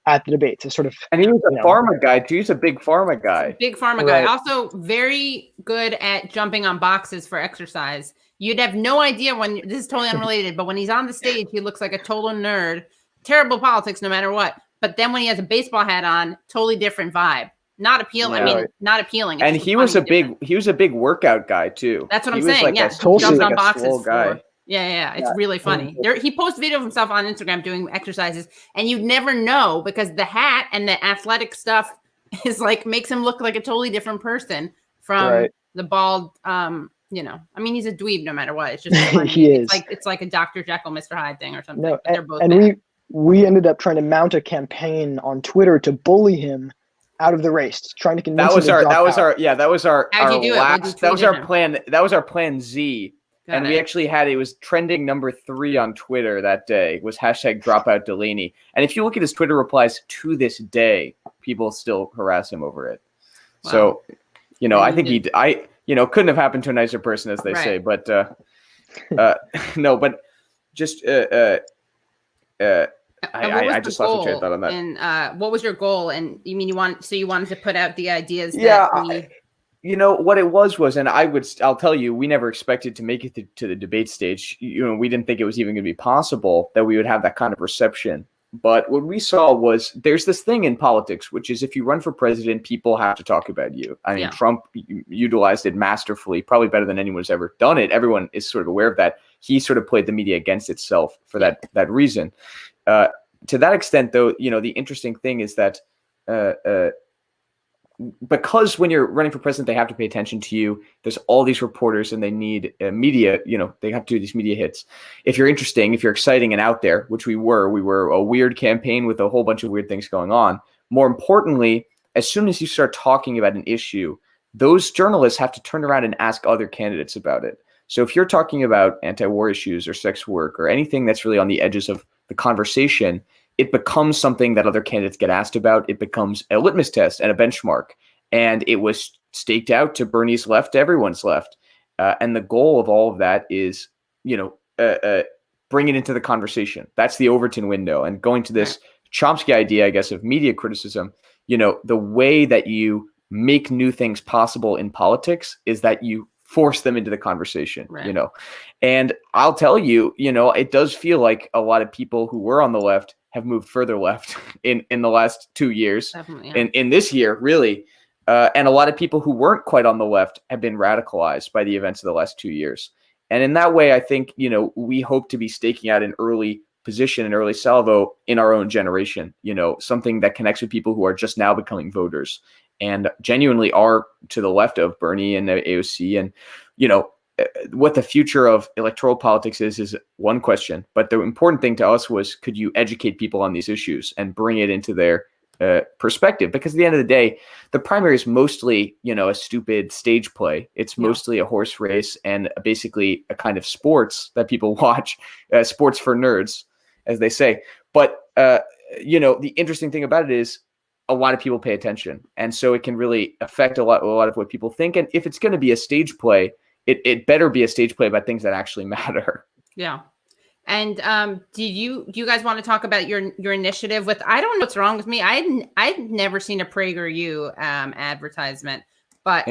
at the debates. A sort of, and he was a pharma guy too. He's a big pharma guy. Big pharma guy. Also very good at jumping on boxes for exercise. You'd have no idea when this is totally unrelated, but when he's on the stage, he looks like a total nerd. Terrible politics, no matter what. But then when he has a baseball hat on, totally different vibe. Not appealing. Yeah. I mean, not appealing. And he was a big workout guy too. That's what I'm He was saying. like Yeah, a- he he was jumps like on a boxes. swole guy. Yeah, it's really funny. He posts video of himself on Instagram doing exercises, and you'd never know because the hat and the athletic stuff is like makes him look like a totally different person from the bald. I mean, he's a dweeb no matter what. It's just funny. He is. It's like a Dr. Jekyll, Mr. Hyde thing or something. No, They're both and bad. we ended up trying to mount a campaign on Twitter to bully him out of the race, trying to convince him to drop out. How'd you do it? last that was our plan. That was our plan Z. Got we it. actually had, it was trending number 3 on Twitter that day, was hashtag dropout Delaney. And if you look at his Twitter replies to this day, people still harass him over it. Wow. So, I think couldn't have happened to a nicer person, as they say, but no, but just what was I the just lost the train of goal? thought on that. And what was your goal? And you mean you wanted to put out the ideas? What it was, and I'll tell you, we never expected to make it to the debate stage. We didn't think it was even going to be possible that we would have that kind of reception. But what we saw was there's this thing in politics, which is if you run for president, people have to talk about you. I mean, Trump utilized it masterfully, probably better than anyone's ever done it. Everyone is sort of aware of that. He sort of played the media against itself for that reason. To that extent, though, the interesting thing is that because when you're running for president, they have to pay attention to you. There's all these reporters and they need media, they have to do these media hits. If you're interesting, if you're exciting and out there, which we were a weird campaign with a whole bunch of weird things going on. More importantly, as soon as you start talking about an issue, those journalists have to turn around and ask other candidates about it. So if you're talking about anti-war issues or sex work or anything that's really on the edges of the conversation, it becomes something that other candidates get asked about. It becomes a litmus test and a benchmark. And it was staked out to Bernie's left, to everyone's left. And the goal of all of that is, bring it into the conversation. That's the Overton window. And going to this Chomsky idea, I guess, of media criticism, the way that you make new things possible in politics is that you force them into the conversation, And I'll tell you, it does feel like a lot of people who were on the left have moved further left in the last 2 years, in this year, really. And a lot of people who weren't quite on the left have been radicalized by the events of the last 2 years. And in that way, I think, we hope to be staking out an early position, an early salvo in our own generation, something that connects with people who are just now becoming voters and genuinely are to the left of Bernie and the AOC. And, what the future of electoral politics is one question. But the important thing to us was, could you educate people on these issues and bring it into their perspective? Because at the end of the day, the primary is mostly, a stupid stage play. It's mostly a horse race and basically a kind of sports that people watch, sports for nerds, as they say. But, the interesting thing about it is a lot of people pay attention. And so it can really affect a lot of what people think. And if it's going to be a stage play, it better be a stage play about things that actually matter. Yeah. And do you guys want to talk about your initiative with? I don't know what's wrong with me. I'd never seen a PragerU advertisement, but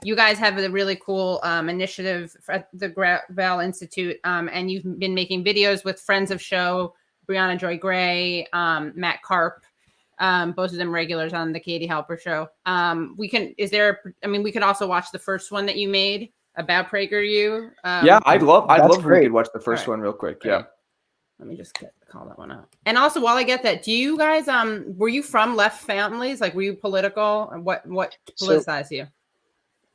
you guys have a really cool initiative at the Gravel Institute, and you've been making videos with friends of show, Brianna Joy Gray, Matt Karp, both of them regulars on the Katie Halper show. We could also watch the first one that you made about PragerU. I'd love if great. we could watch the first one real quick. Great. Yeah. Let me just call that one up. And also, while I get that, do you guys were you from left families? Like, were you political? What politicized you?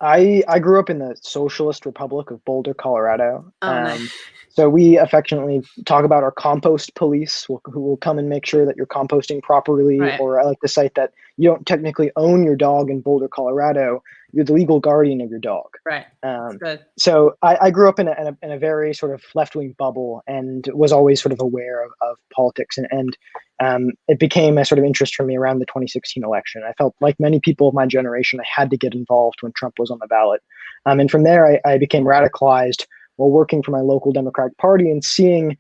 I grew up in the Socialist Republic of Boulder, Colorado. Nice. So we affectionately talk about our compost police, who will come and make sure that you're composting properly. Right. Or I like to cite that you don't technically own your dog in Boulder, Colorado. you're the legal guardian of your dog. Right. That's good. So I grew up in a very sort of left-wing bubble and was always sort of aware of politics, and it became a sort of interest for me around the 2016 election. I felt like many people of my generation, I had to get involved when Trump was on the ballot. And from there, I became radicalized while working for my local Democratic Party and seeing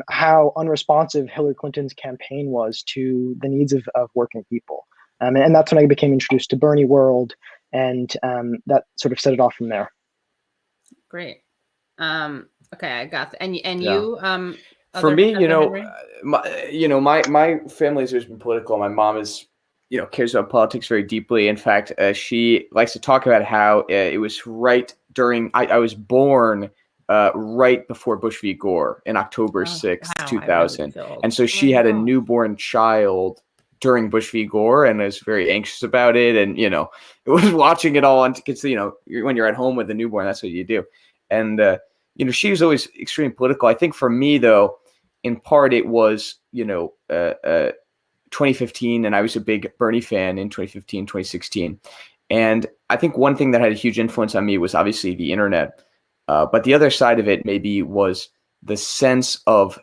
how unresponsive Hillary Clinton's campaign was to the needs of working people. And that's when I became introduced to Bernie World, and that sort of set it off from there. Great. Okay, I got that. And Yeah. you, For me, Henry? my family's always been political. My mom is, cares about politics very deeply. In fact, she likes to talk about how it was right during, I was born right before Bush v. Gore in October 6th, wow, 2000. I really feel And so she had a old. newborn child during Bush v. Gore and was very anxious about it. And, it was watching it all. And because, when you're at home with a newborn, that's what you do. And, she was always extremely political. I think for me, though, in part, it was, 2015, and I was a big Bernie fan in 2015, 2016. And I think one thing that had a huge influence on me was obviously the internet. But the other side of it maybe was the sense of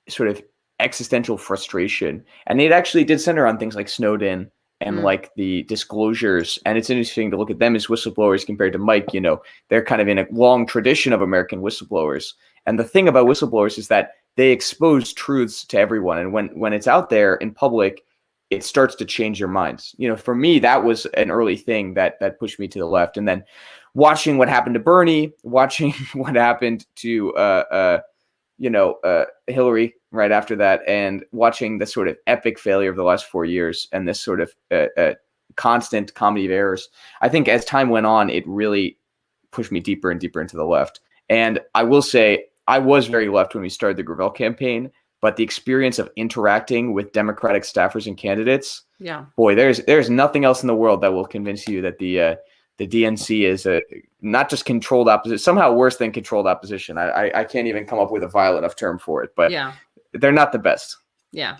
sort of existential frustration. And it actually did center on things like Snowden and like the disclosures. And it's interesting to look at them as whistleblowers compared to Mike. They're kind of in a long tradition of American whistleblowers. And the thing about whistleblowers is that they expose truths to everyone. And when it's out there in public, it starts to change your minds. For me, that was an early thing that pushed me to the left. And then watching what happened to Bernie, watching what happened to, Hillary right after that, and watching the sort of epic failure of the last 4 years and this sort of constant comedy of errors. I think as time went on, it really pushed me deeper and deeper into the left. And I will say, I was very left when we started the Gravel campaign, but the experience of interacting with Democratic staffers and candidates, boy, there's nothing else in the world that will convince you that the DNC is not just controlled opposition, somehow worse than controlled opposition. I can't even come up with a violent enough term for it, but they're not the best. Yeah,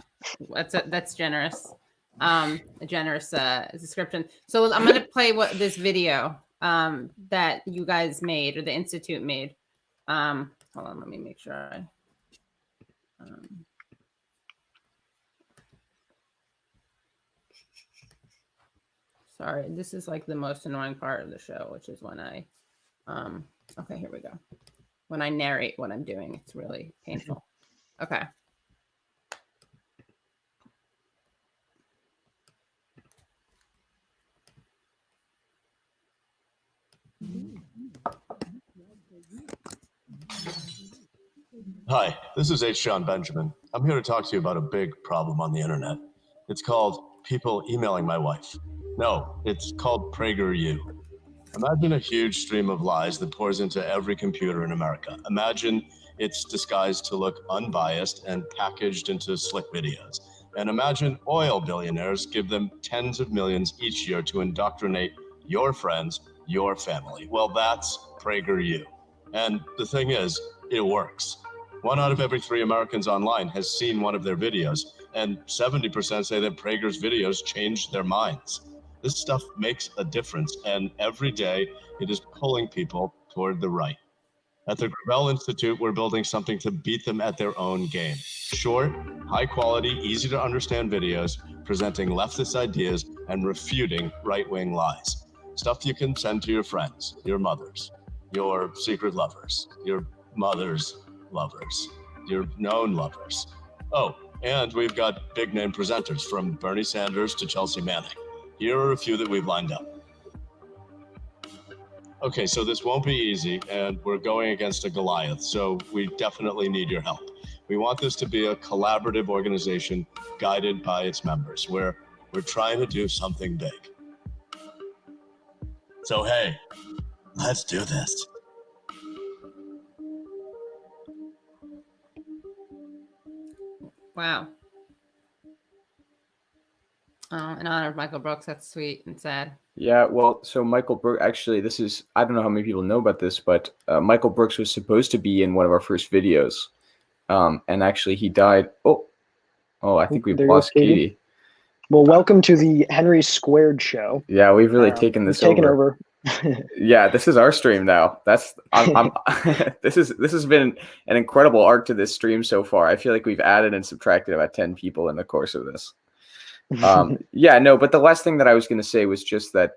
that's generous. A generous description. So I'm going to play this video that you guys made, or the Institute made. Hold on, let me make sure sorry, this is like the most annoying part of the show, which is when I okay, here we go. When I narrate what I'm doing, it's really painful. Okay. Hi, this is H. John Benjamin. I'm here to talk to you about a big problem on the internet. It's called people emailing my wife. No, it's called PragerU. Imagine a huge stream of lies that pours into every computer in America. Imagine it's disguised to look unbiased and packaged into slick videos. And imagine oil billionaires give them tens of millions each year to indoctrinate your friends, your family. Well, that's PragerU. And the thing is, it works. 1 out of every 3 Americans online has seen one of their videos, and 70% say that Prager's videos changed their minds. This stuff makes a difference, and every day it is pulling people toward the right. At the Gravel Institute, we're building something to beat them at their own game. Short, high quality, easy to understand videos presenting leftist ideas and refuting right-wing lies. Stuff you can send to your friends, your mothers, your secret lovers, your mother's lovers, your known lovers. Oh, and we've got big name presenters from Bernie Sanders to Chelsea Manning. Here are a few that we've lined up. Okay, so this won't be easy, and we're going against a Goliath, so we definitely need your help. We want this to be a collaborative organization guided by its members, where we're trying to do something big. So hey, let's do this. Wow. In honor of Michael Brooks, that's sweet and sad. Yeah, well, so Michael Brooks, actually, I don't know how many people know about this, but Michael Brooks was supposed to be in one of our first videos. And actually he died. Oh, I think we've lost Katie. Well, welcome to the Henry Squared show. Yeah, we've really taken this over. Yeah, this is our stream now. I'm this has been an incredible arc to this stream so far. I feel like we've added and subtracted about 10 people in the course of this. Yeah, no, but the last thing that I was going to say was just that,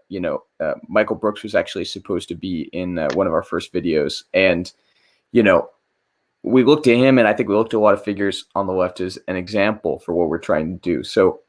Michael Brooks was actually supposed to be in one of our first videos. And, we looked at him, and I think we looked at a lot of figures on the left as an example for what we're trying to do. So,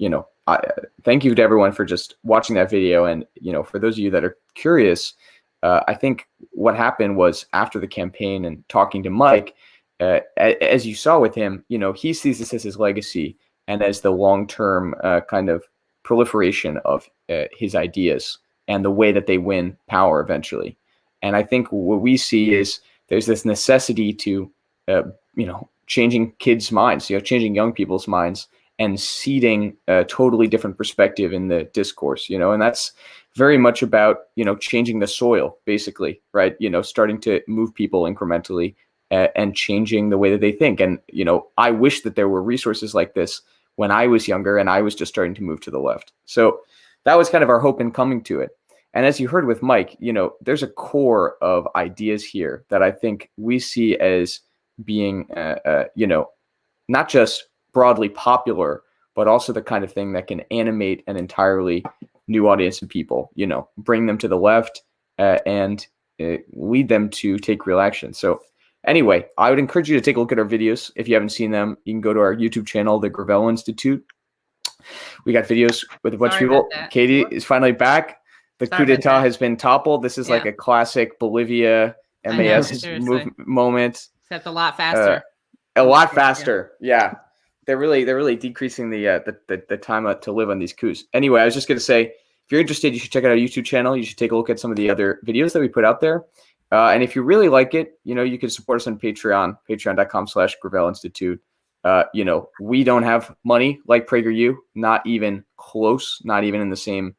thank you to everyone for just watching that video. And, for those of you that are curious, I think what happened was after the campaign and talking to Mike, as you saw with him, he sees this as his legacy and as the long-term kind of proliferation of his ideas and the way that they win power eventually. And I think what we see is there's this necessity to, changing kids' minds, changing young people's minds and seeding a totally different perspective in the discourse, and that's very much about, changing the soil, basically, right? Starting to move people incrementally and changing the way that they think. And, I wish that there were resources like this when I was younger and I was just starting to move to the left. So that was kind of our hope in coming to it. And as you heard with Mike, there's a core of ideas here that I think we see as being, not just broadly popular, but also the kind of thing that can animate an entirely new audience of people, bring them to the left and lead them to take real action. So anyway, I would encourage you to take a look at our videos. If you haven't seen them, you can go to our YouTube channel, the Gravel Institute. We got videos with a bunch of people. Katie is finally back. The coup d'etat has been toppled. This is like a classic Bolivia MAS moment. Except a lot faster. A lot faster. Yeah. They're really decreasing the time to live on these coups. Anyway, I was just going to say, if you're interested, you should check out our YouTube channel. You should take a look at some of the other videos that we put out there. And if you really like it, you can support us on Patreon, patreon.com/Gravel Institute. We don't have money like PragerU, not even close, not even in the same,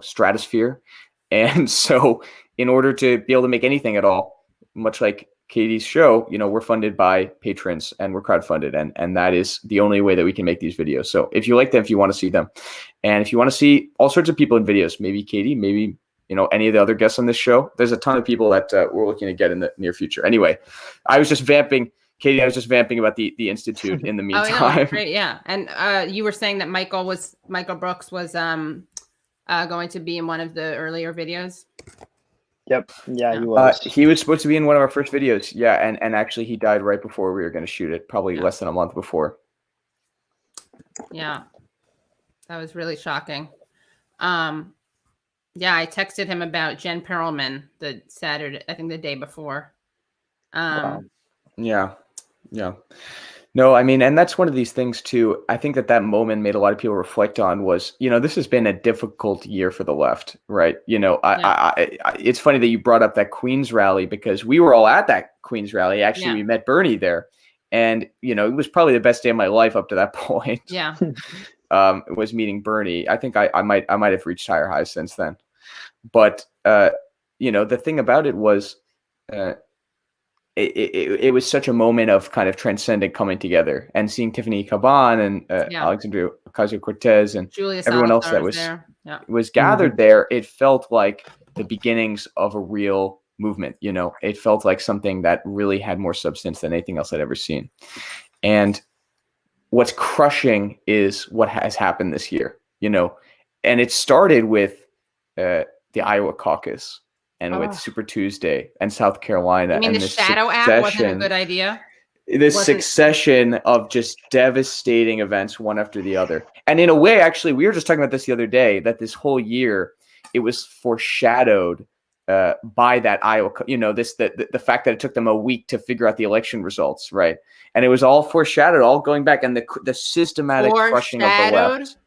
stratosphere. And so in order to be able to make anything at all, much like Katie's show, we're funded by patrons and we're crowdfunded. And that is the only way that we can make these videos. So if you like them, if you want to see them, and if you want to see all sorts of people in videos, maybe Katie, maybe, any of the other guests on this show, there's a ton of people that we're looking to get in the near future. Anyway, I was just vamping, Katie, I was just vamping about the Institute in the meantime. Oh, great. Yeah. And you were saying that Michael Brooks was going to be in one of the earlier videos. Yep. Yeah, he was. He was supposed to be in one of our first videos. Yeah. And actually he died right before we were going to shoot it, probably less than a month before. Yeah. That was really shocking. Yeah, I texted him about Jen Perelman the Saturday, I think the day before. Wow. Yeah. No, I mean, and that's one of these things too. I think that moment made a lot of people reflect on was, this has been a difficult year for the left, right? It's funny that you brought up that Queens rally because we were all at that Queens rally. Actually, we met Bernie there, and it was probably the best day of my life up to that point. Yeah. It was meeting Bernie. I think I might have reached higher highs since then, but the thing about it was. It was such a moment of kind of transcendent coming together and seeing Tiffany Caban and Alexandria Ocasio-Cortez and Julia everyone Salazar else that was gathered there. It felt like the beginnings of a real movement. It felt like something that really had more substance than anything else I'd ever seen. And what's crushing is what has happened this year, and it started with the Iowa caucus. And with Super Tuesday and South Carolina. I mean, and the shadow act wasn't a good idea. This succession of just devastating events, one after the other. And in a way, actually, we were just talking about this the other day, that this whole year, it was foreshadowed by that Iowa, the fact that it took them a week to figure out the election results, right? And it was all foreshadowed, all going back, and the systematic crushing of the left.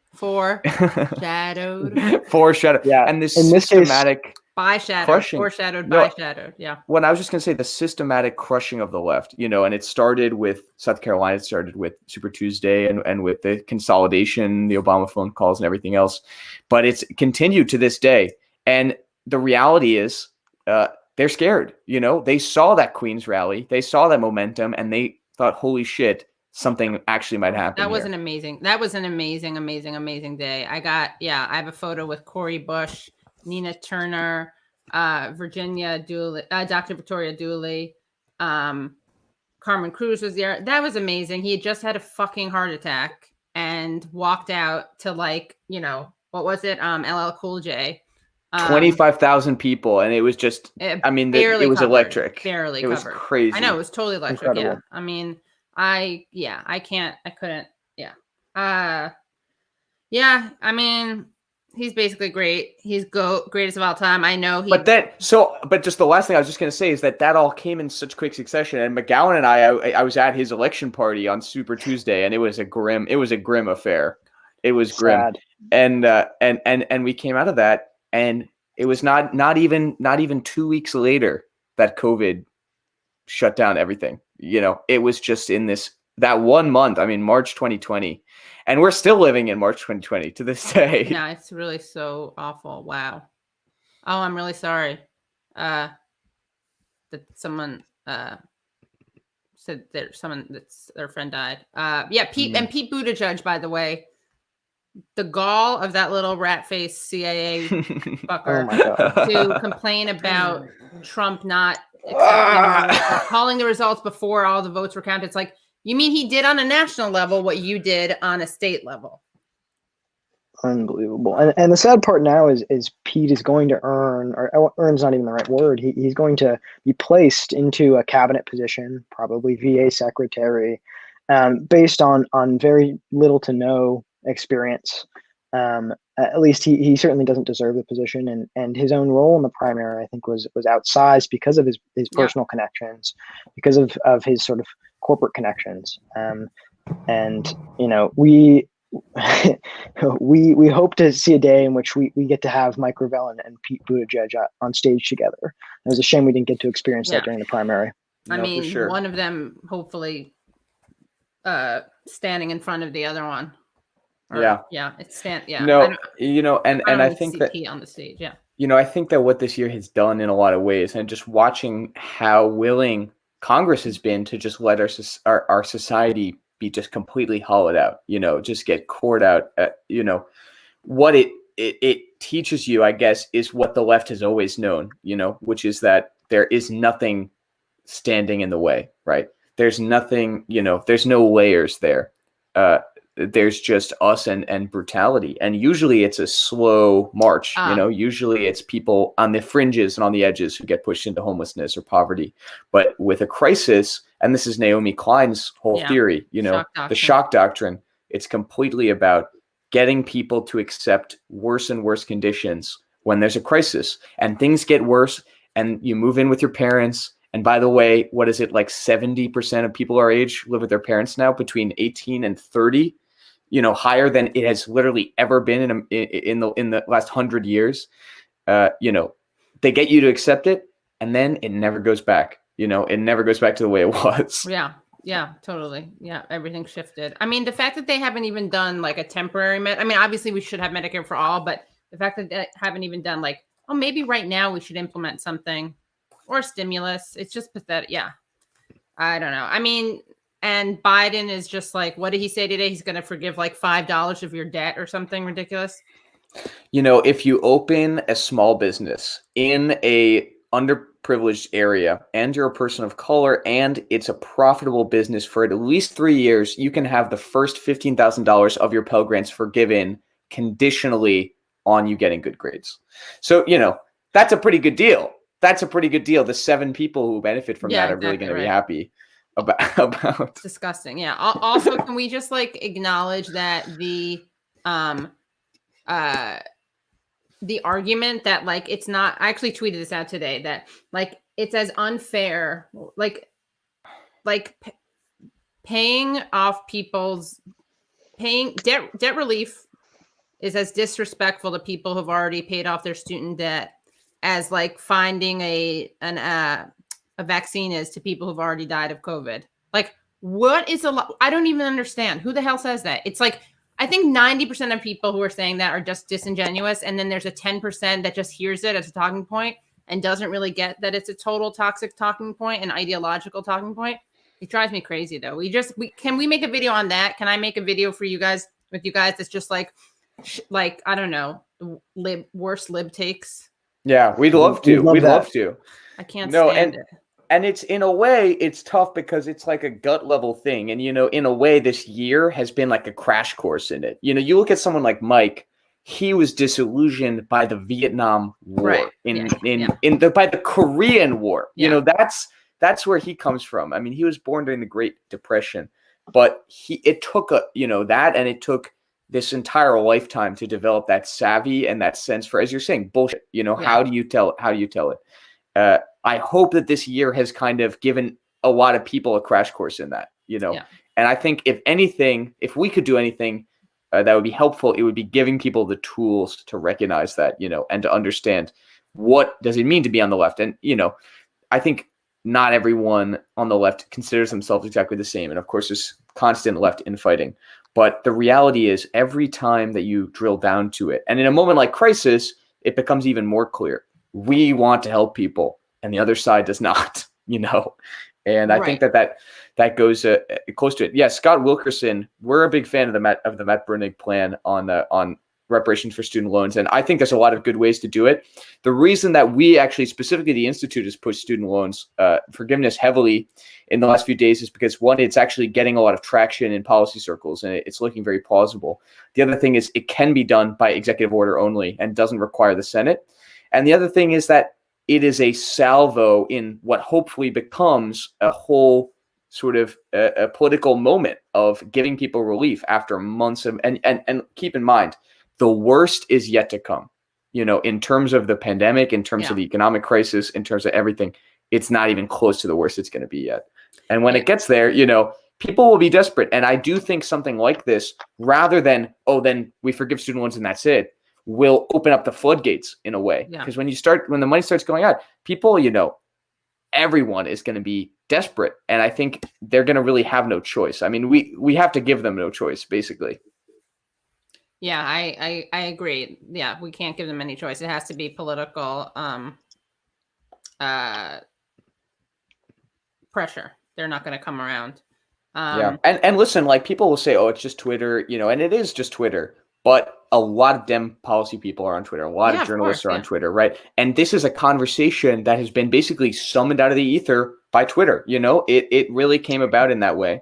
Foreshadowed. Yeah. And this systematic... Foreshadowed by shadowed. Yeah. When I was just going to say the systematic crushing of the left, and it started with South Carolina, it started with Super Tuesday and with the consolidation, the Obama phone calls and everything else. But it's continued to this day. And the reality is they're scared. They saw that Queens rally, they saw that momentum, and they thought, holy shit, something actually might happen. That was an amazing day. I have a photo with Cori Bush Nina Turner, Virginia Dooley, Dr. Victoria Dooley, Carmen Cruz was there. That was amazing. He had just had a fucking heart attack and walked out to like, you know, what was it? LL Cool J. 25,000 people, and it was just, I mean, it was covered, electric. Barely It was covered. crazy. I know, it was totally electric. Incredible. Yeah. I mean, I couldn't. Yeah. Yeah. I mean, he's basically great. He's greatest of all time. I know he. But just the last thing I was just going to say is that all came in such quick succession. And McGowan and I was at his election party on Super Tuesday, and it was a grim affair. It was grim. Sad. And we came out of that, and it was not even 2 weeks later that COVID shut down everything. You know, it was just in that 1 month. I mean, March 2020, and we're still living in March 2020 to this day. Yeah, it's really so awful. Wow. Oh, I'm really sorry. That someone said that that's their friend died. Yeah, Pete and Pete Buttigieg, by the way. The gall of that little rat face CIA fucker Oh my God. to complain about Trump not accepting calling the results before all the votes were counted. It's like, you mean he did on a national level what you did on a state level? Unbelievable. And the sad part now is Pete is going to earn's not even the right word. He's going to be placed into a cabinet position, probably VA secretary, based on very little to no experience. At least he certainly doesn't deserve the position, and his own role in the primary, I think, was outsized because of his personal connections, because of his sort of corporate connections. And you know, we hope to see a day in which we get to have Mike Gravel and Pete Buttigieg on stage together. It was a shame we didn't get to experience that during the primary. I No, mean, for sure. one of them hopefully standing in front of the other one. It's No, you know, and I think that Pete on the stage. Yeah. You know, I think that what this year has done in a lot of ways, and just watching how willing Congress has been to just let our society be just completely hollowed out, you know, just get cored out. You know, what it teaches you, I guess, is what the left has always known, you know, which is that there is nothing standing in the way, right? There's nothing, you know, there's no layers there. There's just us and brutality. And usually it's a slow march, you know, usually it's people on the fringes and on the edges who get pushed into homelessness or poverty. But with a crisis, and this is Naomi Klein's whole theory, you know, the shock doctrine, it's completely about getting people to accept worse and worse conditions when there's a crisis, and things get worse, and you move in with your parents. And by the way, what is it, like 70% of people our age live with their parents now, between 18 and 30? You know, higher than it has literally ever been in the last 100 years. You know, they get you to accept it, and then it never goes back. You know, it never goes back to the way it was. Yeah, totally. Yeah, everything shifted. I mean, the fact that they haven't even done like a temporary I mean, obviously we should have Medicare for all, but the fact that they haven't even done like, oh, maybe right now we should implement something or stimulus. It's just pathetic. Yeah, I don't know. I mean. And Biden is just like, what did he say today? He's going to forgive like $5 of your debt or something ridiculous. You know, if you open a small business in a underprivileged area and you're a person of color and it's a profitable business for at least 3 years, you can have the first $15,000 of your Pell Grants forgiven conditionally on you getting good grades. So, you know, that's a pretty good deal. The 7 people who benefit from that are really going to be happy. About it's disgusting. Yeah. Also, can we just like acknowledge that the argument that like it's not, I actually tweeted this out today, that like it's as unfair, like paying debt relief is as disrespectful to people who've already paid off their student debt as like finding a vaccine is to people who've already died of COVID. Like, what is I don't even understand. Who the hell says that? It's like, I think 90% of people who are saying that are just disingenuous. And then there's a 10% that just hears it as a talking point and doesn't really get that it's a total toxic talking point, an ideological talking point. It drives me crazy though. Can we make a video on that? Can I make a video for you guys, with you guys, that's just like like, I don't know, worst lib takes. Yeah, we'd love to. love We'd that. love to. I can't No, stand it. And it's, in a way, it's tough because it's like a gut level thing. And, in a way, this year has been like a crash course in it. You look at someone like Mike, he was disillusioned by the Vietnam War, Right. by the Korean War. Yeah. That's where he comes from. I mean, he was born during the Great Depression, but it took that, and it took this entire lifetime to develop that savvy and that sense for, as you're saying, bullshit. How do you tell it? I hope that this year has kind of given a lot of people a crash course in that, And I think if anything, if we could do anything that would be helpful, it would be giving people the tools to recognize that, and to understand what does it mean to be on the left. And, I think not everyone on the left considers themselves exactly the same. And of course, there's constant left infighting. But the reality is, every time that you drill down to it, and in a moment like crisis, it becomes even more clear. We want to help people, and the other side does not, And I think that goes close to it. Yeah, Scott Wilkerson, we're a big fan of the Matt Brunig plan on reparations for student loans, and I think there's a lot of good ways to do it. The reason that we actually, specifically the Institute, has pushed student loans forgiveness heavily in the last few days is because, one, it's actually getting a lot of traction in policy circles, and it's looking very plausible. The other thing is it can be done by executive order only and doesn't require the Senate. And the other thing is that it is a salvo in what hopefully becomes a whole sort of a political moment of giving people relief after months of, and keep in mind, the worst is yet to come, in terms of the pandemic, in terms of the economic crisis, in terms of everything. It's not even close to the worst it's going to be yet. And when it gets there, people will be desperate. And I do think something like this, rather than, then we forgive student loans and that's it, will open up the floodgates in a way. Because when the money starts going out, people, everyone is going to be desperate. And I think they're going to really have no choice. I mean, we have to give them no choice, basically. Yeah, I agree. Yeah, we can't give them any choice. It has to be political pressure. They're not going to come around. And listen, like, people will say, it's just Twitter, and it is just Twitter. But a lot of Dem policy people are on Twitter. A lot of journalists are on Twitter, right? And this is a conversation that has been basically summoned out of the ether by Twitter. It really came about in that way.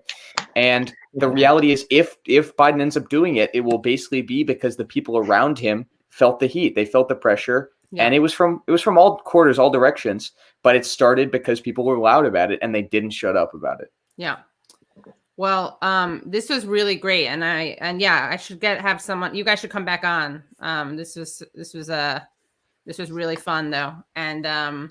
And the reality is, if Biden ends up doing it, it will basically be because the people around him felt the heat. They felt the pressure. Yeah. And it was from all quarters, all directions. But it started because people were loud about it and they didn't shut up about it. Yeah. Well, this was really great, and I should have someone. You guys should come back on. This was really fun though, and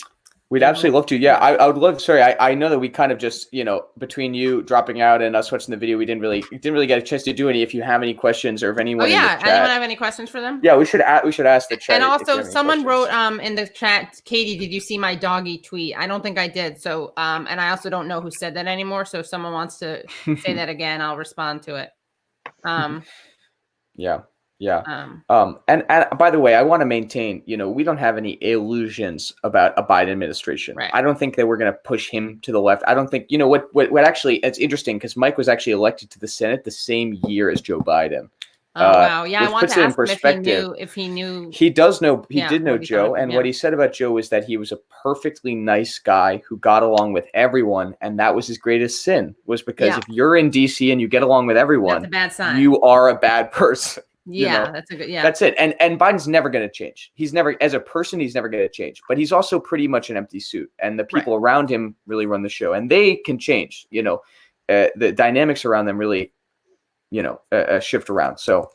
we'd absolutely love to. Yeah, I would love. Sorry, I know that we kind of just, between you dropping out and us watching the video, we didn't really get a chance to do any. If you have any questions, or if anyone, in the chat, anyone have any questions for them? Yeah, we should ask the chat. And also, someone wrote in the chat, Katie, did you see my doggy tweet? I don't think I did. So, and I also don't know who said that anymore. So, if someone wants to say that again, I'll respond to it. Yeah. And by the way, I want to maintain, we don't have any illusions about a Biden administration. Right. I don't think that we're going to push him to the left. I don't think, what actually, it's interesting because Mike was actually elected to the Senate the same year as Joe Biden. Oh, wow. Yeah, I want to ask him if he knew. He does know, he did know Joe. And what he said about Joe is that he was a perfectly nice guy who got along with everyone. And that was his greatest sin, was because if you're in DC and you get along with everyone, that's a bad sign. You are a bad person. Yeah, that's a good, That's it. And Biden's never going to change. He's never, as a person, he's never going to change. But he's also pretty much an empty suit. And the people around him really run the show. And they can change, the dynamics around them really, shift around. So.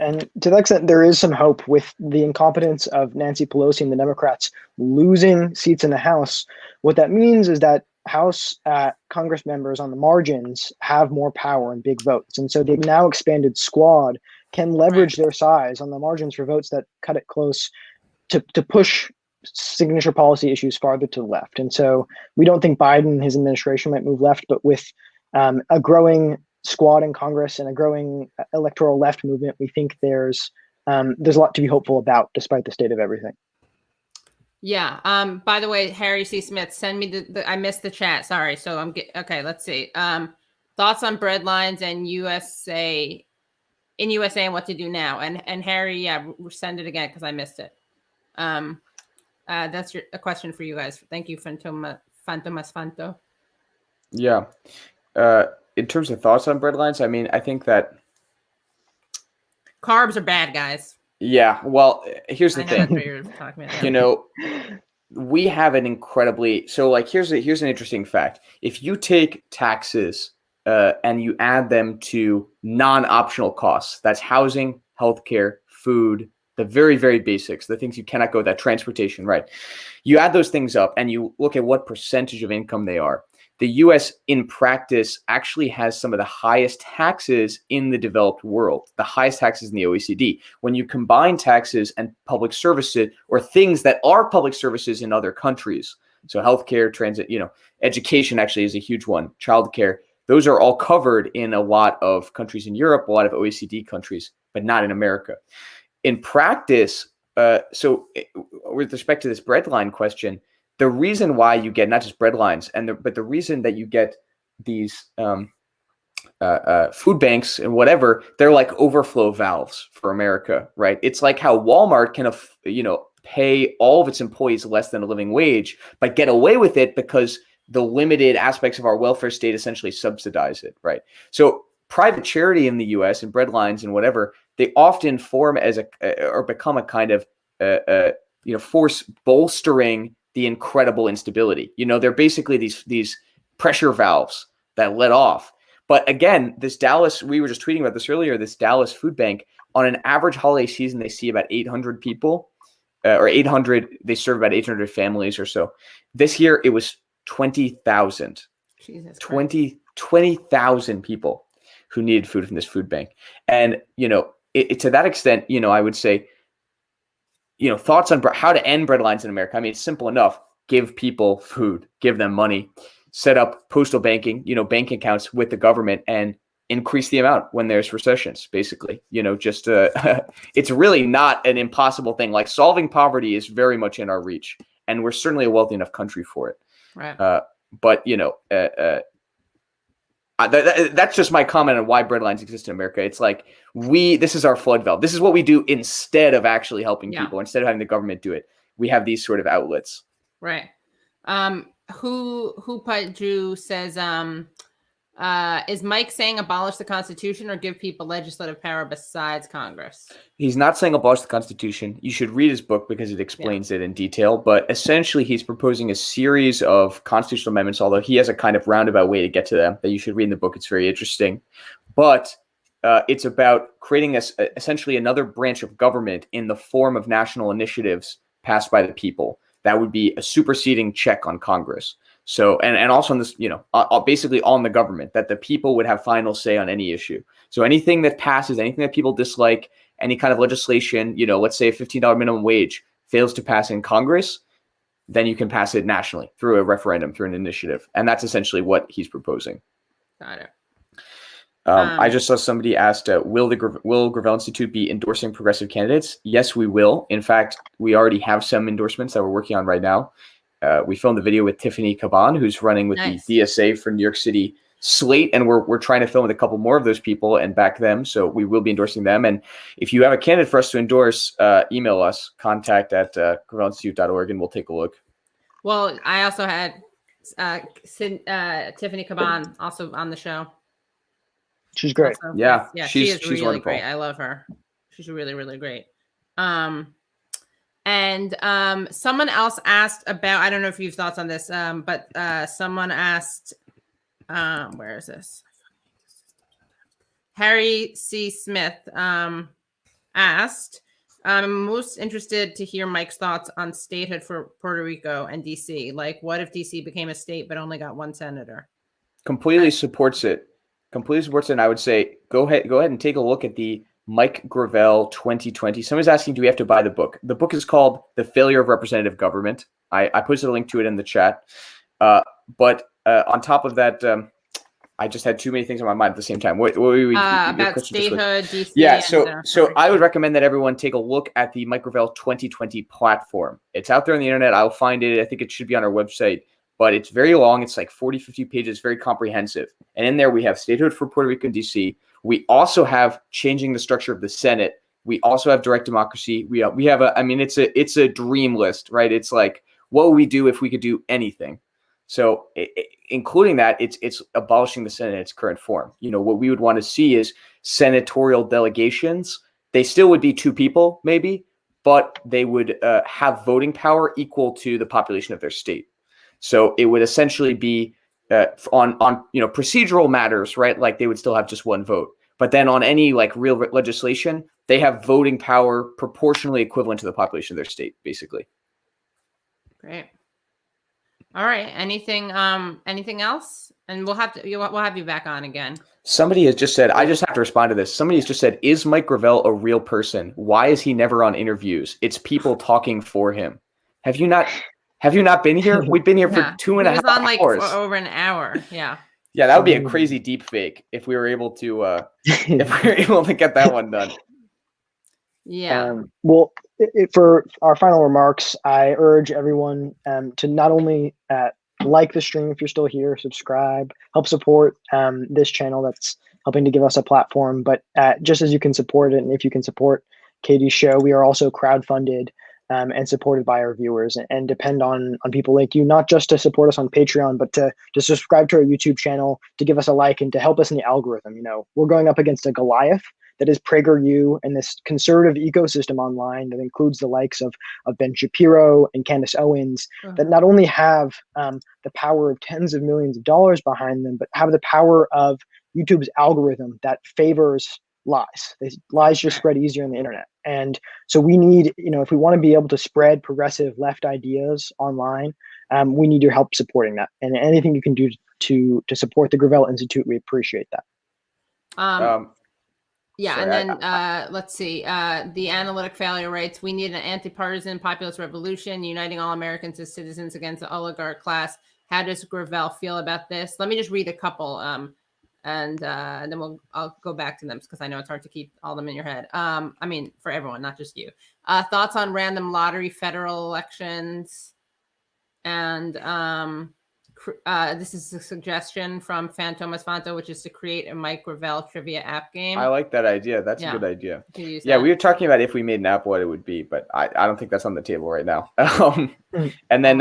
And to that extent, there is some hope with the incompetence of Nancy Pelosi and the Democrats losing seats in the House. What that means is that House Congress members on the margins have more power and big votes. And so the now expanded squad can leverage their size on the margins for votes that cut it close to push signature policy issues farther to the left. And so we don't think Biden and his administration might move left, but with a growing squad in Congress and a growing electoral left movement, we think there's a lot to be hopeful about despite the state of everything. Yeah. By the way, Harry C. Smith, send me I missed the chat. Sorry. So okay. Let's see. Thoughts on bread lines and USA in USA and what to do now. And Harry, yeah, send it again because I missed it. That's a question for you guys. Thank you, Fanto. Yeah. In terms of thoughts on breadlines, I mean, I think that carbs are bad, guys. Yeah. Well, here's the thing. That's what you're talking about. You know, we have an incredibly here's an interesting fact. If you take taxes and you add them to non-optional costs, that's housing, healthcare, food, the very, very basics, the things you cannot go without, transportation, right? You add those things up and you look at what percentage of income they are. The US in practice actually has some of the highest taxes in the developed world, the highest taxes in the OECD. When you combine taxes and public services, or things that are public services in other countries, so healthcare, transit, education actually is a huge one, childcare, those are all covered in a lot of countries in Europe, a lot of OECD countries, but not in America. In practice, so with respect to this breadline question, the reason why you get not just breadlines, but the reason that you get these food banks and whatever, they're like overflow valves for America, right? It's like how Walmart can, pay all of its employees less than a living wage, but get away with it because the limited aspects of our welfare state essentially subsidize it, right? So private charity in the U.S. and breadlines and whatever, they often form as or become a kind of force bolstering the incredible instability. They're basically these pressure valves that let off. But again, this Dallas, we were just tweeting about this earlier, this Dallas food bank, on an average holiday season, they see about 800 people, they serve about 800 families or so. This year, it was 20,000. 20,000 people who needed food from this food bank. And, to that extent, I would say, thoughts on how to end breadlines in America. I mean, it's simple enough. Give people food, give them money, set up postal banking, bank accounts with the government, and increase the amount when there's recessions, basically. It's really not an impossible thing. Like, solving poverty is very much in our reach, and we're certainly a wealthy enough country for it. Right. But that's just my comment on why breadlines exist in America. It's like, this is our flood valve. This is what we do instead of actually helping people, instead of having the government do it. We have these sort of outlets. Right. Who Drew says, is Mike saying abolish the Constitution or give people legislative power besides Congress? He's not saying abolish the Constitution. You should read his book because it explains it in detail. But essentially, he's proposing a series of constitutional amendments, although he has a kind of roundabout way to get to them that you should read in the book. It's very interesting. But it's about creating essentially another branch of government in the form of national initiatives passed by the people. That would be a superseding check on Congress. So, and also on this, basically on the government, that the people would have final say on any issue. So anything that passes, anything that people dislike, any kind of legislation, let's say a $15 minimum wage fails to pass in Congress, then you can pass it nationally through a referendum, through an initiative. And that's essentially what he's proposing. Got it. I just saw somebody asked, will Gravel Institute be endorsing progressive candidates? Yes, we will. In fact, we already have some endorsements that we're working on right now. We filmed the video with Tiffany Caban, who's running with the DSA for New York City slate, and we're trying to film with a couple more of those people and back them. So we will be endorsing them. And if you have a candidate for us to endorse, email us, contact@gravelinstitute.org, and we'll take a look. Well, I also had Tiffany Caban also on the show. She's great. Also, yeah, she's really wonderful. great. I love her. She's really, really great. And someone else asked about, I don't know if you have thoughts on this, but someone asked, where is this? Harry C. Smith asked, I'm most interested to hear Mike's thoughts on statehood for Puerto Rico and DC. Like, what if DC became a state but only got one senator? Completely supports it. And I would say go ahead and take a look at the Mike Gravel 2020. Someone's asking, do we have to buy the book? The book is called The Failure of Representative Government. I posted a link to it in the chat. But on top of that, I just had too many things on my mind at the same time. What were we about statehood, DC? Yeah, so I would recommend that everyone take a look at the Mike Gravel 2020 platform. It's out there on the internet. I'll find it. I think it should be on our website. But it's very long. It's like 40, 50 pages, very comprehensive. And in there, we have statehood for Puerto Rico and DC. We also have changing the structure of the Senate. We also have direct democracy. We have it's a dream list, right? It's like, what would we do if we could do anything? So including that, it's abolishing the Senate in its current form. What we would want to see is senatorial delegations. They still would be 2 people, maybe, but they would have voting power equal to the population of their state. So it would essentially be on procedural matters, right? Like they would still have just 1 vote. But then on any like real legislation, they have voting power proportionally equivalent to the population of their state, basically. Great. All right. Anything else? And we'll have you back on again. Somebody has just said, I just have to respond to this. Somebody has just said, is Mike Gravel a real person? Why is he never on interviews? It's people talking for him. Have you not been here? We've been here for 2.5 hours. Like for over an hour. Yeah. Yeah, that would be a crazy deep fake if we were able to get that one done. Yeah. Well, for our final remarks, I urge everyone to not only like the stream if you're still here, subscribe, help support this channel that's helping to give us a platform. But just as you can support it, and if you can support Katie's show, we are also crowdfunded and supported by our viewers, and depend on people like you, not just to support us on Patreon, but to subscribe to our YouTube channel, to give us a like, and to help us in the algorithm. We're going up against a Goliath that is PragerU and this conservative ecosystem online that includes the likes of Ben Shapiro and Candace Owens, that not only have the power of tens of millions of dollars behind them, but have the power of YouTube's algorithm that favors lies. Lies just spread easier on the internet. And so we need, if we want to be able to spread progressive left ideas online, we need your help supporting that. And anything you can do to support the Gravel Institute, we appreciate that. Yeah, sorry, and then let's see. The Analytic Failure writes, we need an anti-partisan populist revolution uniting all Americans as citizens against the oligarch class. How does Gravel feel about this? Let me just read a couple, and then I'll go back to them because I know it's hard to keep all them in your head. I mean, for everyone, not just you. Thoughts on random lottery federal elections, and this is a suggestion from Fantomas Fanto, which is to create a Mike Gravel trivia app game. I like that idea. That's a good idea. Yeah, we were talking about if we made an app, what it would be, but I don't think that's on the table right now. And then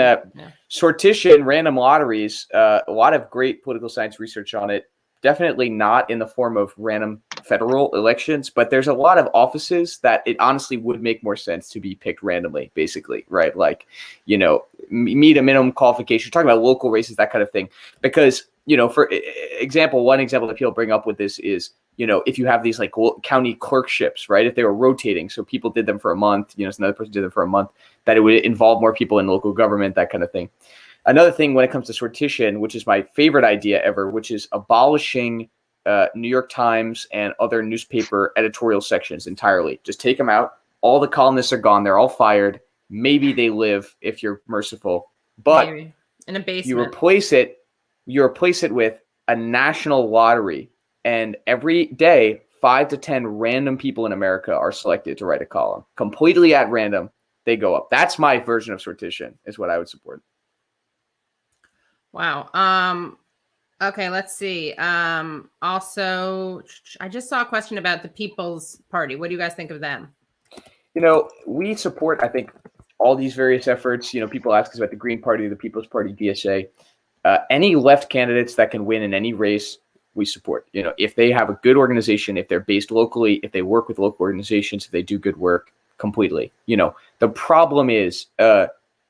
sortition, random lotteries, a lot of great political science research on it. Definitely not in the form of random federal elections, but there's a lot of offices that it honestly would make more sense to be picked randomly, basically, right? Like, meet a minimum qualification, talking about local races, that kind of thing. Because, for example, one example that people bring up with this is, if you have these like county clerkships, right? If they were rotating, so people did them for a month, so another person did them for a month, that it would involve more people in local government, that kind of thing. Another thing when it comes to sortition, which is my favorite idea ever, which is abolishing New York Times and other newspaper editorial sections entirely. Just take them out. All the columnists are gone. They're all fired. Maybe they live if you're merciful. But maybe in a basement. You replace it with a national lottery. And every day, 5 to 10 random people in America are selected to write a column. Completely at random, they go up. That's my version of sortition, is what I would support. Wow. Okay, let's see. Also, I just saw a question about the People's Party. What do you guys think of them? We support, I think, all these various efforts. People ask us about the Green Party, the People's Party, DSA. Any left candidates that can win in any race, we support. If they have a good organization, if they're based locally, if they work with local organizations, if they do good work, completely. The problem is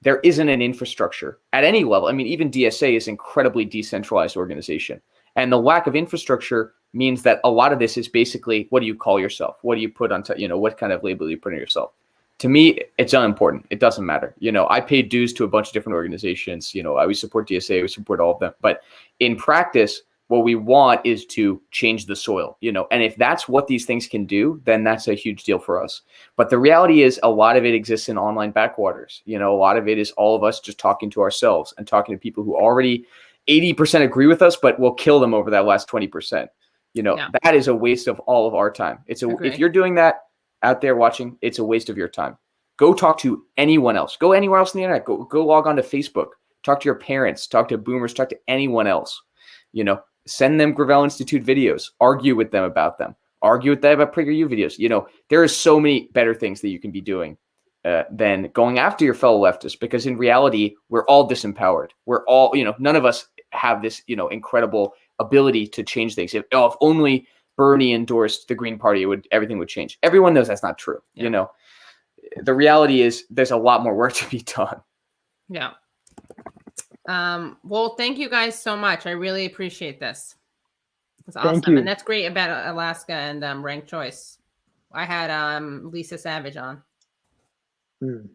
there isn't an infrastructure at any level. I mean, even DSA is an incredibly decentralized organization. And the lack of infrastructure means that a lot of this is basically, what do you call yourself? What do you put on, what kind of label do you put on yourself? To me, it's unimportant. It doesn't matter. I paid dues to a bunch of different organizations. We support DSA, we support all of them. But in practice, what we want is to change the soil, and if that's what these things can do, then that's a huge deal for us. But the reality is a lot of it exists in online backwaters. A lot of it is all of us just talking to ourselves and talking to people who already 80% agree with us, but we'll kill them over that last 20%. That is a waste of all of our time. If you're doing that out there watching, it's a waste of your time. Go talk to anyone else. Go anywhere else on the internet. Go log on to Facebook. Talk to your parents. Talk to boomers. Talk to anyone else. Send them Gravel Institute videos. Argue with them about them. Argue with them about PragerU videos. You know, there are so many better things that you can be doing than going after your fellow leftists, because in reality, we're all disempowered. We're all, you know, none of us have this, you know, incredible ability to change things. If only Bernie endorsed the Green Party, everything would change. Everyone knows that's not true. Yeah. You know, the reality is there's a lot more work to be done. Yeah. Well, thank you guys so much. I really appreciate this. It's awesome. Thank you. And that's great about Alaska and ranked choice. I had Lisa Savage on, who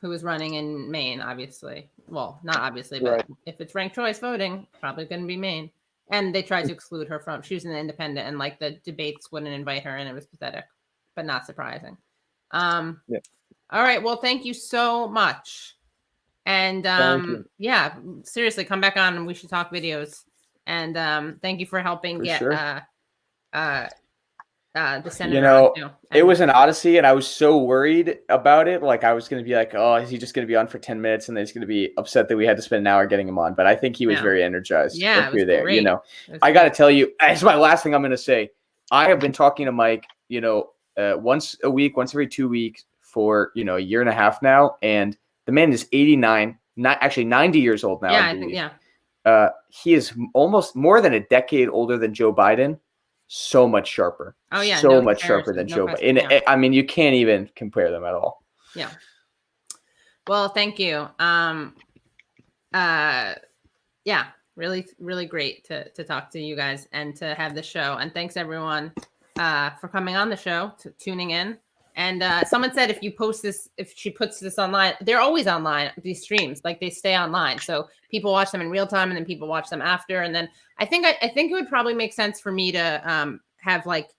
was running in Maine, obviously. Well, not obviously, but if it's ranked choice voting, probably going to be Maine. And they tried to exclude her from, she was an independent, and like the debates wouldn't invite her, and it was pathetic, but not surprising. All right. Well, thank you so much. And yeah, seriously, come back on and we should talk videos. And thank you for helping get the senator. You know, it was an odyssey, and I was so worried about it. Like, I was going to be like, oh, is he just going to be on for 10 minutes? And then he's going to be upset that we had to spend an hour getting him on. But I think he was very energized. Yeah, it was there. Great. You know, I got to tell you, it's my last thing I'm going to say. I have been talking to Mike, you know, once a week, once every 2 weeks for, you know, a year and a half now. And the man is 89, not actually 90 years old now. Yeah, I think, yeah. He is almost more than a decade older than Joe Biden. So much sharper. Oh yeah, so much sharper than Joe Biden. And I mean, you can't even compare them at all. Yeah. Well, thank you. Yeah, really, really great to talk to you guys and to have the show. And thanks everyone for coming on the show, tuning in. And someone said if you post this, if she puts this online, they're always online, these streams, like they stay online. So people watch them in real time and then people watch them after. And then I think it would probably make sense for me to have like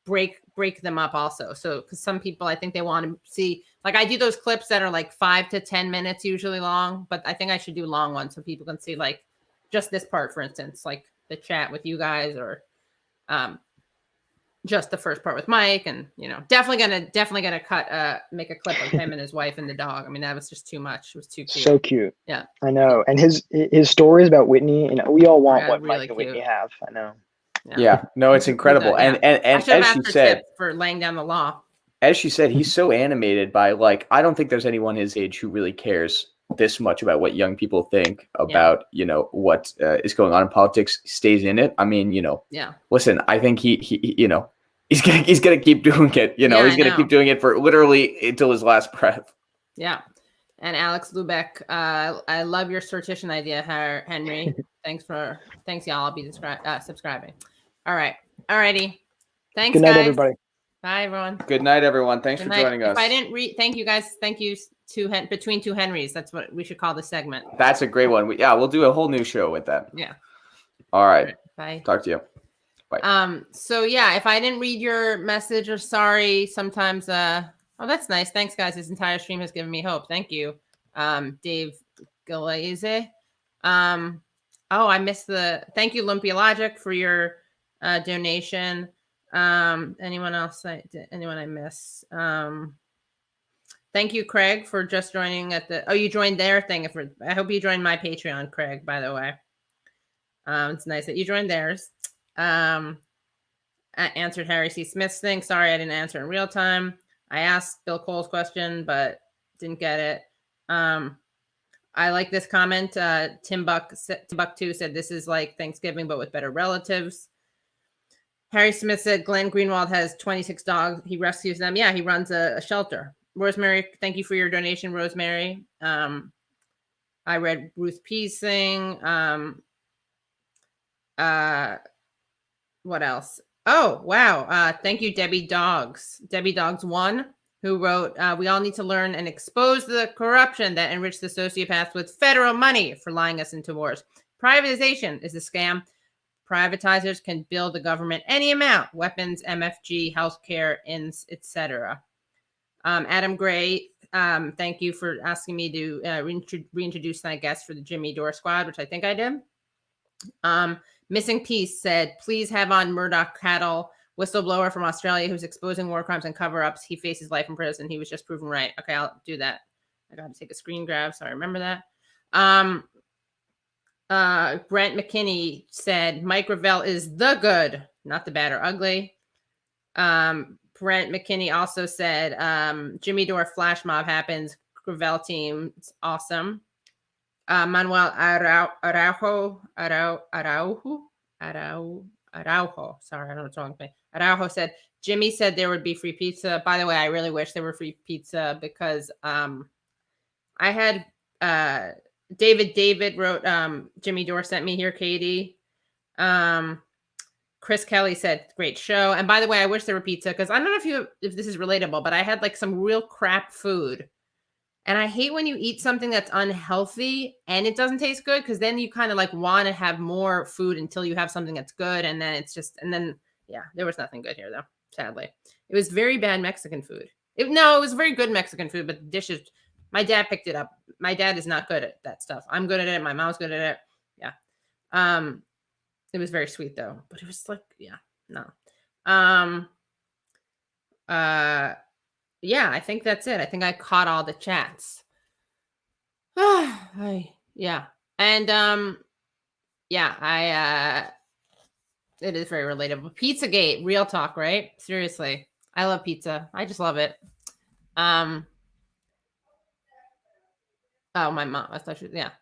break them up also. So because some people, I think they want to see, like I do those clips that are like 5 to 10 minutes usually long, but I think I should do long ones so people can see like just this part, for instance, like the chat with you guys, or just the first part with Mike. And you know, definitely gonna cut make a clip of him and his wife and the dog. I mean, that was just too much. It was too cute. So cute. Yeah, I know. And his stories about Whitney, you know, we all want what really Mike and Whitney have. I know. Yeah, no, it's incredible. And as she said, for laying down the law, as she said, he's so animated by, like, I don't think there's anyone his age who really cares this much about what young people think about, you know, what is going on in politics, stays in it. I mean, you know, listen, I think he you know, he's gonna keep doing it. You know, he's gonna keep doing it for literally until his last breath. Yeah. And Alex Lubeck, I love your sortition idea, Henry. Thanks, y'all. I'll be subscribing. All right. All righty. Thanks, Good night, guys. Everybody. Bye, everyone. Good night, everyone. Thanks for joining us. If I didn't read, thank you, guys. Thank you to Between Two Henrys. That's what we should call the segment. That's a great one. We'll do a whole new show with that. Yeah. All right. Bye. Talk to you. Bye. So yeah, if I didn't read your message, or sorry, sometimes oh, that's nice. Thanks, guys. This entire stream has given me hope. Thank you. Dave Galaze. Oh, I missed thank you, Lumpia Logic, for your donation. Anyone else? Anyone I miss? Thank you, Craig, for just joining you joined their thing. I hope you joined my Patreon, Craig, by the way. It's nice that you joined theirs. I answered Harry C. Smith's thing. Sorry, I didn't answer in real time. I asked Bill Cole's question, but didn't get it. I like this comment. Timbuk2 said this is like Thanksgiving, but with better relatives. Harry Smith said Glenn Greenwald has 26 dogs. He rescues them. Yeah, he runs a shelter. Rosemary, thank you for your donation, Rosemary. I read Ruth P's thing. What else? Oh, wow. Thank you, Debbie Dogs. Debbie Dogs 1, who wrote, we all need to learn and expose the corruption that enriched the sociopaths with federal money for lying us into wars. Privatization is a scam. Privatizers can bill the government any amount: weapons, MFG, healthcare, etc. Adam Gray, thank you for asking me to reintroduce my guest for the Jimmy Dore Squad, which I think I did. Missing Peace said, please have on Murdoch Cattle, whistleblower from Australia who's exposing war crimes and cover-ups. He faces life in prison. He was just proven right. Okay, I'll do that. I got to take a screen grab, so I remember that. Brent McKinney said Mike Gravel is the good, not the bad or ugly. Brent McKinney also said Jimmy Dore flash mob happens. Gravel team's awesome. Manuel Araujo. Sorry, I don't know what's wrong with me. Araujo said Jimmy said there would be free pizza. By the way, I really wish there were free pizza because I had David wrote Jimmy Dore sent me here, Katie. Chris Kelly said great show. And by the way, I wish there were pizza because I don't know if this is relatable, but I had like some real crap food. And I hate when you eat something that's unhealthy and it doesn't taste good because then you kind of like want to have more food until you have something that's good. And then there was nothing good here though, sadly. It was very bad Mexican food. It was very good Mexican food, but the dishes, my dad picked it up. My dad is not good at that stuff. I'm good at it. My mom's good at it. Yeah. It was very sweet though, but it was like, yeah, no. Yeah, I think that's it. I think I caught all the chats. Yeah. And it is very relatable. Pizzagate, real talk, right? Seriously. I love pizza. I just love it. Oh, my mom. I thought yeah.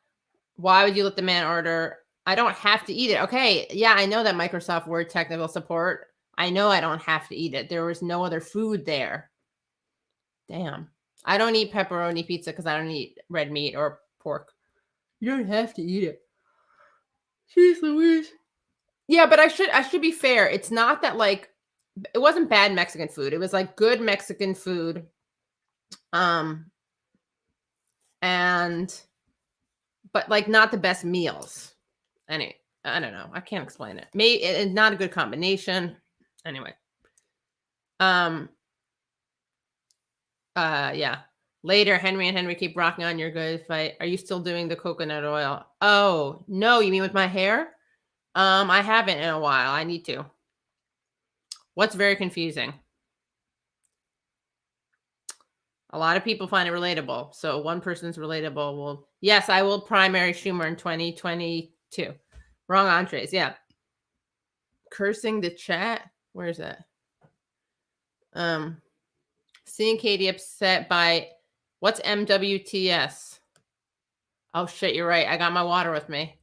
Why would you let the man order? I don't have to eat it. Okay. Yeah, I know that Microsoft Word technical support. I know I don't have to eat it. There was no other food there. Damn. I don't eat pepperoni pizza because I don't eat red meat or pork. You don't have to eat it. Jeez Louise. Yeah, but I should be fair. It's not that like it wasn't bad Mexican food. It was like good Mexican food. But like not the best meals. Anyway, I don't know. I can't explain it. Maybe it's not a good combination. Anyway. Yeah. Later, Henry and Henry keep rocking on your good fight. Are you still doing the coconut oil? Oh, no, you mean with my hair? I haven't in a while. I need to. What's very confusing? A lot of people find it relatable. So one person's relatable. Well, yes, I will primary Schumer in 2022. Wrong entrees. Yeah. Cursing the chat. Where is that? Seeing Katie upset by what's MWTS? Oh shit, you're right. I got my water with me.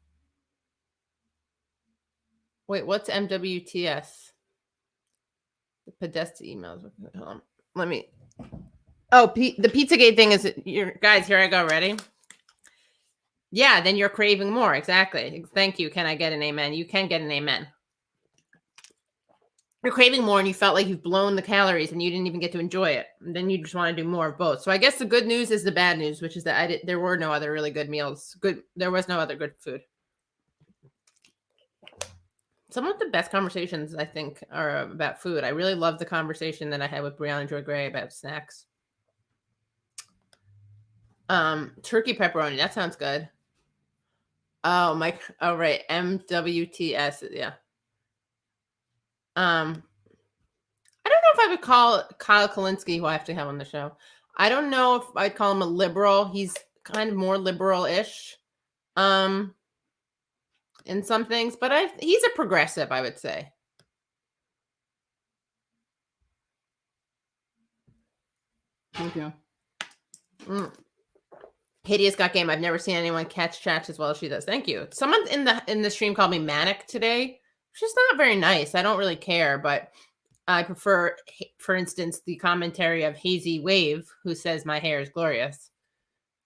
Wait, what's MWTS? The Podesta emails. Hold on. Let me. Oh, the Pizzagate thing is guys. Here I go. Ready? Yeah, then you're craving more. Exactly. Thank you. Can I get an amen? You can get an amen. You're craving more and you felt like you've blown the calories and you didn't even get to enjoy it. And then you just want to do more of both. So I guess the good news is the bad news, which is that there were no other really good meals. There was no other good food. Some of the best conversations, I think, are about food. I really love the conversation that I had with Brianna Joy Gray about snacks. Turkey pepperoni. That sounds good. Oh, Mike. Oh, right. MWTS. Yeah. I don't know if I would call Kyle Kalinske, who I have to have on the show. I don't know if I'd call him a liberal. He's kind of more liberal-ish in some things, but he's a progressive, I would say. Thank you. Hideous got game. I've never seen anyone catch chats as well as she does. Thank you. Someone in the stream called me manic today, which is not very nice. I don't really care, but I prefer, for instance, the commentary of Hazy Wave, who says my hair is glorious.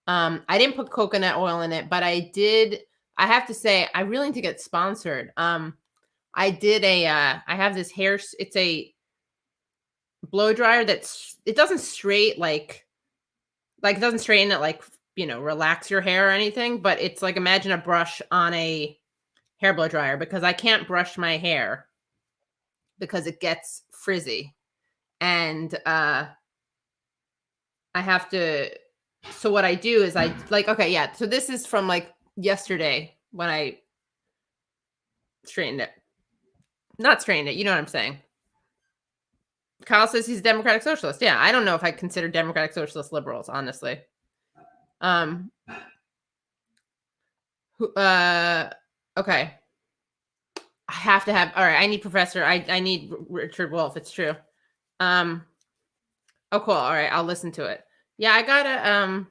I didn't put coconut oil in it, but I did. I have to say, I really need to get sponsored. I have this hair. It's a blow dryer it doesn't straighten it like, relax your hair or anything, but it's like, imagine a brush on a hair blow dryer because I can't brush my hair because it gets frizzy. And I have to, so what I do is so this is from like yesterday when I not straightened it. You know what I'm saying? Kyle says he's a Democratic Socialist. Yeah, I don't know if I consider Democratic Socialist liberals, honestly. Okay. I have to have. All right. I need Professor. I need Richard Wolff. It's true. Oh, cool. All right. I'll listen to it. Yeah, I gotta.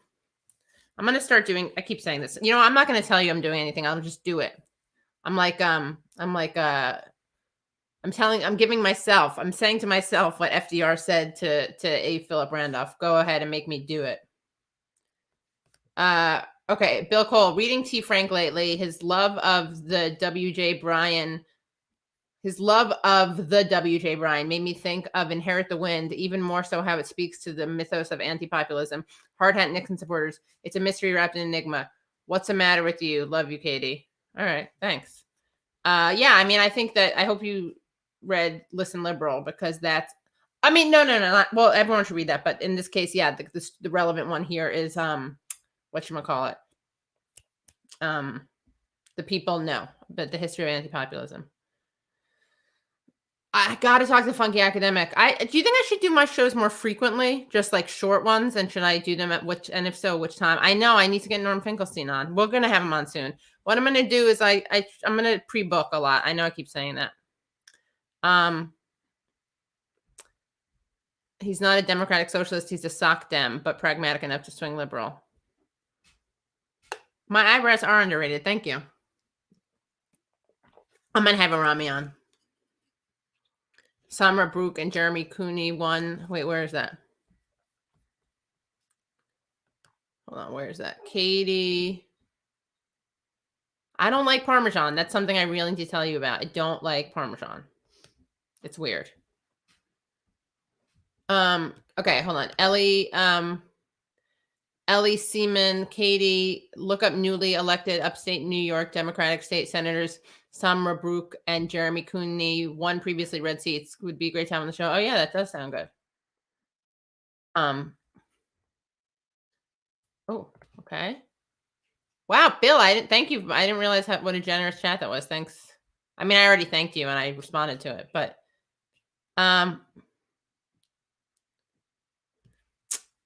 I'm gonna start doing. I keep saying this. I'm not gonna tell you I'm doing anything. I'll just do it. I'm saying to myself what FDR said to A. Philip Randolph. Go ahead and make me do it. Okay, Bill Cole, reading T. Frank lately, his love of the W.J. Bryan made me think of Inherit the Wind, even more so how it speaks to the mythos of anti-populism. Hard hat Nixon supporters. It's a mystery wrapped in enigma. What's the matter with you? Love you, Katie. All right, thanks. Yeah, I mean, I think that I hope you read Listen Liberal, because that's, I mean, no, well, everyone should read that, but in this case, yeah, the relevant one here is whatchamacallit. The People Know, but the history of anti-populism. I gotta talk to Funky Academic. Do you think I should do my shows more frequently, just like short ones? And should I do them at which? And if so, which time? I know I need to get Norm Finkelstein on. We're gonna have him on soon. What I'm gonna do is I'm gonna pre-book a lot. I know I keep saying that. He's not a democratic socialist. He's a sock dem, but pragmatic enough to swing liberal. My eyebrows are underrated. Thank you. I'm gonna have a Rami on. Samra Brook and Jeremy Cooney won. Wait, where is that? Hold on, where is that? Katie. I don't like Parmesan. That's something I really need to tell you about. I don't like Parmesan. It's weird. Okay, hold on. Ellie Seaman, Katie, look up newly elected upstate New York Democratic state senators Samra Brook and Jeremy Cooney. One previously red seats. Would be a great time on the show. Oh yeah, that does sound good. Oh, okay. Wow, Bill, I didn't thank you. I didn't realize what a generous chat that was. Thanks. I mean, I already thanked you and I responded to it, but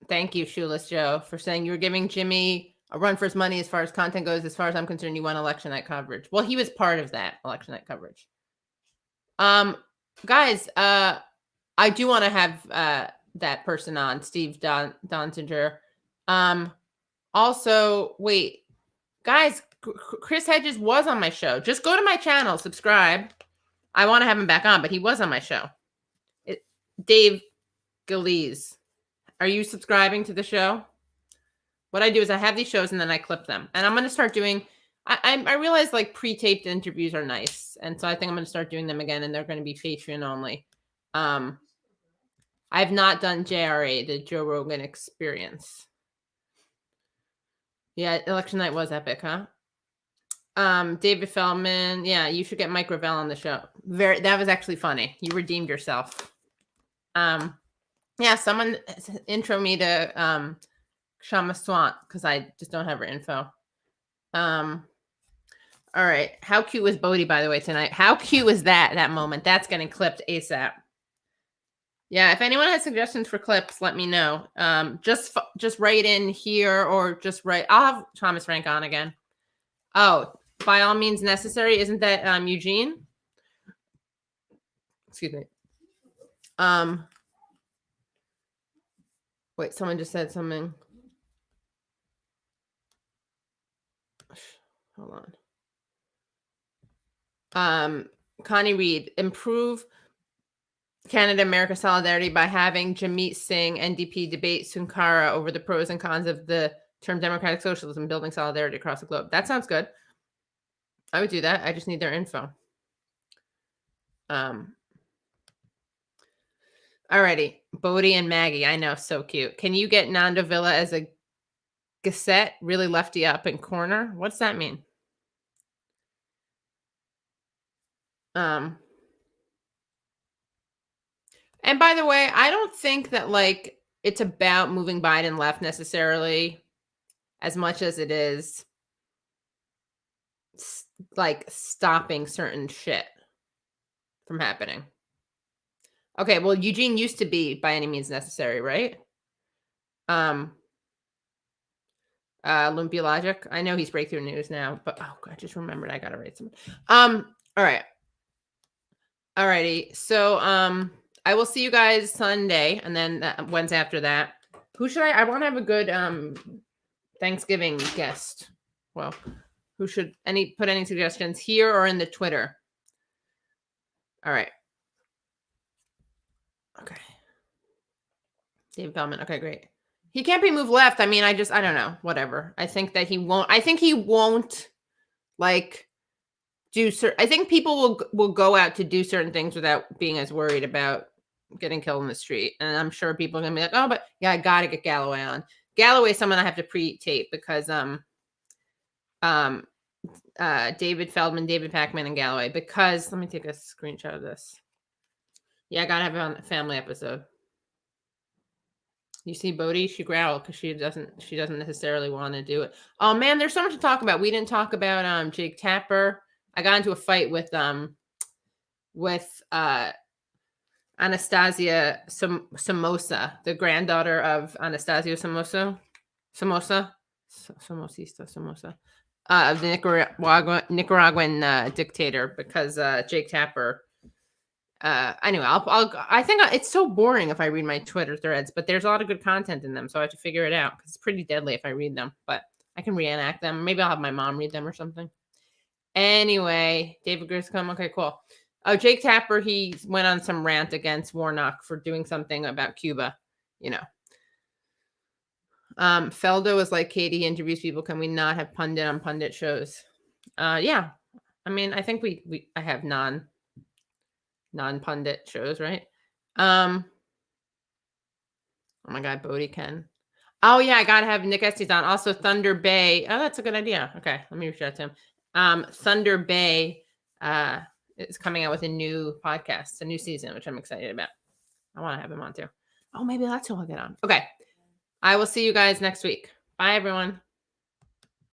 thank you, Shoeless Joe, for saying you were giving Jimmy a run for his money as far as content goes. As far as I'm concerned, you won election night coverage. Well, he was part of that election night coverage. Guys, I do want to have that person on, Steve Donziger. Also, wait, guys, Chris Hedges was on my show. Just go to my channel, subscribe. I want to have him back on, but he was on my show. Dave Gillies. Are you subscribing to the show? What I do is I have these shows and then I clip them. And I'm going to start doing, I realize like pre-taped interviews are nice. And so I think I'm going to start doing them again, and they're going to be Patreon only. I've not done JRA, the Joe Rogan Experience. Yeah, election night was epic, huh? David Feldman. Yeah, you should get Mike Ravel on the show. That was actually funny. You redeemed yourself. Yeah, someone intro me to Shama Swant, because I just don't have her info. All right. How cute was Bodie, by the way, tonight? How cute was that moment? That's getting clipped ASAP. Yeah, if anyone has suggestions for clips, let me know. Just write in here, or just write. I'll have Thomas Frank on again. Oh, by all means necessary. Isn't that Eugene? Excuse me. Wait, someone just said something. Hold on. Connie Reed, improve Canada-America solidarity by having Jamit Singh, NDP, debate Sunkara over the pros and cons of the term democratic socialism, building solidarity across the globe. That sounds good. I would do that. I just need their info. Alrighty. Bodie and Maggie. I know. So cute. Can you get Nando Villa as a Gazette? Really lefty up in corner? What's that mean? And by the way, I don't think that like it's about moving Biden left necessarily as much as it is like stopping certain shit from happening. Okay, well, Eugene used to be by any means necessary, right? Lumpy Logic. I know he's breakthrough news now, but oh god, I just remembered I gotta write some. All right. Alrighty. So I will see you guys Sunday, and then Wednesday after that. Who should I want to have a good Thanksgiving guest. Well, who should put any suggestions here or in the Twitter? All right. Okay. Dave Feldman. Okay, great. He can't be moved left. I mean, I don't know. Whatever. I think that he won't. I think he won't like do certain. I think people will go out to do certain things without being as worried about getting killed in the street. And I'm sure people are gonna be like, oh, but yeah, I gotta get Galloway on. Galloway is someone I have to pre-tape because David Feldman, David Packman, and Galloway. Because let me take a screenshot of this. Yeah, I gotta have it on a family episode. You see Bodhi, she growled because she doesn't necessarily want to do it. Oh man, there's so much to talk about. We didn't talk about Jake Tapper. I got into a fight with Anastasia Somoza, the granddaughter of Anastasia Somoza, of the Nicaraguan dictator, because Jake Tapper. Anyway, I think it's so boring if I read my Twitter threads, but there's a lot of good content in them, so I have to figure it out because it's pretty deadly if I read them. But I can reenact them. Maybe I'll have my mom read them or something. Anyway, David Griscom. Okay, cool. Oh, Jake Tapper, he went on some rant against Warnock for doing something about Cuba, you know. Feldo is like Katie, interviews people. Can we not have pundit on pundit shows? Yeah. I mean, I think I have non-pundit shows, right? Oh my God, Bodhi Ken. Oh yeah, I gotta have Nick Estes on. Also, Thunder Bay. Oh, that's a good idea. Okay, let me reach out to him. Thunder Bay is coming out with a new podcast, a new season, which I'm excited about. I want to have him on too. Oh, maybe that's who I'll get on. Okay. I will see you guys next week. Bye, everyone.